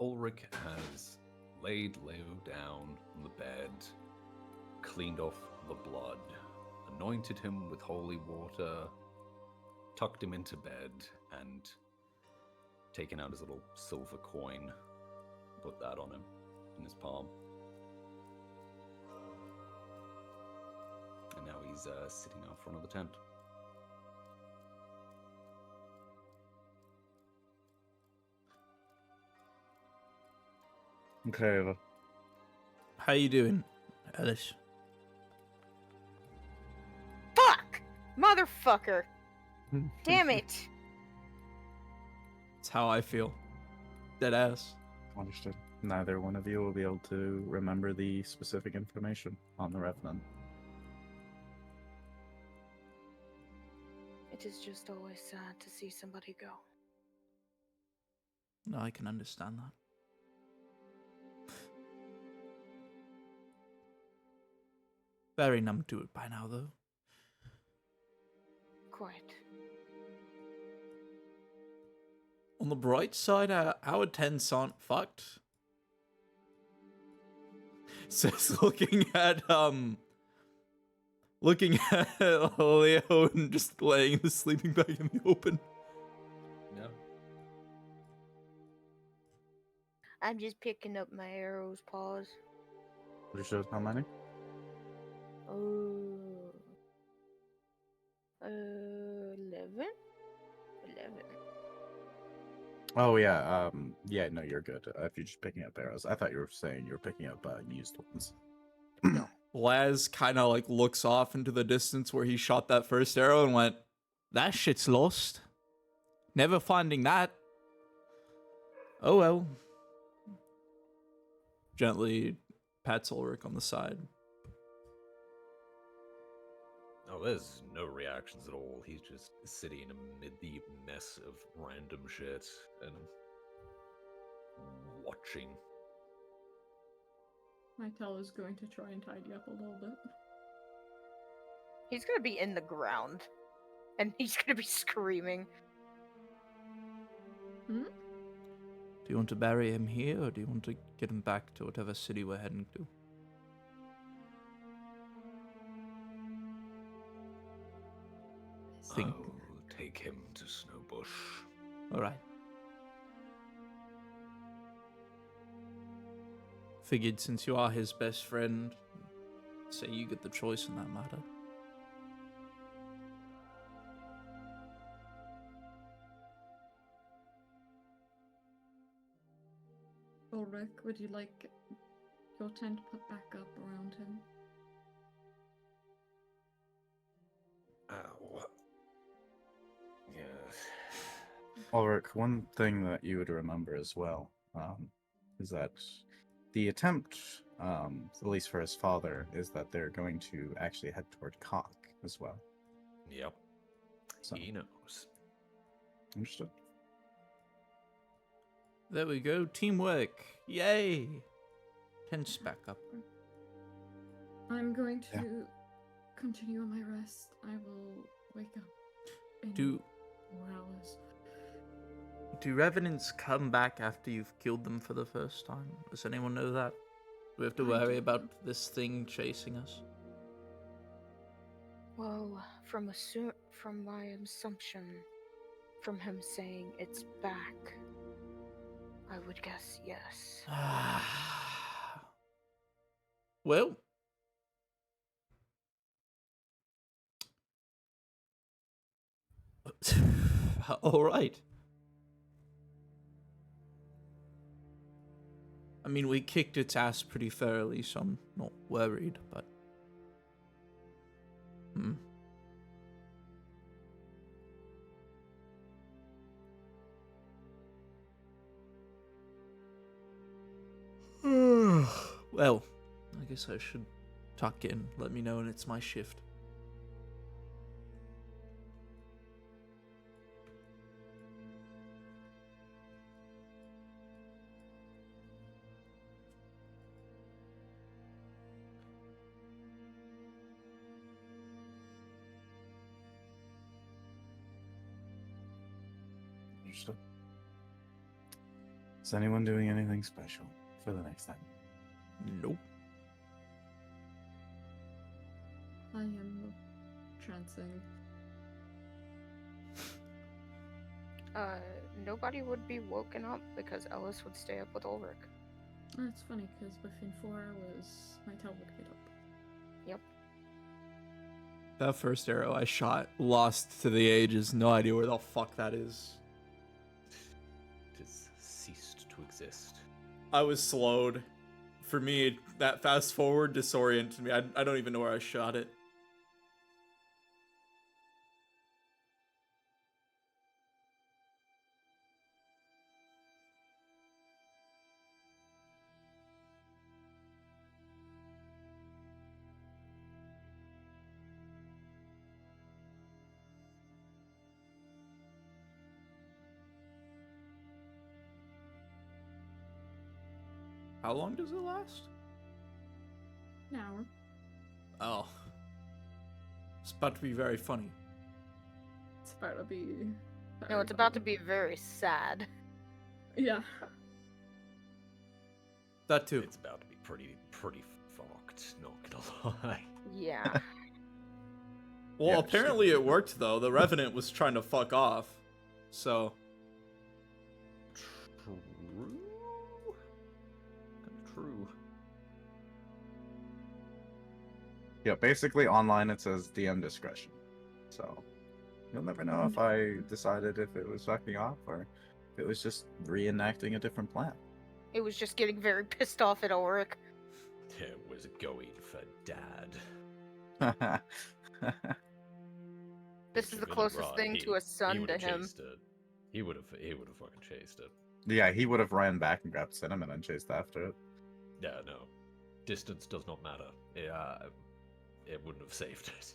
A: Ulrich has laid Leo down on the bed, cleaned off the blood, anointed him with holy water, tucked him into bed, and taken out his little silver coin, put that on him in his palm. And now he's sitting out front of the tent.
H: Okay, Ava.
I: how you doing, Alice?
E: Fuck! Motherfucker! Damn it!
I: That's how I feel. Dead ass.
C: Understood. Neither one of you will be able to remember the specific information on the Revenant.
E: It is just always sad to see somebody go.
I: No, I can understand that. Very numb to it by now, though.
E: Quite.
I: On the bright side, our tents aren't fucked. Says looking at Leo and just laying in the sleeping bag in the open.
A: No.
E: I'm just picking up my arrows, pause.
C: Understood. How many?
E: Oh. 11? 11.
C: Oh yeah. Yeah. No, you're good. If you're just picking up arrows, I thought you were saying you were picking up used ones.
I: Laz kind of like looks off into the distance where he shot that first arrow and went, "That shit's lost. Never finding that. Oh well." Gently pats Ulrich on the side.
A: Oh, there's no reactions at all. He's just sitting amid the mess of random shit and watching.
D: Mytel is going to try and tidy up a little bit.
E: He's gonna be in the ground. And he's gonna be screaming.
D: Hmm?
I: Do you want to bury him here, or do you want to get him back to whatever city we're heading to? Think.
A: I'll take him to Snowbush.
I: All right. Figured since you are his best friend, say you get the choice in that matter.
D: Ulrich, would you like your tent put back up around him?
A: Ow. Yes.
C: Ulrich, one thing that you would remember as well is that the attempt, at least for his father, is that they're going to actually head toward Cock as well.
A: Yep.
C: So,
A: He knows.
C: understood.
I: There we go, teamwork. Yay! Tents back up.
D: I'm going to continue on my rest. I will wake up in
I: Do
D: 4 hours.
B: Do revenants come back after you've killed them for the first time? Does anyone know that? Do we have to
D: I
B: worry
D: don't.
B: about this thing chasing us?
E: Well, from my assumption, from him saying it's back, I would guess yes.
B: Well, all right. I mean, we kicked its ass pretty thoroughly, so I'm not worried, but... Well, I guess I should tuck in. Let me know when it's my shift.
H: Understood. Is anyone doing anything special for the next time?
B: Nope.
D: I am trancing.
E: Nobody would be woken up because Ellis would stay up with Ulrich.
D: That's funny because within 4 hours, my tail would get up.
E: Yep.
B: That first arrow I shot, lost to the ages, no idea where the fuck that is.
A: It has ceased to exist.
B: I was slowed. For me, that fast forward disoriented me. I don't even know where I shot it. How long does it last?
D: An hour.
B: Oh. It's about to be very funny.
D: It's about to be.
E: No, it's about to be very sad.
D: Yeah.
B: That too.
A: It's about to be pretty fucked, not gonna lie.
E: Yeah.
B: Well,
A: Yeah,
B: apparently it worked though. The Revenant was trying to fuck off. So.
A: True. True.
C: Yeah, basically online it says DM discretion. So you'll never know if I decided if it was fucking off or if it was just reenacting a different plan.
E: It was just getting very pissed off at Ulrich.
A: It was going for dad.
E: This is the closest thing to a son to him.
A: He would have fucking chased it.
C: Yeah, he would have ran back and grabbed Cinnamon and chased after it.
A: Yeah, no. Distance does not matter. It wouldn't have saved it.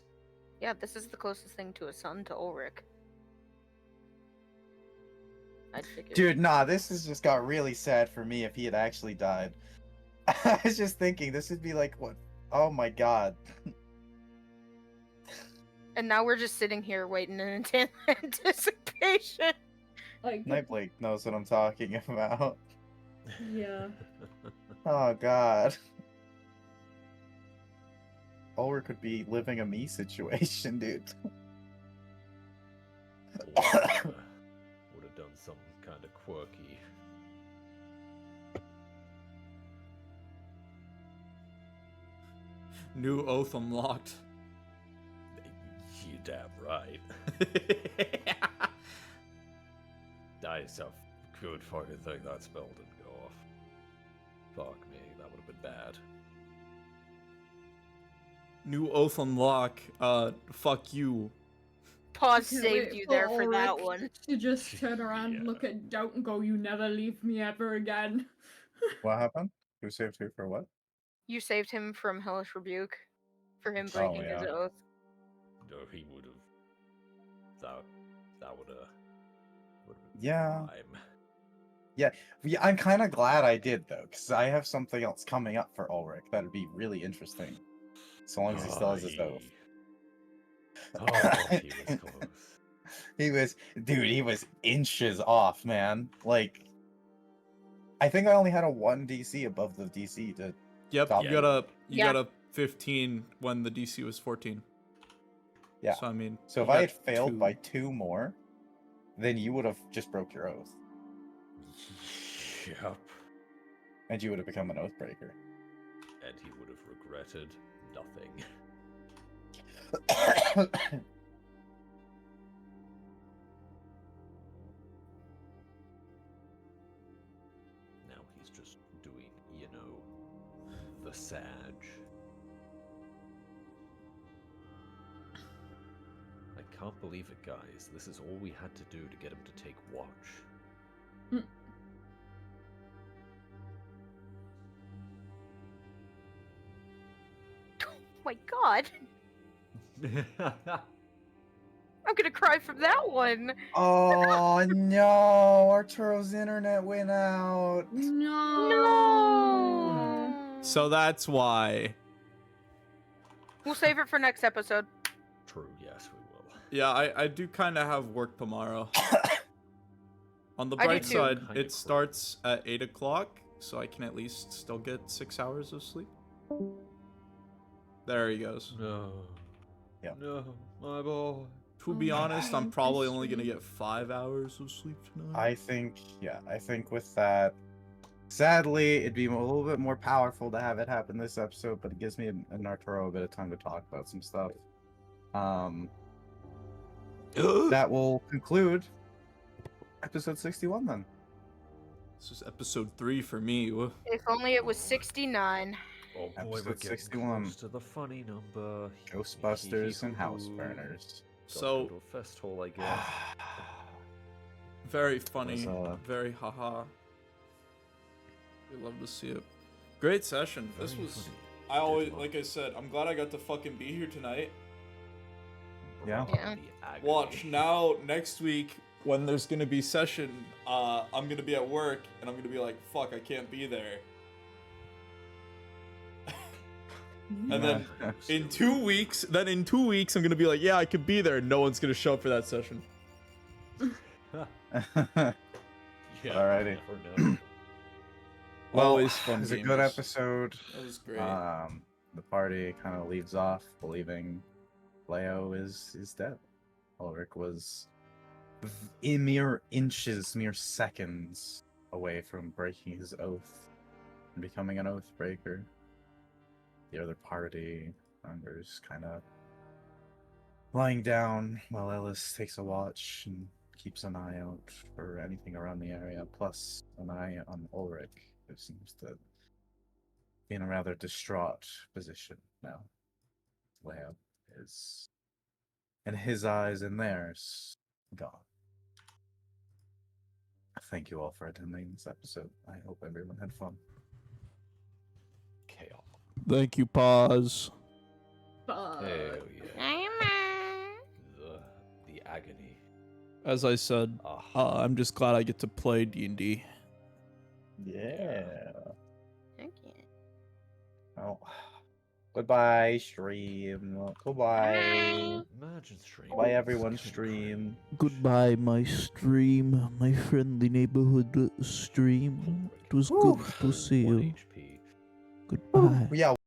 E: Yeah, this is the closest thing to a son to Ulrich. I'd figure.
C: Dude, nah, this has just got really sad for me if he had actually died. I was just thinking this would be like, what? Oh my god.
E: And now we're just sitting here waiting in anticipation.
D: Like,
C: Nightblade knows what I'm talking about.
D: yeah.
C: Oh god. Ulrich could be living a me situation, dude.
A: Would have done something kind of quirky.
B: New oath unlocked.
A: You damn right. I yourself could fucking think that spell didn't go off. Fuck me, that would have been bad.
B: New oath unlock. Fuck you.
E: Pause
D: Can't
E: saved
D: wait
E: you
D: for
E: there for that
D: Ulrich
E: one.
D: to just turn around,
A: Yeah.
D: look at Doubt, and go, "You never leave me ever again."
C: What happened? Who saved who for what?
E: You saved him from hellish rebuke for him
C: Oh,
E: breaking his
C: yeah.
E: oath.
A: No, he would have. That would have.
C: Yeah.
A: Time.
C: Yeah, I'm kind of glad I did though, because I have something else coming up for Ulrich that'd be really interesting. So long as he still has his oath.
A: Oh, he was close.
C: He was, dude, he was inches off, man. Like, I think I only had a 1 DC above the DC to
B: Yep,
C: top
B: you
C: you.
B: got
D: Yeah.
B: a 15 when the DC was 14.
C: Yeah.
B: So I mean,
C: So if
B: you
C: I
B: got
C: had failed
B: 2.
C: by 2 more, then you would have just broke your oath.
A: Yep.
C: And you would have become an oathbreaker.
A: And he would have regretted nothing. Now he's just doing, the Sag. I can't believe it, guys. This is all we had to do to get him to take watch.
E: Oh my god. I'm gonna cry from that one.
C: Oh no, Arturo's internet went out.
D: No.
B: So that's why.
E: We'll save it for next episode.
A: True, yes, we will.
B: Yeah, I do kind of have work tomorrow. On the
E: I do
B: bright
E: too.
B: side,
A: Kinda
B: it starts at 8 o'clock, so I can at least still get 6 hours of sleep. There he goes.
A: No.
C: Yep.
A: No, my boy.
B: To be honest, I'm probably only gonna get 5 hours of sleep tonight.
C: I think with that, sadly, it'd be a little bit more powerful to have it happen this episode, but it gives me and Arturo a bit of time to talk about some stuff. That will conclude episode 61 then.
B: This is episode 3 for me.
E: If only it was 69.
A: Oh boy,
C: Episode
A: we're getting
C: 61.
A: close to the funny number.
C: Ghostbusters and house burners.
B: So,
A: Little fest hall, I guess.
B: very funny,
C: Was,
B: very haha. We love to see it. Great session. This
A: Very
B: was.
A: funny.
B: I always,
A: Did
B: like I said, I'm glad I got to fucking be here tonight.
C: Yeah.
E: Yeah.
A: The agony.
B: Watch now, next week when there's gonna be session, I'm gonna be at work and I'm gonna be like, fuck, I can't be there. And then in 2 weeks, I'm gonna be like, yeah, I could be there. No one's gonna show up for that session.
A: Yeah,
C: Alrighty.
A: you never know.
C: Well,
B: Always fun
C: it was a
B: games.
C: good episode.
B: That was great.
C: The party kind of leaves off believing Leo is dead. Ulrich was mere inches, mere seconds away from breaking his oath and becoming an oath breaker. The other party members kind of lying down while Ellis takes a watch and keeps an eye out for anything around the area, plus an eye on Ulrich, who seems to be in a rather distraught position now. Leo is, in his eyes and theirs, gone. Thank you all for attending this episode. I hope everyone had fun.
A: Chaos.
I: Thank you, Pause.
A: Hell yeah. The agony.
I: As I said, I'm just glad I get to play D&D.
C: Yeah.
E: Thank you.
C: Oh, goodbye, stream. Goodbye.
A: Imagine stream.
C: Bye, everyone, stream.
I: Goodbye, my stream, my friendly neighborhood stream. It was good to see
A: 1
I: you.
A: HP.
I: Goodbye.
C: Yeah.